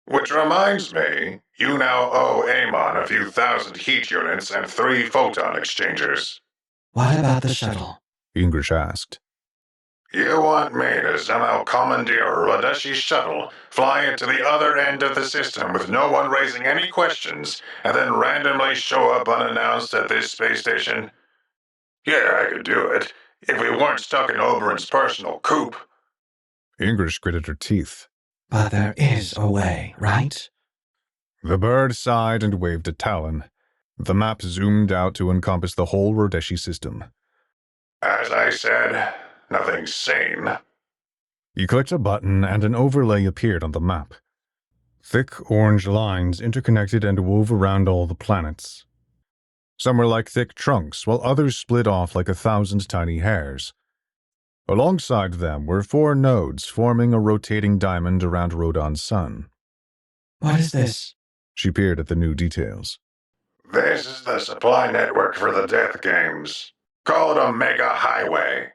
Which reminds me, you now owe Amon a few thousand heat units and 3 photon exchangers. What about the shuttle? English asked. You want me to somehow commandeer a Rodeshi shuttle, fly it to the other end of the system with no one raising any questions, and then randomly show up unannounced at this space station? Yeah, I could do it, if we weren't stuck in Oberon's personal coop. English gritted her teeth. But there is a way, right? The bird sighed and waved a talon. The map zoomed out to encompass the whole Rodeshi system. As I said, nothing sane. He clicked a button and an overlay appeared on the map. Thick orange lines interconnected and wove around all the planets. Some were like thick trunks, while others split off like 1,000 tiny hairs. Alongside them were 4 nodes forming a rotating diamond around Rodon's sun. What is this? She peered at the new details. This is the supply network for the death games. Call it a mega highway.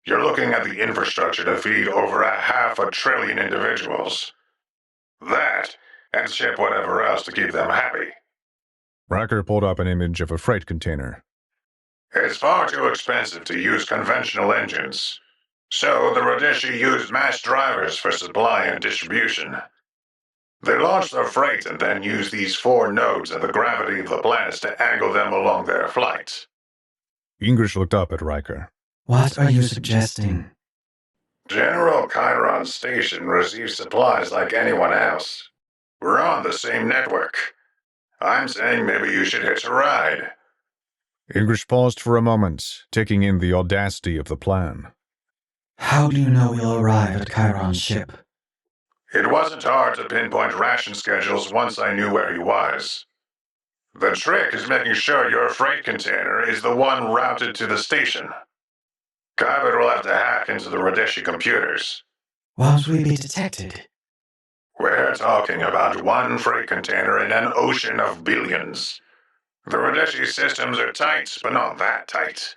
You're looking at the infrastructure to feed over 500 billion individuals. That, and ship whatever else to keep them happy. Riker pulled up an image of a freight container. It's far too expensive to use conventional engines. So the Rodeshi used mass drivers for supply and distribution. They launch their freight and then use these 4 nodes and the gravity of the planets to angle them along their flight. English looked up at Riker. What are you suggesting? General Chiron Station receives supplies like anyone else. We're on the same network. I'm saying maybe you should hitch a ride. English paused for a moment, taking in the audacity of the plan. How do you know we'll arrive at Chiron's ship? It wasn't hard to pinpoint ration schedules once I knew where he was. The trick is making sure your freight container is the one routed to the station. Kybert will have to hack into the Radeshi computers. Won't we be detected? We're talking about one freight container in an ocean of billions. The Radeshi systems are tight, but not that tight.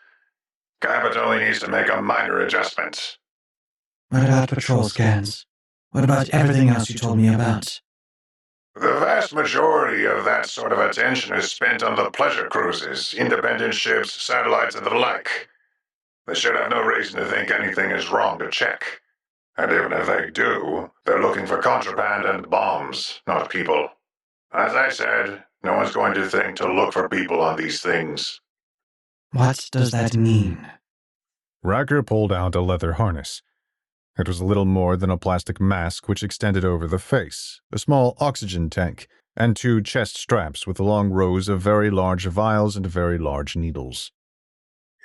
Kybert only needs to make a minor adjustment. What about patrol scans? What about everything else you told me about? The vast majority of that sort of attention is spent on the pleasure cruises, independent ships, satellites, and the like. They should have no reason to think anything is wrong to check. And even if they do, they're looking for contraband and bombs, not people. As I said, no one's going to think to look for people on these things. What does that mean? Riker pulled out a leather harness. It was a little more than a plastic mask which extended over the face, a small oxygen tank, and 2 chest straps with long rows of very large vials and very large needles.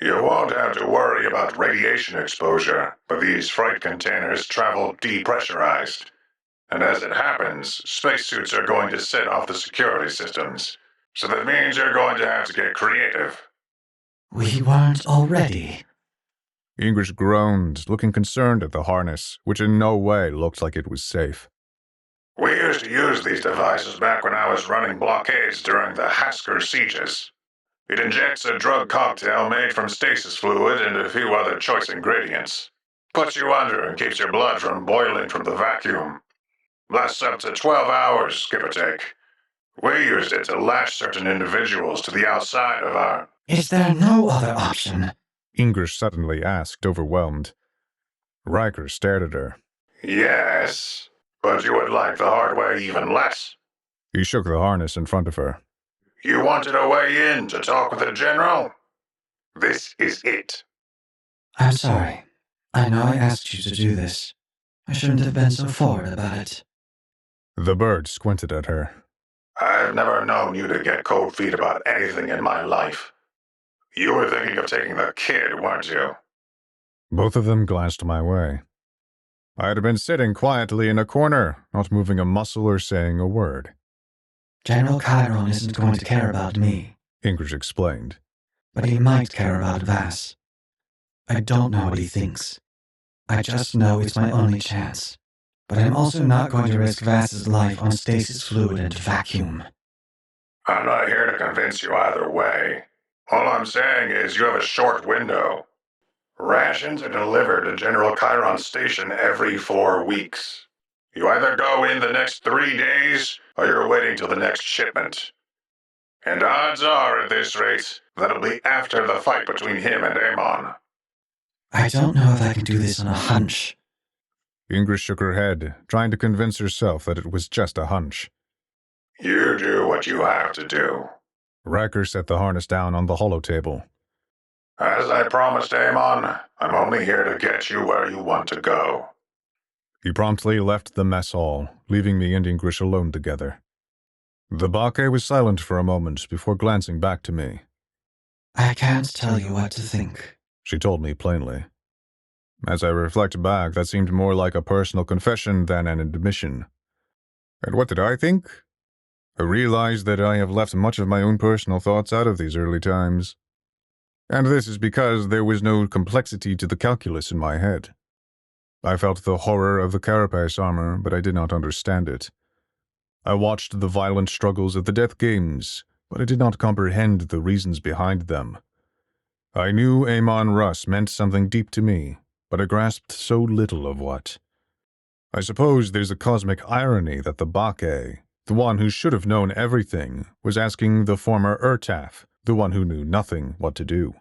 You won't have to worry about radiation exposure, but these freight containers travel depressurized. And as it happens, spacesuits are going to set off the security systems. So that means you're going to have to get creative. We weren't already. English groaned, looking concerned at the harness, which in no way looked like it was safe. We used to use these devices back when I was running blockades during the Hasker sieges. It injects a drug cocktail made from stasis fluid and a few other choice ingredients. Puts you under and keeps your blood from boiling from the vacuum. Lasts up to 12 hours, give or take. We used it to lash certain individuals to the outside of our... Is there no other option? English suddenly asked, overwhelmed. Riker stared at her. Yes, but you would like the hard way even less. He shook the harness in front of her. You wanted a way in to talk with the general? This is it. I'm sorry. I know I asked you to do this. I shouldn't have been so forward about it. The bird squinted at her. I've never known you to get cold feet about anything in my life. You were thinking of taking the kid, weren't you? Both of them glanced my way. I had been sitting quietly in a corner, not moving a muscle or saying a word. General Chiron isn't going to care about me, English explained. but he might care about Vass. I don't know what he thinks. I just know it's my only chance. But I'm also not going to risk Vass's life on stasis fluid and vacuum. I'm not here to convince you either way. All I'm saying is you have a short window. Rations are delivered to General Chiron Station every 4 weeks. You either go in the next 3 days, or you're waiting till the next shipment. And odds are, at this rate, that'll be after the fight between him and Amon. I don't know if I can do this on a hunch. English shook her head, trying to convince herself that it was just a hunch. You do what you have to do. Riker set the harness down on the holotable. As I promised Amon, I'm only here to get you where you want to go. He promptly left the mess hall, leaving me and English alone together. The Bake was silent for a moment before glancing back to me. I can't tell you what to think, She told me plainly. As I reflect back, that seemed more like a personal confession than an admission. And what did I think? I realized that I have left much of my own personal thoughts out of these early times. And this is because there was no complexity to the calculus in my head. I felt the horror of the carapace armor, but I did not understand it. I watched the violent struggles of the death games, but I did not comprehend the reasons behind them. I knew Amon Russ meant something deep to me, but I grasped so little of what. I suppose there's a cosmic irony that the Bake, the one who should have known everything, was asking the former Urtaf, the one who knew nothing, what to do.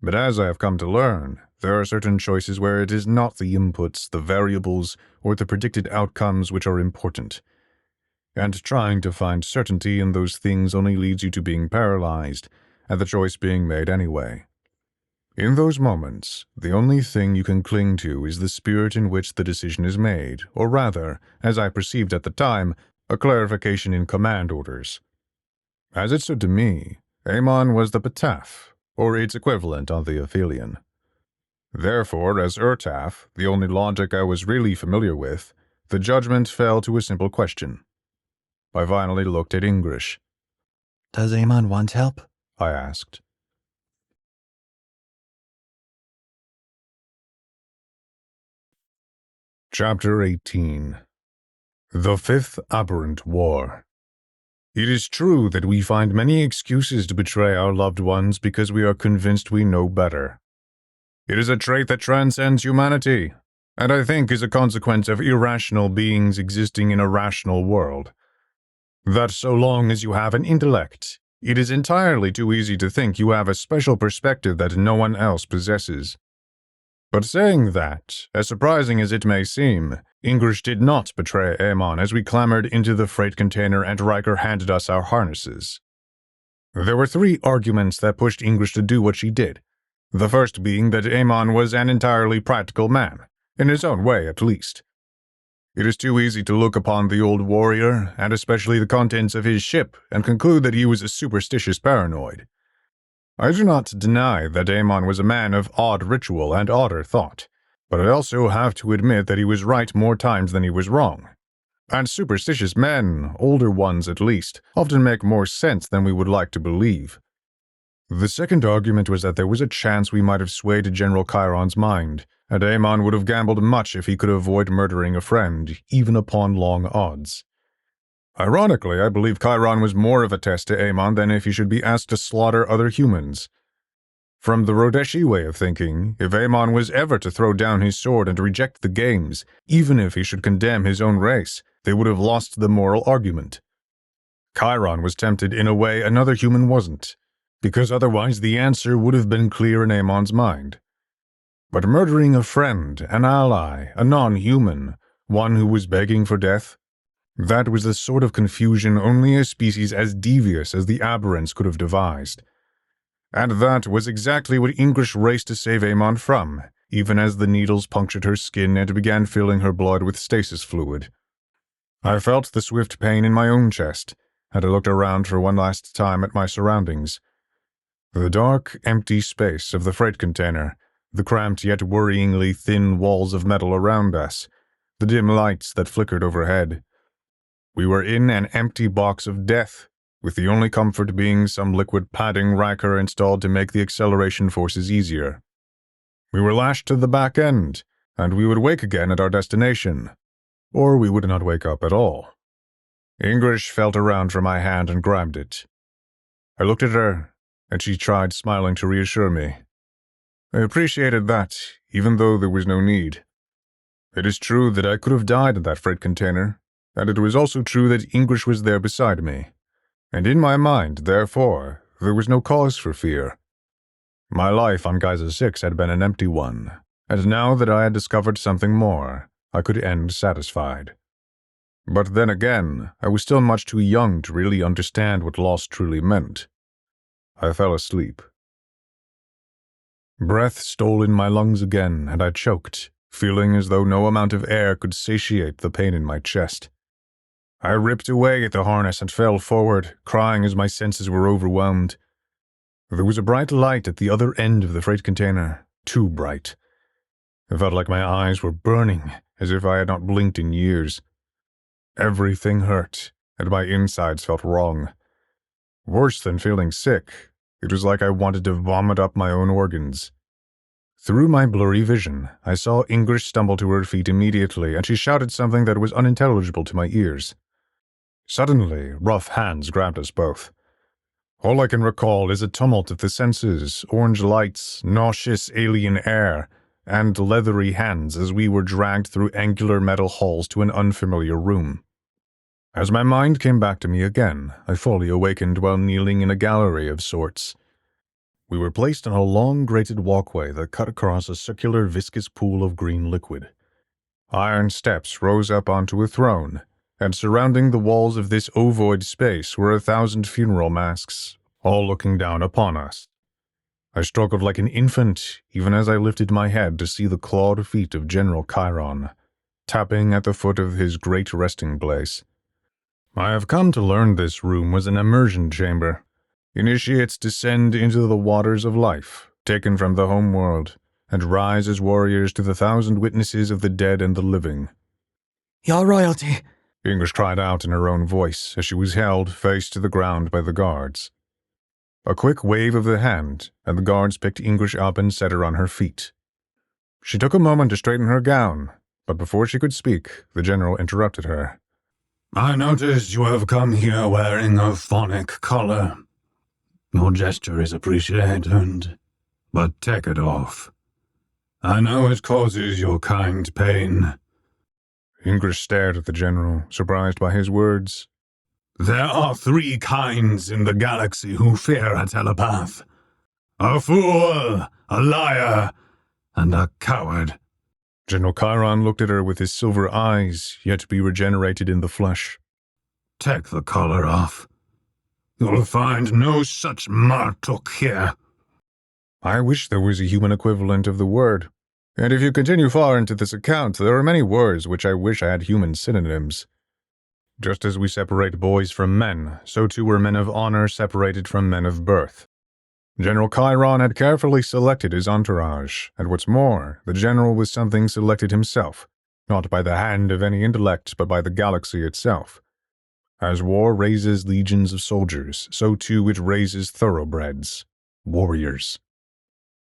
But as I have come to learn, there are certain choices where it is not the inputs, the variables, or the predicted outcomes which are important. and trying to find certainty in those things only leads you to being paralyzed, and the choice being made anyway. In those moments, the only thing you can cling to is the spirit in which the decision is made, or rather, as I perceived at the time, a clarification in command orders. As it stood to me, Amon was the Ptaf, or its equivalent on the Aphelion. Therefore, as Urtaf, the only logic I was really familiar with, the judgment fell to a simple question. I finally looked at Ingrish. Does Amon want help? I asked. Chapter 18. The Fifth Aberrant War. It is true that we find many excuses to betray our loved ones because we are convinced we know better. It is a trait that transcends humanity, and I think is a consequence of irrational beings existing in a rational world. That so long as you have an intellect, it is entirely too easy to think you have a special perspective that no one else possesses. But saying that, as surprising as it may seem, Ingrish did not betray Amon as we clambered into the freight container and Riker handed us our harnesses. There were 3 arguments that pushed Ingrish to do what she did, the first being that Amon was an entirely practical man, in his own way at least. It is too easy to look upon the old warrior, and especially the contents of his ship, and conclude that he was a superstitious paranoid. I do not deny that Amon was a man of odd ritual and odder thought, but I also have to admit that he was right more times than he was wrong. And superstitious men, older ones at least, often make more sense than we would like to believe. The second argument was that there was a chance we might have swayed General Chiron's mind, and Amon would have gambled much if he could avoid murdering a friend, even upon long odds. Ironically, I believe Chiron was more of a test to Amon than if he should be asked to slaughter other humans. From the Rodeshi way of thinking, if Amon was ever to throw down his sword and reject the games, even if he should condemn his own race, they would have lost the moral argument. Chiron was tempted in a way another human wasn't, because otherwise the answer would have been clear in Amon's mind. But murdering a friend, an ally, a non-human, one who was begging for death, that was the sort of confusion only a species as devious as the aberrants could have devised. And that was exactly what Ingrish raced to save Amon from, even as the needles punctured her skin and began filling her blood with stasis fluid. I felt the swift pain in my own chest, and I looked around for one last time at my surroundings. The dark, empty space of the freight container, the cramped yet worryingly thin walls of metal around us, the dim lights that flickered overhead. We were in an empty box of death, with the only comfort being some liquid padding Riker installed to make the acceleration forces easier. We were lashed to the back end, and we would wake again at our destination. Or we would not wake up at all. Ingrish felt around for my hand and grabbed it. I looked at her, and she tried smiling to reassure me. I appreciated that, even though there was no need. It is true that I could have died in that freight container, and it was also true that Ingrish was there beside me. And in my mind, therefore, there was no cause for fear. My life on Geisa 6 had been an empty one, and now that I had discovered something more, I could end satisfied. But then again, I was still much too young to really understand what loss truly meant. I fell asleep. Breath stole in my lungs again, and I choked, feeling as though no amount of air could satiate the pain in my chest. I ripped away at the harness and fell forward, crying as my senses were overwhelmed. There was a bright light at the other end of the freight container, too bright. It felt like my eyes were burning, as if I had not blinked in years. Everything hurt, and my insides felt wrong. Worse than feeling sick, it was like I wanted to vomit up my own organs. Through my blurry vision, I saw Ingrish stumble to her feet immediately, and she shouted something that was unintelligible to my ears. Suddenly, rough hands grabbed us both. All I can recall is a tumult of the senses, orange lights, nauseous alien air, and leathery hands as we were dragged through angular metal halls to an unfamiliar room. As my mind came back to me again, I fully awakened while kneeling in a gallery of sorts. We were placed on a long grated walkway that cut across a circular viscous pool of green liquid. Iron steps rose up onto a throne, and surrounding the walls of this ovoid space were 1,000 funeral masks, all looking down upon us. I struggled like an infant, even as I lifted my head to see the clawed feet of General Chiron, tapping at the foot of his great resting place. I have come to learn this room was an immersion chamber. Initiates descend into the waters of life, taken from the home world, and rise as warriors to the 1,000 witnesses of the dead and the living. Your royalty! English cried out in her own voice as she was held face to the ground by the guards. A quick wave of the hand, and the guards picked English up and set her on her feet. She took a moment to straighten her gown, but before she could speak, the general interrupted her. I noticed you have come here wearing a phonic collar. Your gesture is appreciated, but take it off. I know it causes your kind pain. English stared at the general, surprised by his words. There are 3 kinds in the galaxy who fear a telepath. A fool, a liar, and a coward. General Chiron looked at her with his silver eyes, yet to be regenerated in the flesh. Take the collar off. You'll find no such martuk here. I wish there was a human equivalent of the word. And if you continue far into this account, there are many words which I wish I had human synonyms. Just as we separate boys from men, so too were men of honor separated from men of birth. General Chiron had carefully selected his entourage, and what's more, the general was something selected himself, not by the hand of any intellect, but by the galaxy itself. As war raises legions of soldiers, so too it raises thoroughbreds, warriors.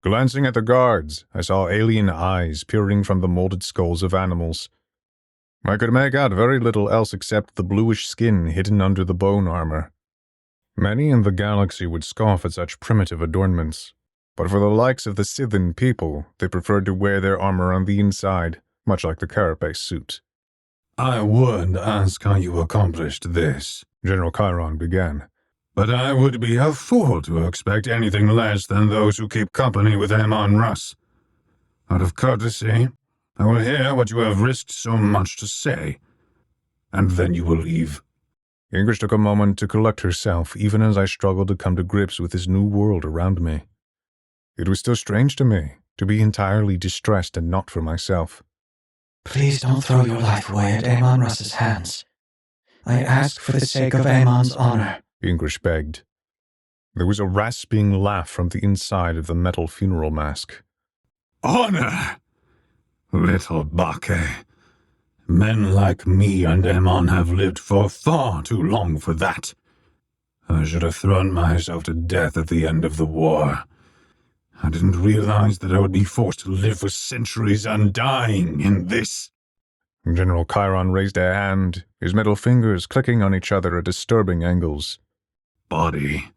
Glancing at the guards, I saw alien eyes peering from the molded skulls of animals. I could make out very little else except the bluish skin hidden under the bone armor. Many in the galaxy would scoff at such primitive adornments, but for the likes of the Scythian people, they preferred to wear their armor on the inside, much like the carapace suit. I would ask how you accomplished this, General Chiron began. But I would be a fool to expect anything less than those who keep company with Amon Russ. Out of courtesy, I will hear what you have risked so much to say, and then you will leave. English took a moment to collect herself, even as I struggled to come to grips with this new world around me. It was still strange to me to be entirely distressed and not for myself. Please don't throw your life away at Amon Russ's hands. I ask for the sake of Amon's honor, English begged. There was a rasping laugh from the inside of the metal funeral mask. Honor! Little Bacche. Men like me and Amon have lived for far too long for that. I should have thrown myself to death at the end of the war. I didn't realize that I would be forced to live for centuries undying in this. General Chiron raised a hand, his metal fingers clicking on each other at disturbing angles. Body.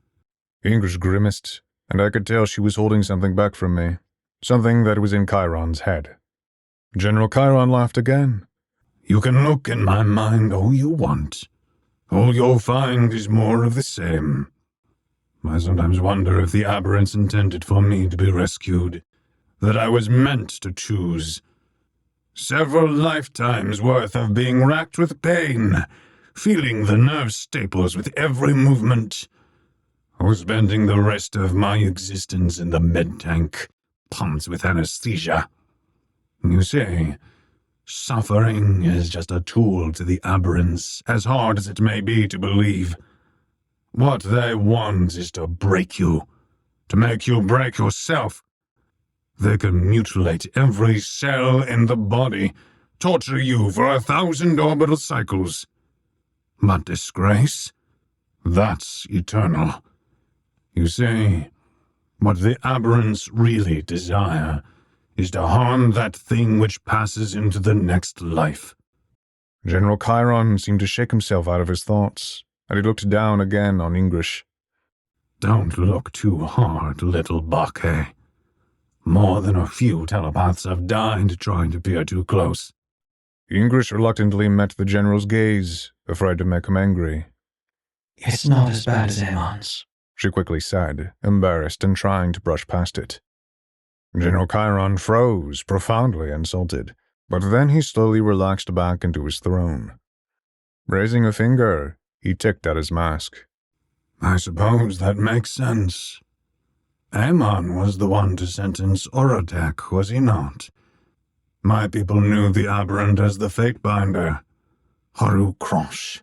English grimaced, and I could tell she was holding something back from me, something that was in Chiron's head. General Chiron laughed again. You can look in my mind all you want. All you'll find is more of the same. I sometimes wonder if the aberrants intended for me to be rescued, that I was meant to choose. Several lifetimes worth of being racked with pain, feeling the nerve staples with every movement, or spending the rest of my existence in the med-tank, pumped with anesthesia. You see, suffering is just a tool to the aberrants, as hard as it may be to believe. What they want is to break you, to make you break yourself. They can mutilate every cell in the body, torture you for 1,000 orbital cycles. But disgrace? That's eternal. You see, what the aberrants really desire is to harm that thing which passes into the next life. General Chiron seemed to shake himself out of his thoughts, and he looked down again on English. Don't look too hard, little Bacche. More than a few telepaths have died trying to peer too close. English reluctantly met the general's gaze, afraid to make him angry. It's not as bad as Amon's, She quickly said, embarrassed and trying to brush past it. General Chiron froze, profoundly insulted, but then he slowly relaxed back into his throne. Raising a finger, he ticked at his mask. I suppose that makes sense. Aemon was the one to sentence Orotek, was he not? My people knew the Aberrant as the Fatebinder, Haru Krosh.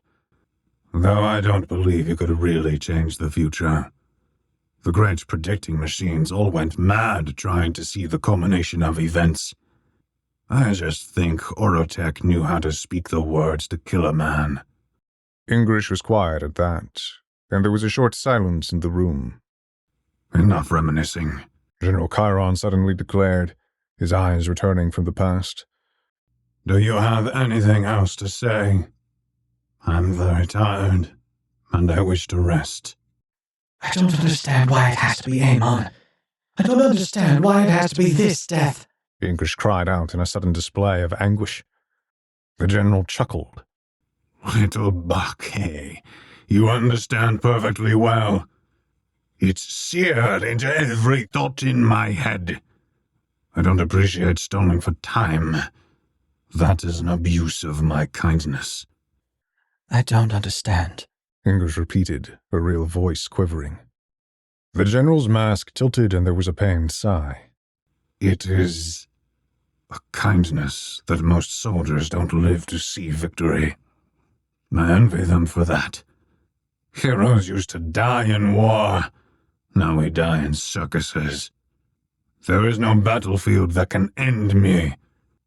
Though I don't believe you could really change the future. The great predicting machines all went mad trying to see the culmination of events. I just think Orotek knew how to speak the words to kill a man. Ingrish was quiet at that, and there was a short silence in the room. Enough reminiscing, General Chiron suddenly declared, his eyes returning from the past. Do you have anything else to say? I'm very tired, and I wish to rest. I don't understand why it has to be Aemon. I don't understand why it has to be this death. Ingrish cried out in a sudden display of anguish. The general chuckled. Little Bacche, you understand perfectly well. It's seared into every thought in my head. I don't appreciate stalling for time. That is an abuse of my kindness. I don't understand, Ingrish repeated, her real voice quivering. The general's mask tilted and there was a pained sigh. It is a kindness that most soldiers don't live to see victory. I envy them for that. Heroes used to die in war. Now we die in circuses. There is no battlefield that can end me.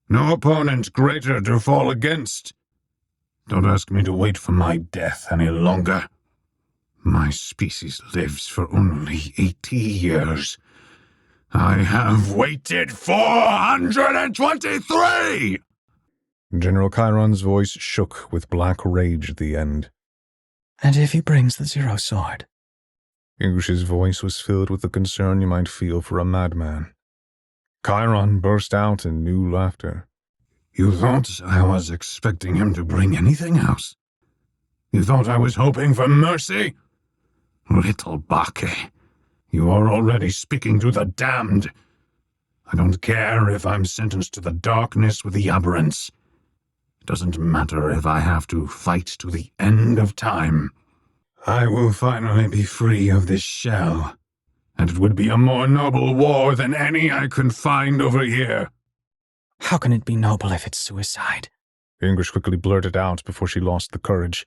No opponent greater to fall against. Don't ask me to wait for my death any longer. My species lives for only 80 years. I have waited 423! General Chiron's voice shook with black rage at the end. And if he brings the Zero Sword? Ingrish's voice was filled with the concern you might feel for a madman. Chiron burst out in new laughter. You thought I was expecting him to bring anything else? You thought I was hoping for mercy? Little Bacche, you are already speaking to the damned. I don't care if I'm sentenced to the darkness with the aberrants. It doesn't matter if I have to fight to the end of time. I will finally be free of this shell, and it would be a more noble war than any I can find over here. How can it be noble if it's suicide? Ingrish quickly blurted out before she lost the courage.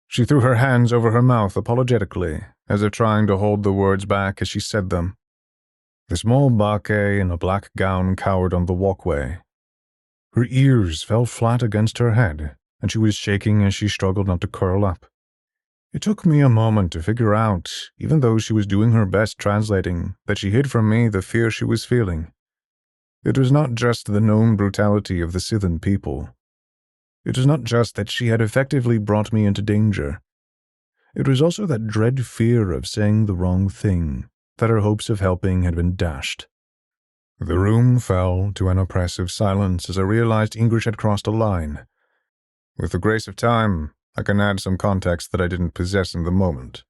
She threw her hands over her mouth apologetically, as if trying to hold the words back as she said them. The small Bacche in a black gown cowered on the walkway. Her ears fell flat against her head, and she was shaking as she struggled not to curl up. It took me a moment to figure out, even though she was doing her best translating, that she hid from me the fear she was feeling. It was not just the known brutality of the Scythian people. It was not just that she had effectively brought me into danger. It was also that dread fear of saying the wrong thing, that her hopes of helping had been dashed. The room fell to an oppressive silence as I realized Ingrish had crossed a line. With the grace of time, I can add some context that I didn't possess in the moment.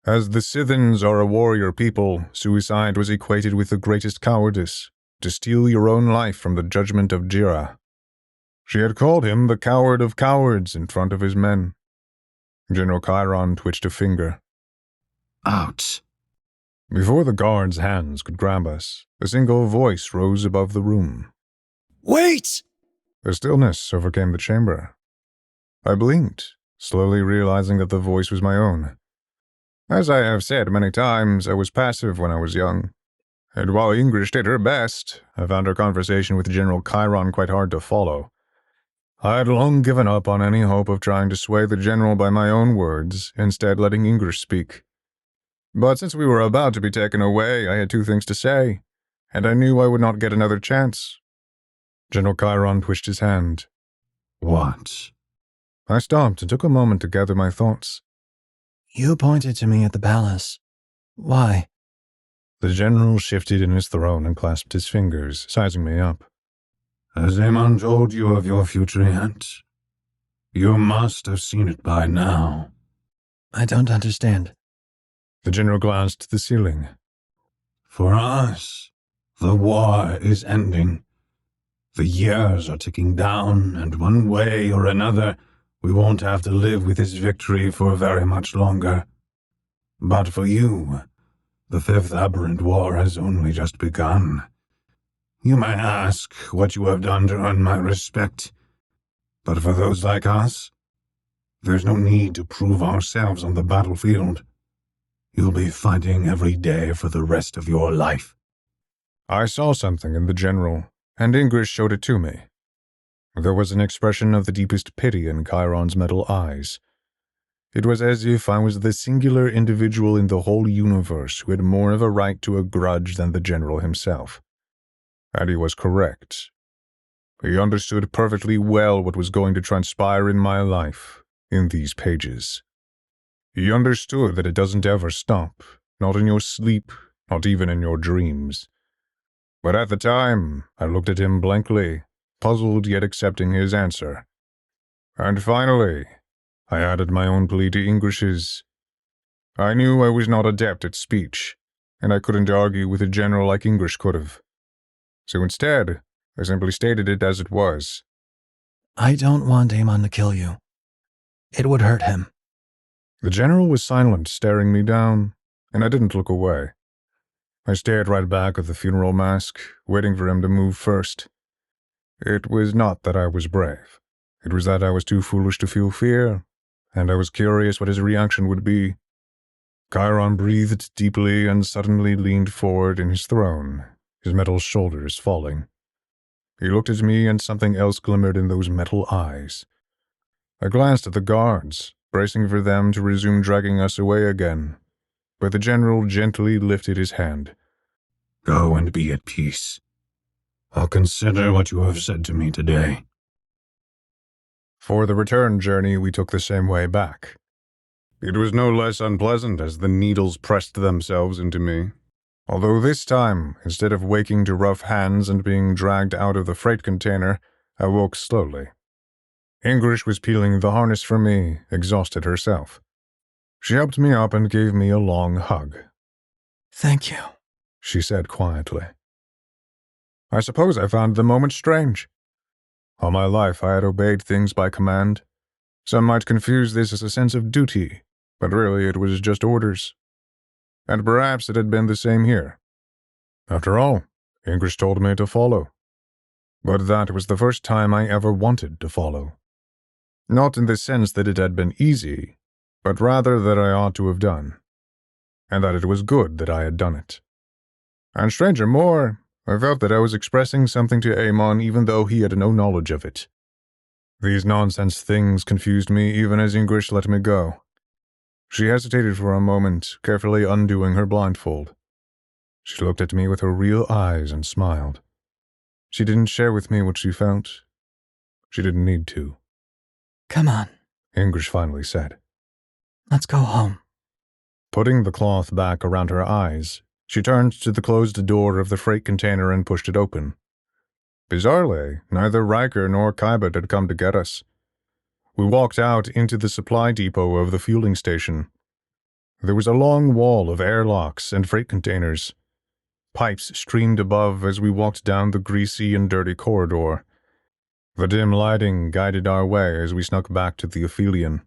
As the Scythians are a warrior people, suicide was equated with the greatest cowardice, to steal your own life from the judgment of Jira. She had called him the coward of cowards in front of his men. General Chiron twitched a finger. Out. Before the guard's hands could grab us, a single voice rose above the room. Wait! A stillness overcame the chamber. I blinked, slowly realizing that the voice was my own. As I have said many times, I was passive when I was young. And while Ingrish did her best, I found her conversation with General Chiron quite hard to follow. I had long given up on any hope of trying to sway the general by my own words, instead letting Ingrish speak. But since we were about to be taken away, I had two things to say, and I knew I would not get another chance. General Chiron twitched his hand. What? I stopped and took a moment to gather my thoughts. You pointed to me at the palace. Why? The general shifted in his throne and clasped his fingers, sizing me up. Has Aemon told you of your future yet? You must have seen it by now. I don't understand. The general glanced at the ceiling. For us, the war is ending. The years are ticking down, and one way or another, We won't have to live with his victory for very much longer. But for you, the Fifth Aberrant War has only just begun. You may ask what you have done to earn my respect, but for those like us, there's no need to prove ourselves on the battlefield. You'll be fighting every day for the rest of your life. I saw something in the general, and English showed it to me. There was an expression of the deepest pity in Chiron's metal eyes. It was as if I was the singular individual in the whole universe who had more of a right to a grudge than the general himself. And he was correct. He understood perfectly well what was going to transpire in my life, in these pages. He understood that it doesn't ever stop, not in your sleep, not even in your dreams. But at the time, I looked at him blankly, puzzled yet accepting his answer. And finally, I added my own plea to English's. I knew I was not adept at speech, and I couldn't argue with a general like English could have. So instead, I simply stated it as it was. I don't want Amon to kill you. It would hurt him. The general was silent, staring me down, and I didn't look away. I stared right back at the funeral mask, waiting for him to move first. It was not that I was brave. It was that I was too foolish to feel fear, and I was curious what his reaction would be. Chiron breathed deeply and suddenly leaned forward in his throne, his metal shoulders falling. He looked at me and something else glimmered in those metal eyes. I glanced at the guards, bracing for them to resume dragging us away again, but the general gently lifted his hand. Go and be at peace. I'll consider what you have said to me today. For the return journey, we took the same way back. It was no less unpleasant as the needles pressed themselves into me, although this time, instead of waking to rough hands and being dragged out of the freight container, I woke slowly. English was peeling the harness for me, exhausted herself. She helped me up and gave me a long hug. Thank you, she said quietly. I suppose I found the moment strange. All my life I had obeyed things by command. Some might confuse this as a sense of duty, but really it was just orders. And perhaps it had been the same here. After all, English told me to follow. But that was the first time I ever wanted to follow. Not in the sense that it had been easy, but rather that I ought to have done, and that it was good that I had done it. And stranger more, I felt that I was expressing something to Amon even though he had no knowledge of it. These nonsense things confused me even as English let me go. She hesitated for a moment, carefully undoing her blindfold. She looked at me with her real eyes and smiled. She didn't share with me what she felt. She didn't need to. Come on, English finally said. Let's go home. Putting the cloth back around her eyes, she turned to the closed door of the freight container and pushed it open. Bizarrely, neither Riker nor Kybut had come to get us. We walked out into the supply depot of the fueling station. There was a long wall of airlocks and freight containers. Pipes streamed above as we walked down the greasy and dirty corridor. The dim lighting guided our way as we snuck back to the Aphelion.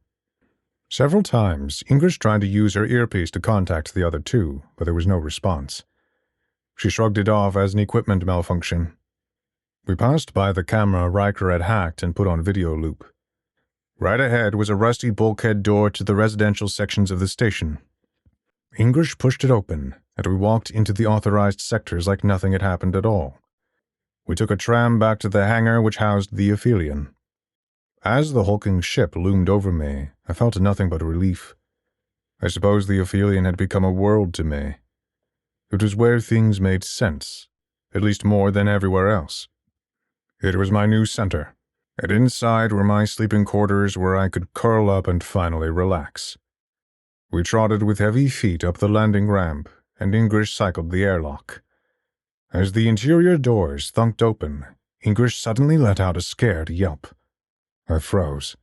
Several times, English tried to use her earpiece to contact the other two, but there was no response. She shrugged it off as an equipment malfunction. We passed by the camera Riker had hacked and put on video loop. Right ahead was a rusty bulkhead door to the residential sections of the station. English pushed it open, and we walked into the authorized sectors like nothing had happened at all. We took a tram back to the hangar which housed the Aphelion. As the hulking ship loomed over me, I felt nothing but relief. I suppose the Aphelion had become a world to me. It was where things made sense, at least more than everywhere else. It was my new center, and inside were my sleeping quarters where I could curl up and finally relax. We trotted with heavy feet up the landing ramp, and English cycled the airlock. As the interior doors thunked open, English suddenly let out a scared yelp. I froze.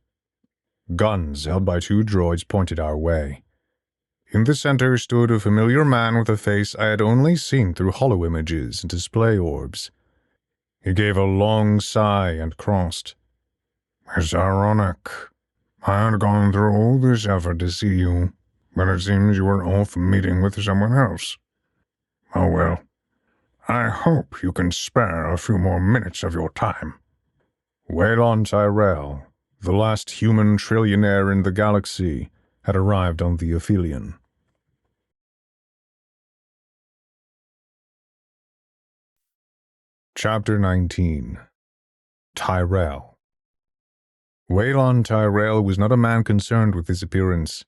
Guns held by two droids pointed our way. In the center stood a familiar man with a face I had only seen through holo images and display orbs. He gave a long sigh and crossed. It's ironic, I had gone through all this effort to see you, but it seems you were off meeting with someone else. Oh well. I hope you can spare a few more minutes of your time. Waylon Tyrell, the last human trillionaire in the galaxy, had arrived on the Aphelion. Chapter 19. Tyrell. Waylon Tyrell was not a man concerned with his appearance.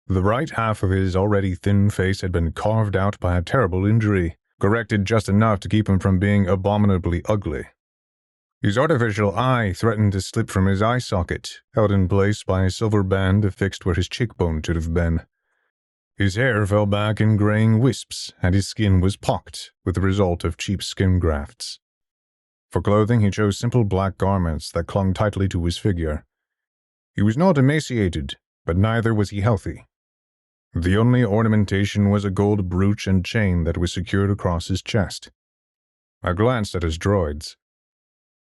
The right half of his already thin face had been carved out by a terrible injury, corrected just enough to keep him from being abominably ugly. His artificial eye threatened to slip from his eye socket, held in place by a silver band affixed where his cheekbone should have been. His hair fell back in graying wisps, and his skin was pocked, with the result of cheap skin grafts. For clothing, he chose simple black garments that clung tightly to his figure. He was not emaciated, but neither was he healthy. The only ornamentation was a gold brooch and chain that was secured across his chest. I glanced at his droids.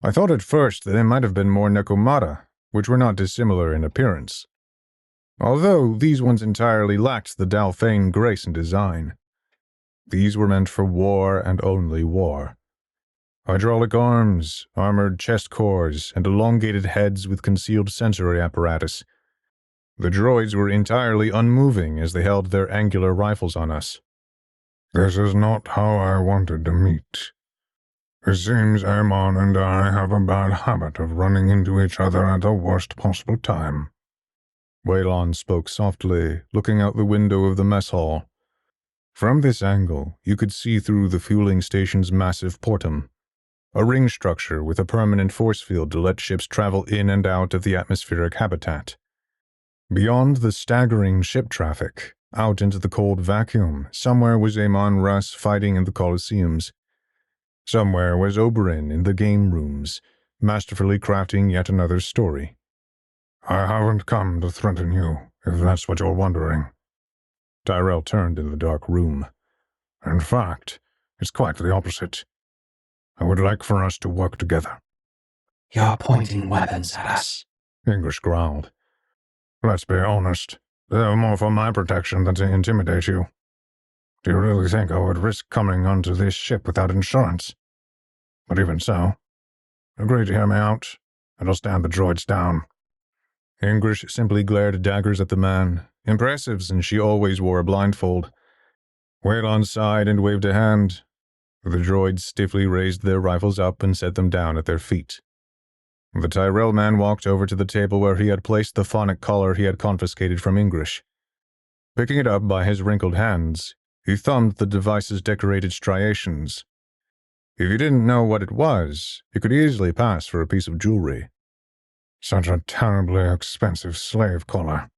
I thought at first that they might have been more Nekomata, which were not dissimilar in appearance, although these ones entirely lacked the Dalfane grace and design. These were meant for war and only war. Hydraulic arms, armored chest cores, and elongated heads with concealed sensory apparatus. The droids were entirely unmoving as they held their angular rifles on us. This is not how I wanted to meet. It seems Amon and I have a bad habit of running into each other at the worst possible time. Waylon spoke softly, looking out the window of the mess hall. From this angle, you could see through the fueling station's massive portum, a ring structure with a permanent force field to let ships travel in and out of the atmospheric habitat. Beyond the staggering ship traffic, out into the cold vacuum, somewhere was Amon Russ fighting in the Colosseums. Somewhere was Oberyn in the game rooms, masterfully crafting yet another story. I haven't come to threaten you, if that's what you're wondering. Tyrell turned in the dark room. In fact, it's quite the opposite. I would like for us to work together. You're pointing weapons at us, English growled. Let's be honest. They're more for my protection than to intimidate you. Do you really think I would risk coming onto this ship without insurance? But even so, agree to hear me out, and I'll stand the droids down. English simply glared daggers at the man, impressive since she always wore a blindfold. Waylon sighed and waved a hand. The droids stiffly raised their rifles up and set them down at their feet. The Tyrell man walked over to the table where he had placed the phonic collar he had confiscated from English. Picking it up by his wrinkled hands, he thumbed the device's decorated striations. If you didn't know what it was, it could easily pass for a piece of jewelry. Such a terribly expensive slave collar.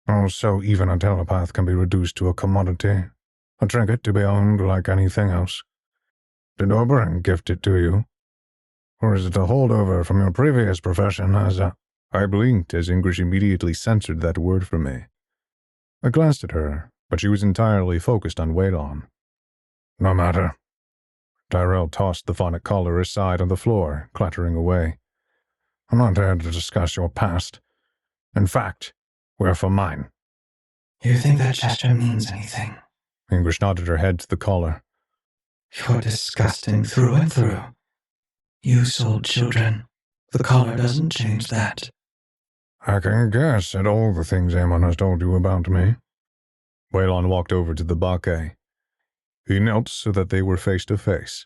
Also, even a telepath can be reduced to a commodity, a trinket to be owned like anything else. Did Oberyn gift it to you? Or is it a holdover from your previous profession as a... I blinked as English immediately censored that word from me. I glanced at her, but she was entirely focused on Waylon. No matter. Tyrell tossed the phonic collar aside on the floor, clattering away. I'm not here to discuss your past. In fact, we're for mine. You think that gesture means anything? English nodded her head to the collar. You're disgusting through and through. You sold children. The collar doesn't change that. I can guess at all the things Amon has told you about me. Waylon walked over to the baquet. He knelt so that they were face to face.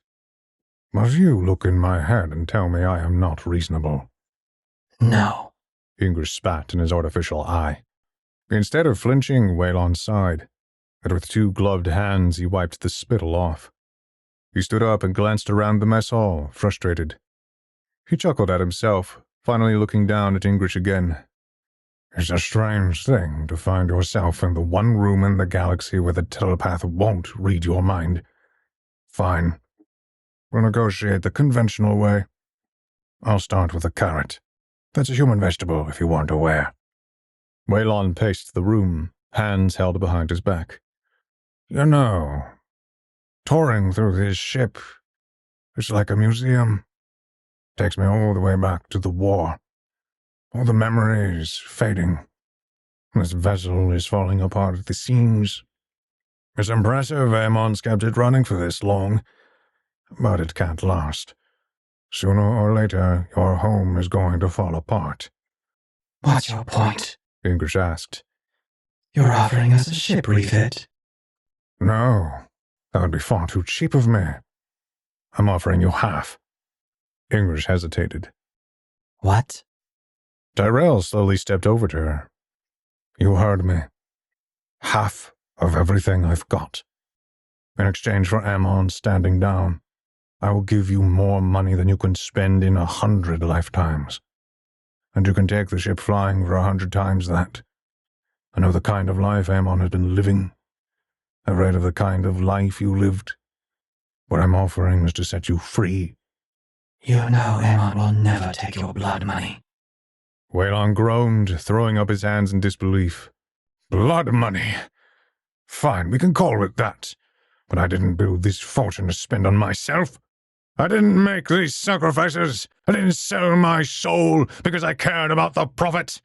Must you look in my head and tell me I am not reasonable? No. English spat in his artificial eye. Instead of flinching, Waylon sighed, and with two gloved hands he wiped the spittle off. He stood up and glanced around the mess hall, frustrated. He chuckled at himself, finally looking down at English again. It's a strange thing to find yourself in the one room in the galaxy where the telepath won't read your mind. Fine. We'll negotiate the conventional way. I'll start with a carrot. That's a human vegetable, if you weren't aware. Waylon paced the room, hands held behind his back. You know, touring through this ship is like a museum. Takes me all the way back to the war. All the memories fading. This vessel is falling apart at the seams. It's impressive Amon's kept it running for this long, but it can't last. Sooner or later, your home is going to fall apart. What's your point? English asked. You're offering us a ship refit? No, that would be far too cheap of me. I'm offering you half. English hesitated. What? Tyrell slowly stepped over to her. You heard me. Half of everything I've got. In exchange for Amon standing down, I will give you more money than you can spend in 100 lifetimes. And you can take the ship flying for 100 times that. I know the kind of life Amon has been living. I've read of the kind of life you lived. What I'm offering is to set you free. You know Amon will never take your blood money. Waylon groaned, throwing up his hands in disbelief. Blood money? Fine, we can call it that. But I didn't build this fortune to spend on myself. I didn't make these sacrifices. I didn't sell my soul because I cared about the profit.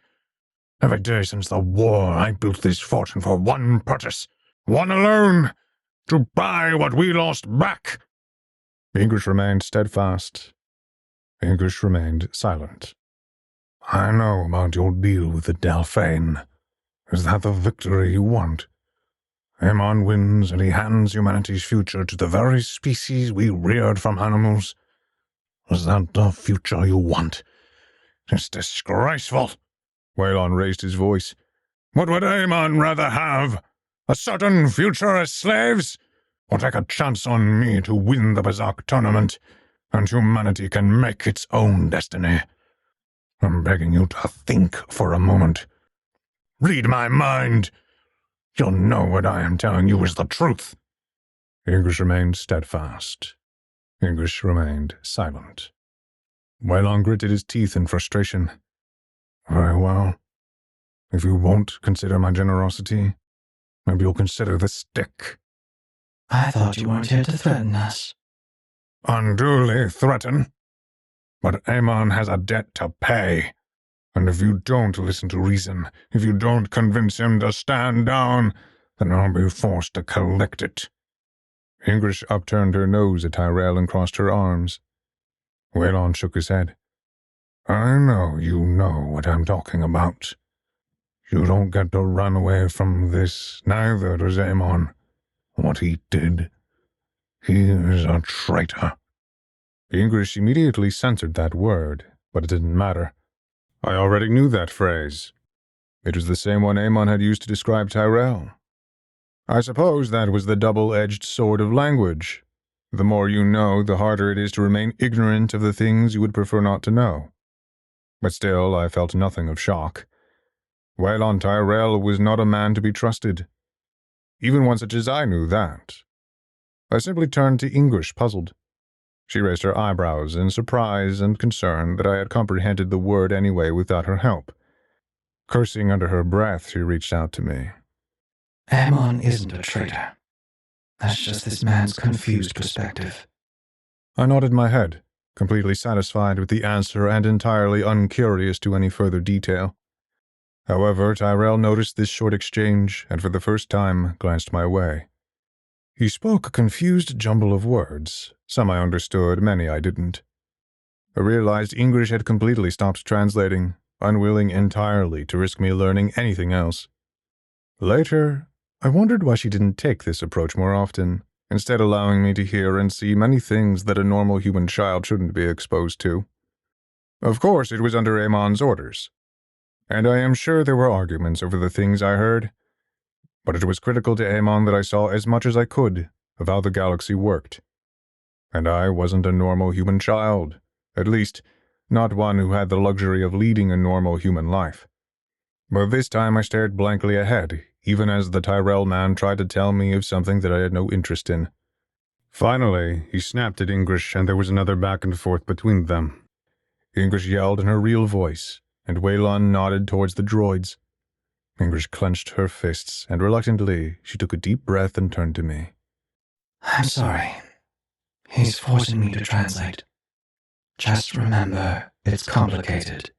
Every day since the war, I built this fortune for one purpose. One alone. To buy what we lost back. English remained steadfast. English remained silent. I know about your deal with the Delphane. Is that the victory you want? Amon wins and he hands humanity's future to the very species we reared from animals. Is that the future you want? It's disgraceful. Waylon raised his voice. What would Amon rather have? A certain future as slaves? Or take a chance on me to win the Berserk tournament, and humanity can make its own destiny? I'm begging you to think for a moment. Read my mind. You'll know what I am telling you is the truth. English remained steadfast. English remained silent. Waylon gritted his teeth in frustration. Very well. If you won't consider my generosity, maybe you'll consider the stick. I thought you weren't here to threaten us. Unduly threaten? But Amon has a debt to pay. And if you don't listen to reason, if you don't convince him to stand down, then I'll be forced to collect it. English upturned her nose at Tyrell and crossed her arms. Waylon shook his head. I know you know what I'm talking about. You don't get to run away from this, neither does Amon. What he did. He is a traitor. English immediately censored that word, but it didn't matter. I already knew that phrase. It was the same one Amon had used to describe Tyrell. I suppose that was the double-edged sword of language. The more you know, the harder it is to remain ignorant of the things you would prefer not to know. But still, I felt nothing of shock. Waylon Tyrell was not a man to be trusted. Even one such as I knew that. I simply turned to English, puzzled. She raised her eyebrows in surprise and concern that I had comprehended the word anyway without her help. Cursing under her breath, she reached out to me. Amon isn't a traitor. That's just this man's confused perspective. I nodded my head, completely satisfied with the answer and entirely uncurious to any further detail. However, Tyrell noticed this short exchange and for the first time glanced my way. He spoke a confused jumble of words. Some I understood, many I didn't. I realized English had completely stopped translating, unwilling entirely to risk me learning anything else. Later, I wondered why she didn't take this approach more often, instead allowing me to hear and see many things that a normal human child shouldn't be exposed to. Of course, it was under Amon's orders, and I am sure there were arguments over the things I heard, but it was critical to Amon that I saw as much as I could of how the galaxy worked. And I wasn't a normal human child, at least, not one who had the luxury of leading a normal human life. But this time I stared blankly ahead, even as the Tyrell man tried to tell me of something that I had no interest in. Finally, he snapped at English, and there was another back and forth between them. English yelled in her real voice, and Waylon nodded towards the droids. English clenched her fists, and reluctantly she took a deep breath and turned to me. I'm sorry. He's forcing me to translate. Just remember, it's complicated.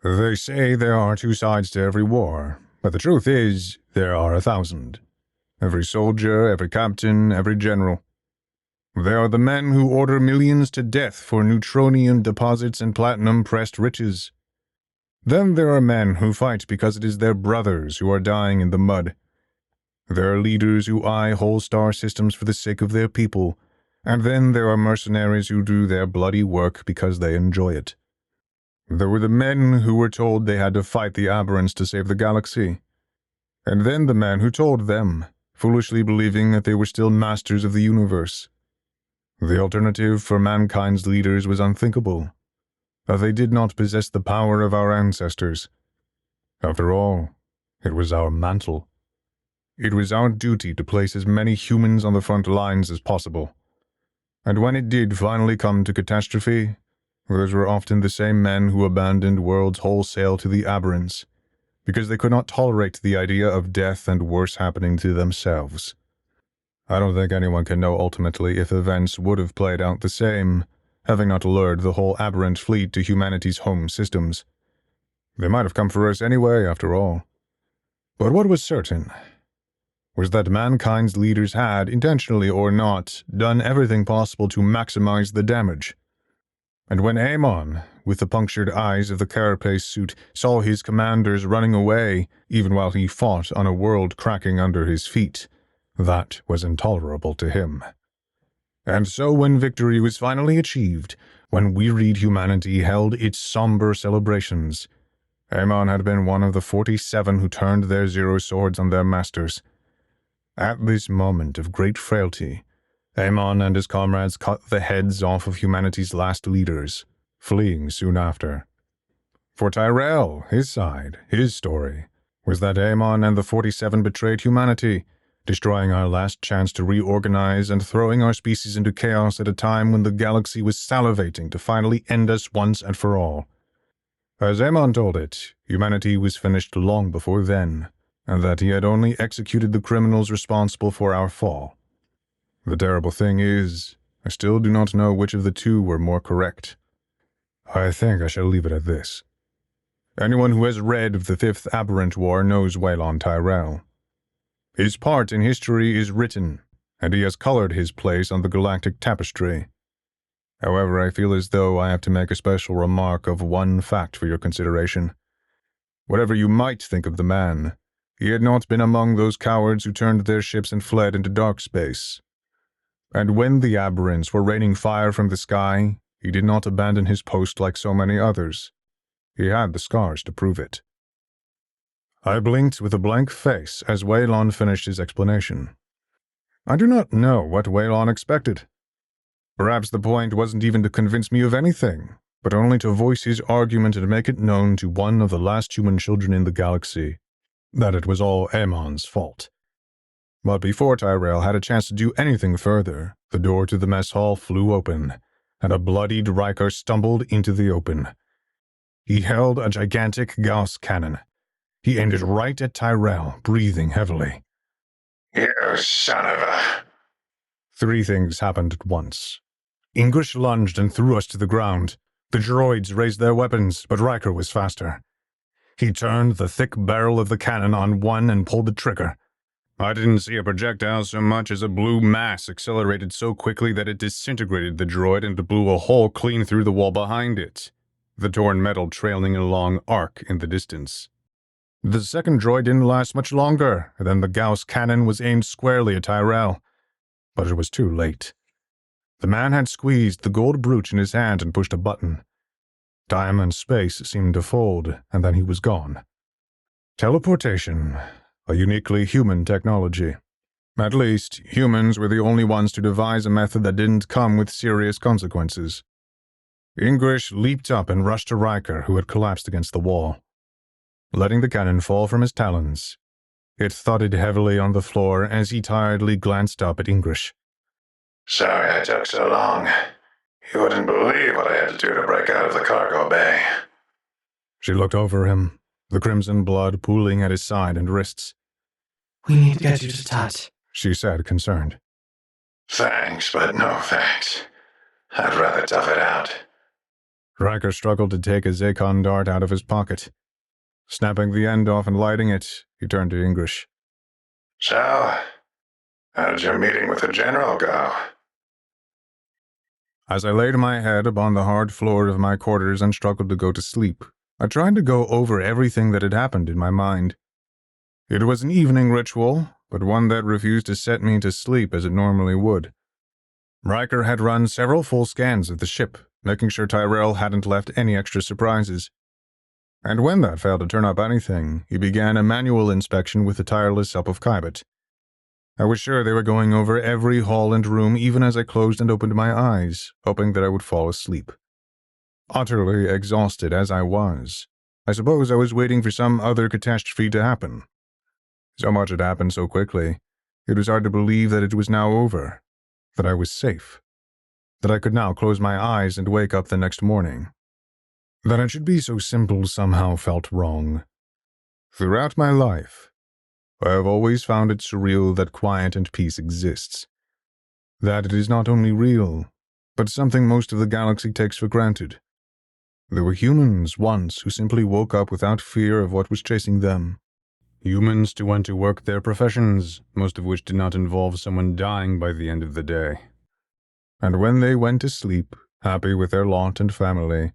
They say there are two sides to every war, but the truth is, there are 1,000. Every soldier, every captain, every general. There are the men who order millions to death for neutronium deposits and platinum-pressed riches. Then there are men who fight because it is their brothers who are dying in the mud. There are leaders who eye whole star systems for the sake of their people, and then there are mercenaries who do their bloody work because they enjoy it. There were the men who were told they had to fight the aberrants to save the galaxy, and then the men who told them, foolishly believing that they were still masters of the universe. The alternative for mankind's leaders was unthinkable, that they did not possess the power of our ancestors. After all, it was our mantle. It was our duty to place as many humans on the front lines as possible. And when it did finally come to catastrophe, those were often the same men who abandoned worlds wholesale to the aberrants, because they could not tolerate the idea of death and worse happening to themselves. I don't think anyone can know ultimately if events would have played out the same, having not lured the whole aberrant fleet to humanity's home systems. They might have come for us anyway, after all. But what was certain was that mankind's leaders had, intentionally or not, done everything possible to maximize the damage. And when Amon, with the punctured eyes of the carapace suit, saw his commanders running away, even while he fought on a world cracking under his feet, that was intolerable to him. And so when victory was finally achieved, when wearied humanity held its somber celebrations, Amon had been one of the 47 who turned their zero swords on their masters. At this moment of great frailty, Amon and his comrades cut the heads off of humanity's last leaders, fleeing soon after. For Tyrell, his side, his story, was that Amon and the 47 betrayed humanity, destroying our last chance to reorganize and throwing our species into chaos at a time when the galaxy was salivating to finally end us once and for all. As Amon told it, humanity was finished long before then, and that he had only executed the criminals responsible for our fall. The terrible thing is, I still do not know which of the two were more correct. I think I shall leave it at this. Anyone who has read of the Fifth Aberrant War knows Waylon Tyrell. His part in history is written, and he has colored his place on the galactic tapestry. However, I feel as though I have to make a special remark of one fact for your consideration. Whatever you might think of the man, he had not been among those cowards who turned their ships and fled into dark space. And when the aberrants were raining fire from the sky, he did not abandon his post like so many others. He had the scars to prove it. I blinked with a blank face as Waylon finished his explanation. I do not know what Waylon expected. Perhaps the point wasn't even to convince me of anything, but only to voice his argument and make it known to one of the last human children in the galaxy that it was all Amon's fault. But before Tyrell had a chance to do anything further, the door to the mess hall flew open, and a bloodied Riker stumbled into the open. He held a gigantic Gauss cannon. He aimed it right at Tyrell, breathing heavily. You son of a... 3 things happened at once. English lunged and threw us to the ground. The droids raised their weapons, but Riker was faster. He turned the thick barrel of the cannon on one and pulled the trigger. I didn't see a projectile so much as a blue mass accelerated so quickly that it disintegrated the droid and blew a hole clean through the wall behind it, the torn metal trailing in a long arc in the distance. The second droid didn't last much longer, and then the Gauss cannon was aimed squarely at Tyrell. But it was too late. The man had squeezed the gold brooch in his hand and pushed a button. Time and space seemed to fold, and then he was gone. Teleportation, a uniquely human technology. At least, humans were the only ones to devise a method that didn't come with serious consequences. English leaped up and rushed to Riker, who had collapsed against the wall. Letting the cannon fall from his talons, it thudded heavily on the floor as he tiredly glanced up at English. Sorry I took so long. You wouldn't believe what I had to do to break out of the cargo bay. She looked over him, the crimson blood pooling at his side and wrists. We need to get you to Tut, She said, concerned. Thanks, but no thanks. I'd rather tough it out. Riker struggled to take a Zakon dart out of his pocket. Snapping the end off and lighting it, he turned to English. So, how did your meeting with the General go? As I laid my head upon the hard floor of my quarters and struggled to go to sleep, I tried to go over everything that had happened in my mind. It was an evening ritual, but one that refused to set me to sleep as it normally would. Riker had run several full scans of the ship, making sure Tyrell hadn't left any extra surprises. And when that failed to turn up anything, he began a manual inspection with the tireless help of Kybet. I was sure they were going over every hall and room even as I closed and opened my eyes, hoping that I would fall asleep. Utterly exhausted as I was, I suppose I was waiting for some other catastrophe to happen. So much had happened so quickly, it was hard to believe that it was now over, that I was safe, that I could now close my eyes and wake up the next morning. That it should be so simple somehow felt wrong. Throughout my life, I have always found it surreal that quiet and peace exists. That it is not only real, but something most of the galaxy takes for granted. There were humans once who simply woke up without fear of what was chasing them. Humans who went to work their professions, most of which did not involve someone dying by the end of the day. And when they went to sleep, happy with their lot and family,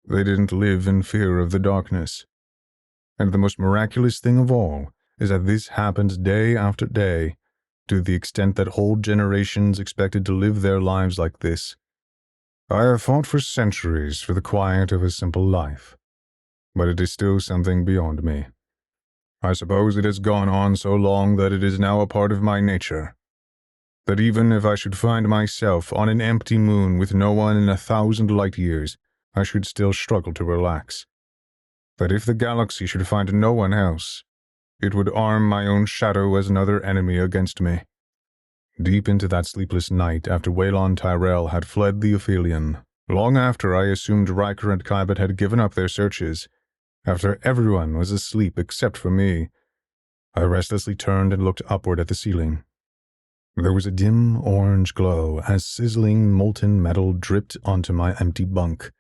they didn't live in fear of the darkness. And the most miraculous thing of all is that this happened day after day, to the extent that whole generations expected to live their lives like this. I have fought for centuries for the quiet of a simple life, but it is still something beyond me. I suppose it has gone on so long that it is now a part of my nature. That even if I should find myself on an empty moon with no one in 1,000 light years, I should still struggle to relax. That if the galaxy should find no one else, it would arm my own shadow as another enemy against me. Deep into that sleepless night after Waylon Tyrell had fled the Ophelion, long after I assumed Riker and Kybet had given up their searches, after everyone was asleep except for me, I restlessly turned and looked upward at the ceiling. There was a dim orange glow as sizzling molten metal dripped onto my empty bunk.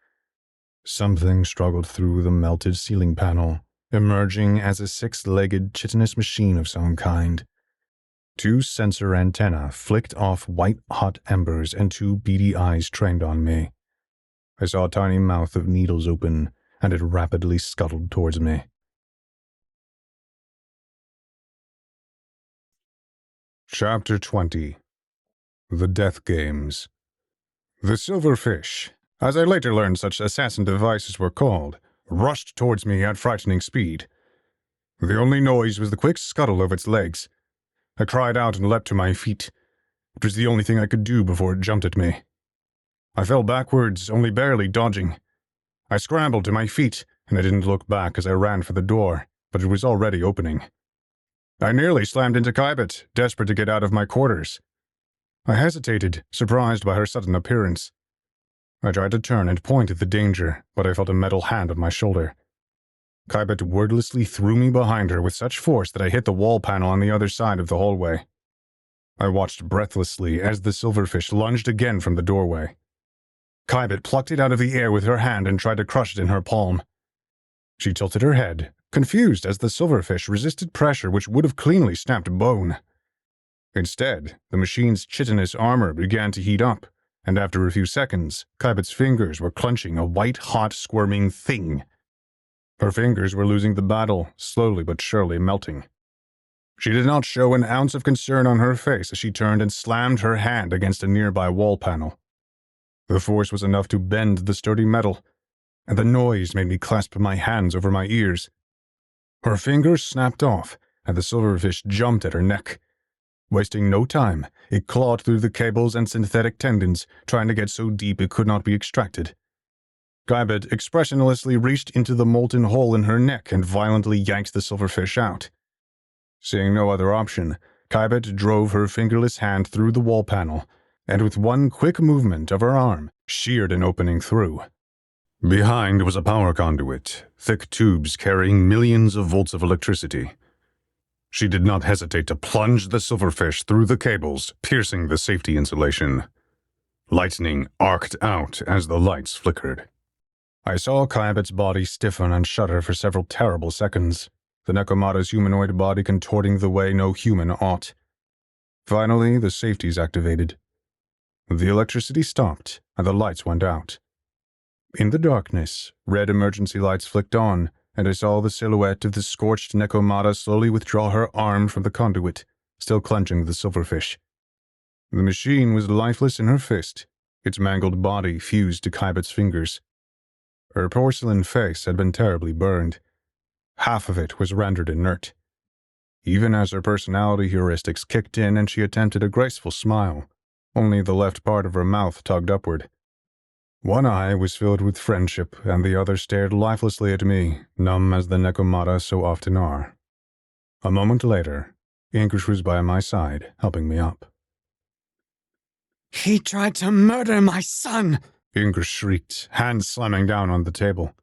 Something struggled through the melted ceiling panel, emerging as a 6-legged chitinous machine of some kind. 2 sensor antennae flicked off white-hot embers and 2 beady eyes trained on me. I saw a tiny mouth of needles open, and it rapidly scuttled towards me. Chapter 20. The Death Games. The silverfish, as I later learned such assassin devices were called, rushed towards me at frightening speed. The only noise was the quick scuttle of its legs. I cried out and leapt to my feet. It was the only thing I could do before it jumped at me. I fell backwards, only barely dodging. I scrambled to my feet, and I didn't look back as I ran for the door, but it was already opening. I nearly slammed into Kybet, desperate to get out of my quarters. I hesitated, surprised by her sudden appearance. I tried to turn and point at the danger, but I felt a metal hand on my shoulder. Kybet wordlessly threw me behind her with such force that I hit the wall panel on the other side of the hallway. I watched breathlessly as the silverfish lunged again from the doorway. Kybet plucked it out of the air with her hand and tried to crush it in her palm. She tilted her head, confused as the silverfish resisted pressure which would have cleanly snapped bone. Instead, the machine's chitinous armor began to heat up, and after a few seconds, Kybet's fingers were clenching a white-hot, squirming thing. Her fingers were losing the battle, slowly but surely melting. She did not show an ounce of concern on her face as she turned and slammed her hand against a nearby wall panel. The force was enough to bend the sturdy metal, and the noise made me clasp my hands over my ears. Her fingers snapped off, and the silverfish jumped at her neck. Wasting no time, it clawed through the cables and synthetic tendons, trying to get so deep it could not be extracted. Kybet expressionlessly reached into the molten hole in her neck and violently yanked the silverfish out. Seeing no other option, Kybet drove her fingerless hand through the wall panel, and with one quick movement of her arm, sheared an opening through. Behind was a power conduit, thick tubes carrying millions of volts of electricity. She did not hesitate to plunge the silverfish through the cables, piercing the safety insulation. Lightning arced out as the lights flickered. I saw Kyabet's body stiffen and shudder for several terrible seconds, the Nekomata's humanoid body contorting the way no human ought. Finally, the safeties activated. The electricity stopped, and the lights went out. In the darkness, red emergency lights flicked on, and I saw the silhouette of the scorched Nekomata slowly withdraw her arm from the conduit, still clenching the silverfish. The machine was lifeless in her fist, its mangled body fused to Kyabet's fingers. Her porcelain face had been terribly burned. Half of it was rendered inert. Even as her personality heuristics kicked in and she attempted a graceful smile, only the left part of her mouth tugged upward. One eye was filled with friendship, and the other stared lifelessly at me, numb as the Nekomata so often are. A moment later, English was by my side, helping me up. He tried to murder my son! English shrieked, hands slamming down on the table.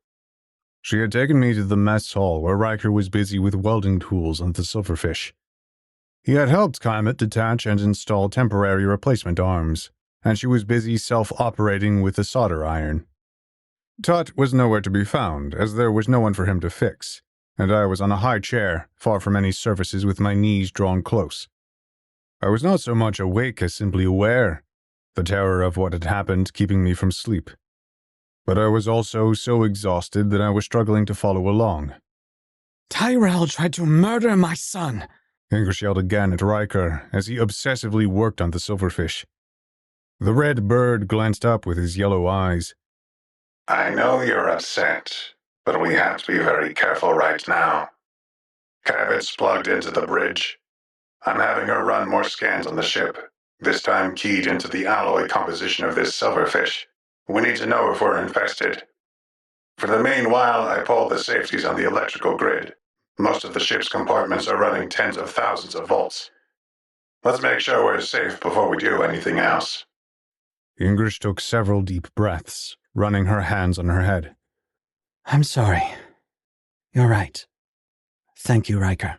She had taken me to the mess hall where Riker was busy with welding tools on the silverfish. He had helped Kymet detach and install temporary replacement arms, and she was busy self-operating with the solder iron. Tut was nowhere to be found, as there was no one for him to fix, and I was on a high chair, far from any surfaces with my knees drawn close. I was not so much awake as simply aware, the terror of what had happened keeping me from sleep. But I was also so exhausted that I was struggling to follow along. Tyrell tried to murder my son! English yelled again at Riker as he obsessively worked on the silverfish. The red bird glanced up with his yellow eyes. I know you're upset, but we have to be very careful right now. Cabot's plugged into the bridge. I'm having her run more scans on the ship, this time keyed into the alloy composition of this silverfish. We need to know if we're infested. For the meanwhile, I pulled the safeties on the electrical grid. Most of the ship's compartments are running tens of thousands of volts. Let's make sure we're safe before we do anything else. English took several deep breaths, running her hands on her head. I'm sorry. You're right. Thank you, Riker.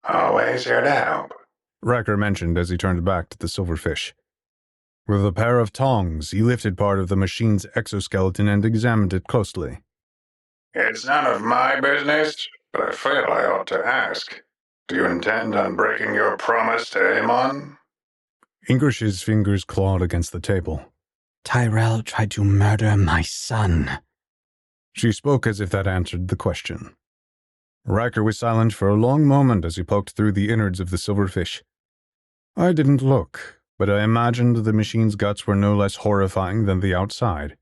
Always here to help, Riker mentioned as he turned back to the silverfish. With a pair of tongs, he lifted part of the machine's exoskeleton and examined it closely. It's none of my business, but I feel I ought to ask. Do you intend on breaking your promise to Amon? English's fingers clawed against the table. Tyrell tried to murder my son. She spoke as if that answered the question. Riker was silent for a long moment as he poked through the innards of the silverfish. I didn't look, but I imagined the machine's guts were no less horrifying than the outside.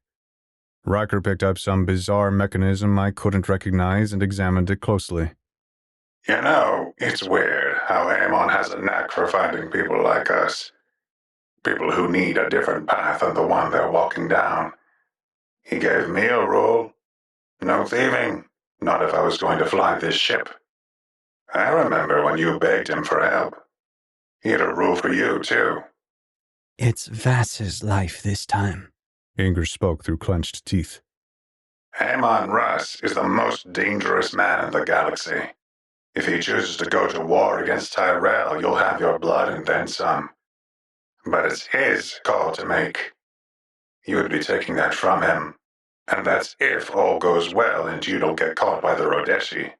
Riker picked up some bizarre mechanism I couldn't recognize and examined it closely. You know, it's weird how Amon has a knack for finding people like us. People who need a different path than the one they're walking down. He gave me a rule. No thieving. Not if I was going to fly this ship. I remember when you begged him for help. He had a rule for you, too. It's Vass's life this time. English spoke through clenched teeth. Amon Russ is the most dangerous man in the galaxy. If he chooses to go to war against Tyrell, you'll have your blood and then some. But it's his call to make. You would be taking that from him. And that's if all goes well and you don't get caught by the Rodeshi.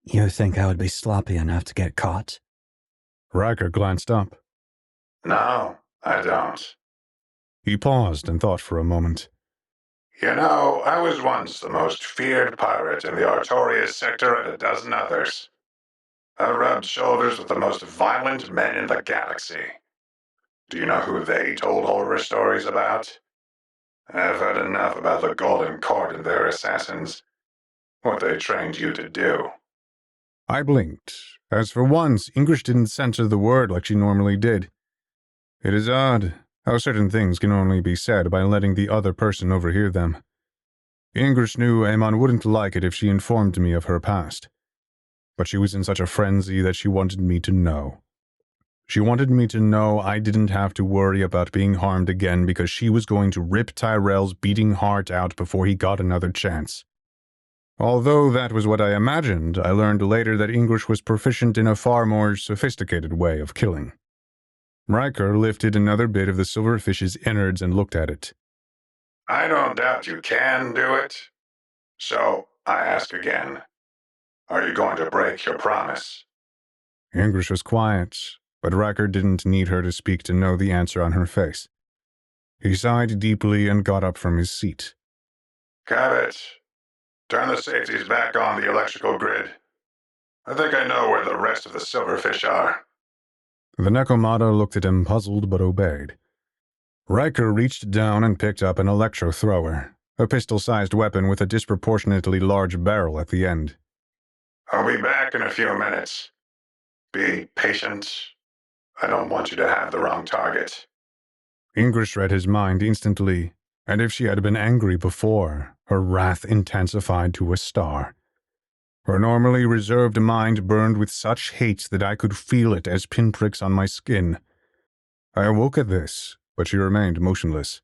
You think I would be sloppy enough to get caught? Riker glanced up. No, I don't. He paused and thought for a moment. You know, I was once the most feared pirate in the Artorias sector and a dozen others. I rubbed shoulders with the most violent men in the galaxy. Do you know who they told horror stories about? I've heard enough about the Golden Court and their assassins. What they trained you to do. I blinked, as for once, English didn't censor the word like she normally did. It is odd how certain things can only be said by letting the other person overhear them. English knew Amon wouldn't like it if she informed me of her past. But she was in such a frenzy that she wanted me to know. She wanted me to know I didn't have to worry about being harmed again because she was going to rip Tyrell's beating heart out before he got another chance. Although that was what I imagined, I learned later that English was proficient in a far more sophisticated way of killing. Riker lifted another bit of the silverfish's innards and looked at it. I don't doubt you can do it. So, I ask again, are you going to break your promise? English was quiet, but Riker didn't need her to speak to know the answer on her face. He sighed deeply and got up from his seat. Cabot, turn the safeties back on the electrical grid. I think I know where the rest of the silverfish are. The Nekomata looked at him puzzled but obeyed. Riker reached down and picked up an electro thrower, a pistol-sized weapon with a disproportionately large barrel at the end. I'll be back in a few minutes. Be patient. I don't want you to have the wrong target. English read his mind instantly, and if she had been angry before, her wrath intensified to a star. Her normally reserved mind burned with such hate that I could feel it as pinpricks on my skin. I awoke at this, but she remained motionless.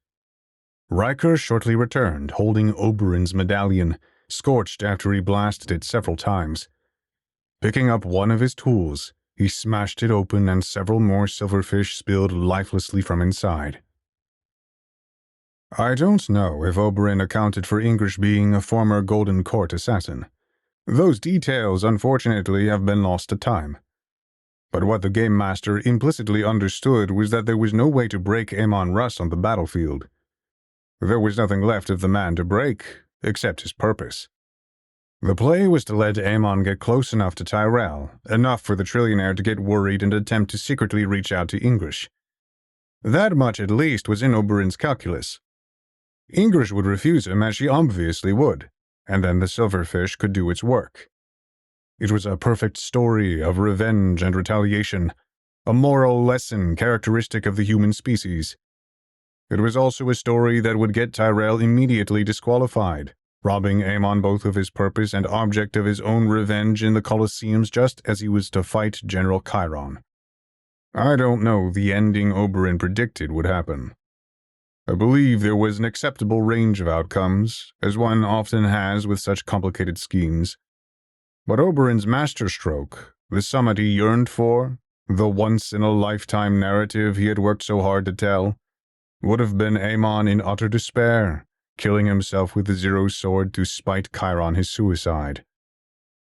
Riker shortly returned, holding Oberyn's medallion, scorched after he blasted it several times. Picking up one of his tools, he smashed it open and several more silverfish spilled lifelessly from inside. I don't know if Oberyn accounted for English being a former Golden Court assassin. Those details, unfortunately, have been lost to time. But what the Game Master implicitly understood was that there was no way to break Amon Russ on the battlefield. There was nothing left of the man to break, except his purpose. The play was to let Amon get close enough to Tyrell, enough for the trillionaire to get worried and attempt to secretly reach out to English. That much at least was in Oberyn's calculus. English would refuse him, as she obviously would, and then the silverfish could do its work. It was a perfect story of revenge and retaliation, a moral lesson characteristic of the human species. It was also a story that would get Tyrell immediately disqualified, robbing Amon both of his purpose and object of his own revenge in the Colosseums just as he was to fight General Chiron. I don't know the ending Oberyn predicted would happen. I believe there was an acceptable range of outcomes, as one often has with such complicated schemes. But Oberyn's masterstroke, the summit he yearned for, the once-in-a-lifetime narrative he had worked so hard to tell, would have been Amon in utter despair, killing himself with the Zero Sword to spite Chiron his suicide.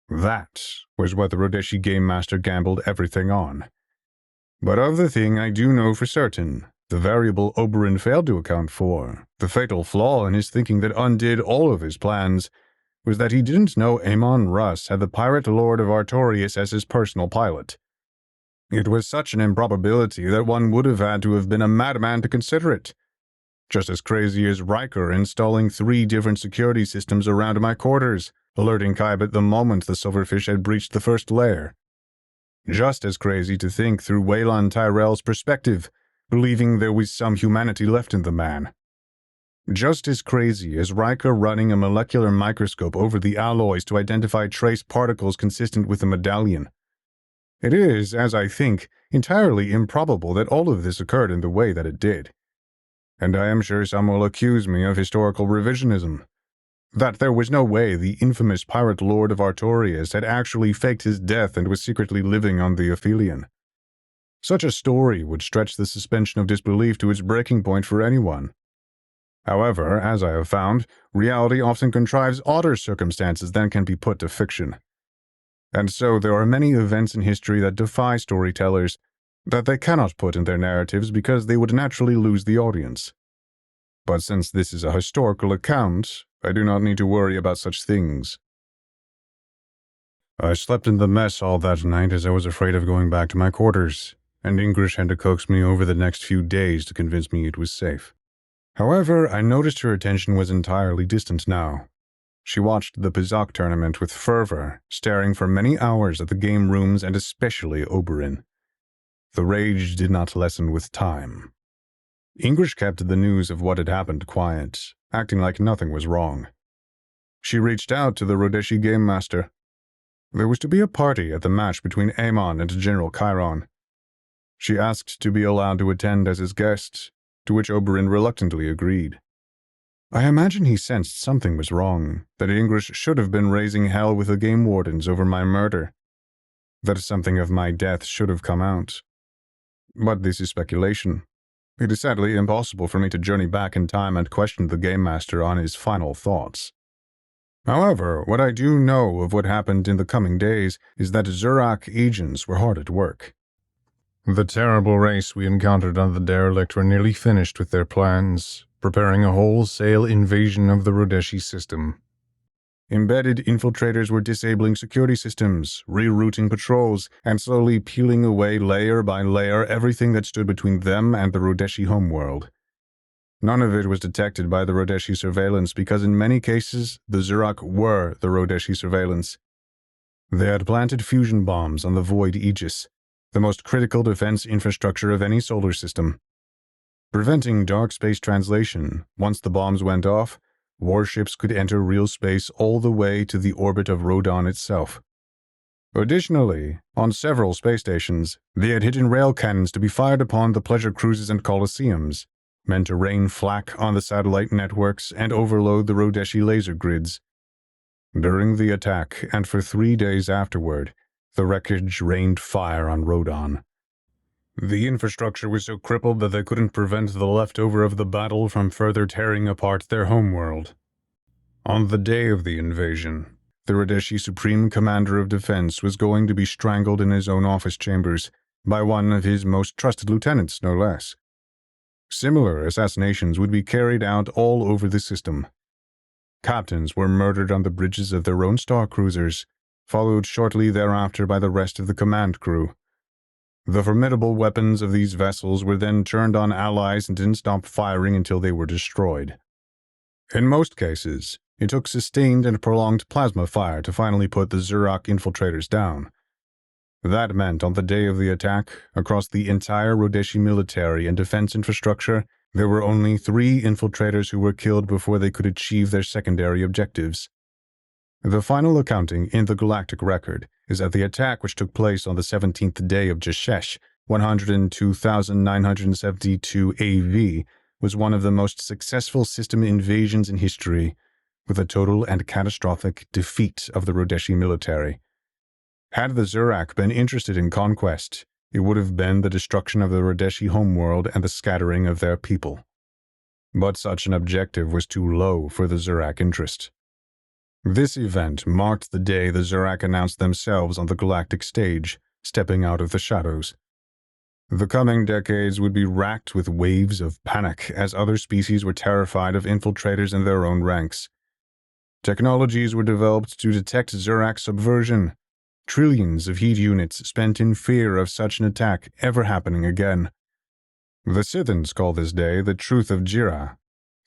That was what the Rodeshi Game Master gambled everything on. But of the thing I do know for certain, the variable Oberyn failed to account for, the fatal flaw in his thinking that undid all of his plans, was that he didn't know Amon Russ had the pirate lord of Artorias as his personal pilot. It was such an improbability that one would have had to have been a madman to consider it. Just as crazy as Riker installing 3 different security systems around my quarters, alerting Kybot the moment the silverfish had breached the first layer. Just as crazy to think through Waylon Tyrell's perspective, believing there was some humanity left in the man. Just as crazy as Riker running a molecular microscope over the alloys to identify trace particles consistent with the medallion. It is, as I think, entirely improbable that all of this occurred in the way that it did. And I am sure some will accuse me of historical revisionism. That there was no way the infamous pirate lord of Artorias had actually faked his death and was secretly living on the Aphelion. Such a story would stretch the suspension of disbelief to its breaking point for anyone. However, as I have found, reality often contrives odder circumstances than can be put to fiction. And so there are many events in history that defy storytellers, that they cannot put in their narratives because they would naturally lose the audience. But since this is a historical account, I do not need to worry about such things. I slept in the mess all that night as I was afraid of going back to my quarters, and English had to coax me over the next few days to convince me it was safe. However, I noticed her attention was entirely distant now. She watched the Pizak tournament with fervor, staring for many hours at the game rooms and especially Oberyn. The rage did not lessen with time. English kept the news of what had happened quiet, acting like nothing was wrong. She reached out to the Rodeshi Game Master. There was to be a party at the match between Amon and General Chiron. She asked to be allowed to attend as his guest, to which Oberyn reluctantly agreed. I imagine he sensed something was wrong, that English should have been raising hell with the game wardens over my murder, that something of my death should have come out. But this is speculation. It is sadly impossible for me to journey back in time and question the Game Master on his final thoughts. However, what I do know of what happened in the coming days is that Zurak agents were hard at work. The terrible race we encountered on the derelict were nearly finished with their plans, preparing a wholesale invasion of the Rodeshi system. Embedded infiltrators were disabling security systems, rerouting patrols, and slowly peeling away layer by layer everything that stood between them and the Rodeshi homeworld. None of it was detected by the Rodeshi surveillance because in many cases, the Zurak were the Rodeshi surveillance. They had planted fusion bombs on the Void Aegis, the most critical defense infrastructure of any solar system. Preventing dark space translation, once the bombs went off, warships could enter real space all the way to the orbit of Rodon itself. Additionally, on several space stations, they had hidden rail cannons to be fired upon the pleasure cruises and coliseums, meant to rain flak on the satellite networks and overload the Rodeshi laser grids. During the attack, and for 3 days afterward, the wreckage rained fire on Rodon. The infrastructure was so crippled that they couldn't prevent the leftover of the battle from further tearing apart their homeworld. On the day of the invasion, the Rodeshi Supreme Commander of Defense was going to be strangled in his own office chambers by one of his most trusted lieutenants, no less. Similar assassinations would be carried out all over the system. Captains were murdered on the bridges of their own star cruisers, followed shortly thereafter by the rest of the command crew. The formidable weapons of these vessels were then turned on allies and didn't stop firing until they were destroyed. In most cases, it took sustained and prolonged plasma fire to finally put the Zurak infiltrators down. That meant on the day of the attack, across the entire Rodeshi military and defense infrastructure, there were only 3 infiltrators who were killed before they could achieve their secondary objectives. The final accounting in the galactic record is that the attack, which took place on the 17th day of Jashesh, 102,972 AV, was one of the most successful system invasions in history, with a total and catastrophic defeat of the Rodeshi military. Had the Zurak been interested in conquest, it would have been the destruction of the Rodeshi homeworld and the scattering of their people. But such an objective was too low for the Zurak interest. This event marked the day the Zurak announced themselves on the galactic stage, stepping out of the shadows. The coming decades would be racked with waves of panic as other species were terrified of infiltrators in their own ranks. Technologies were developed to detect Zurak subversion. Trillions of heat units spent in fear of such an attack ever happening again. The Scythans call this day the Truth of Jira.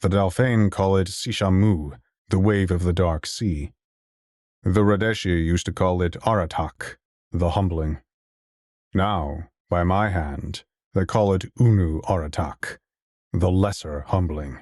The Dalfane call it Sishamu, the Wave of the Dark Sea. The Rodeshi used to call it Aratak, the Humbling. Now, by my hand, they call it Unu Aratak, the Lesser Humbling.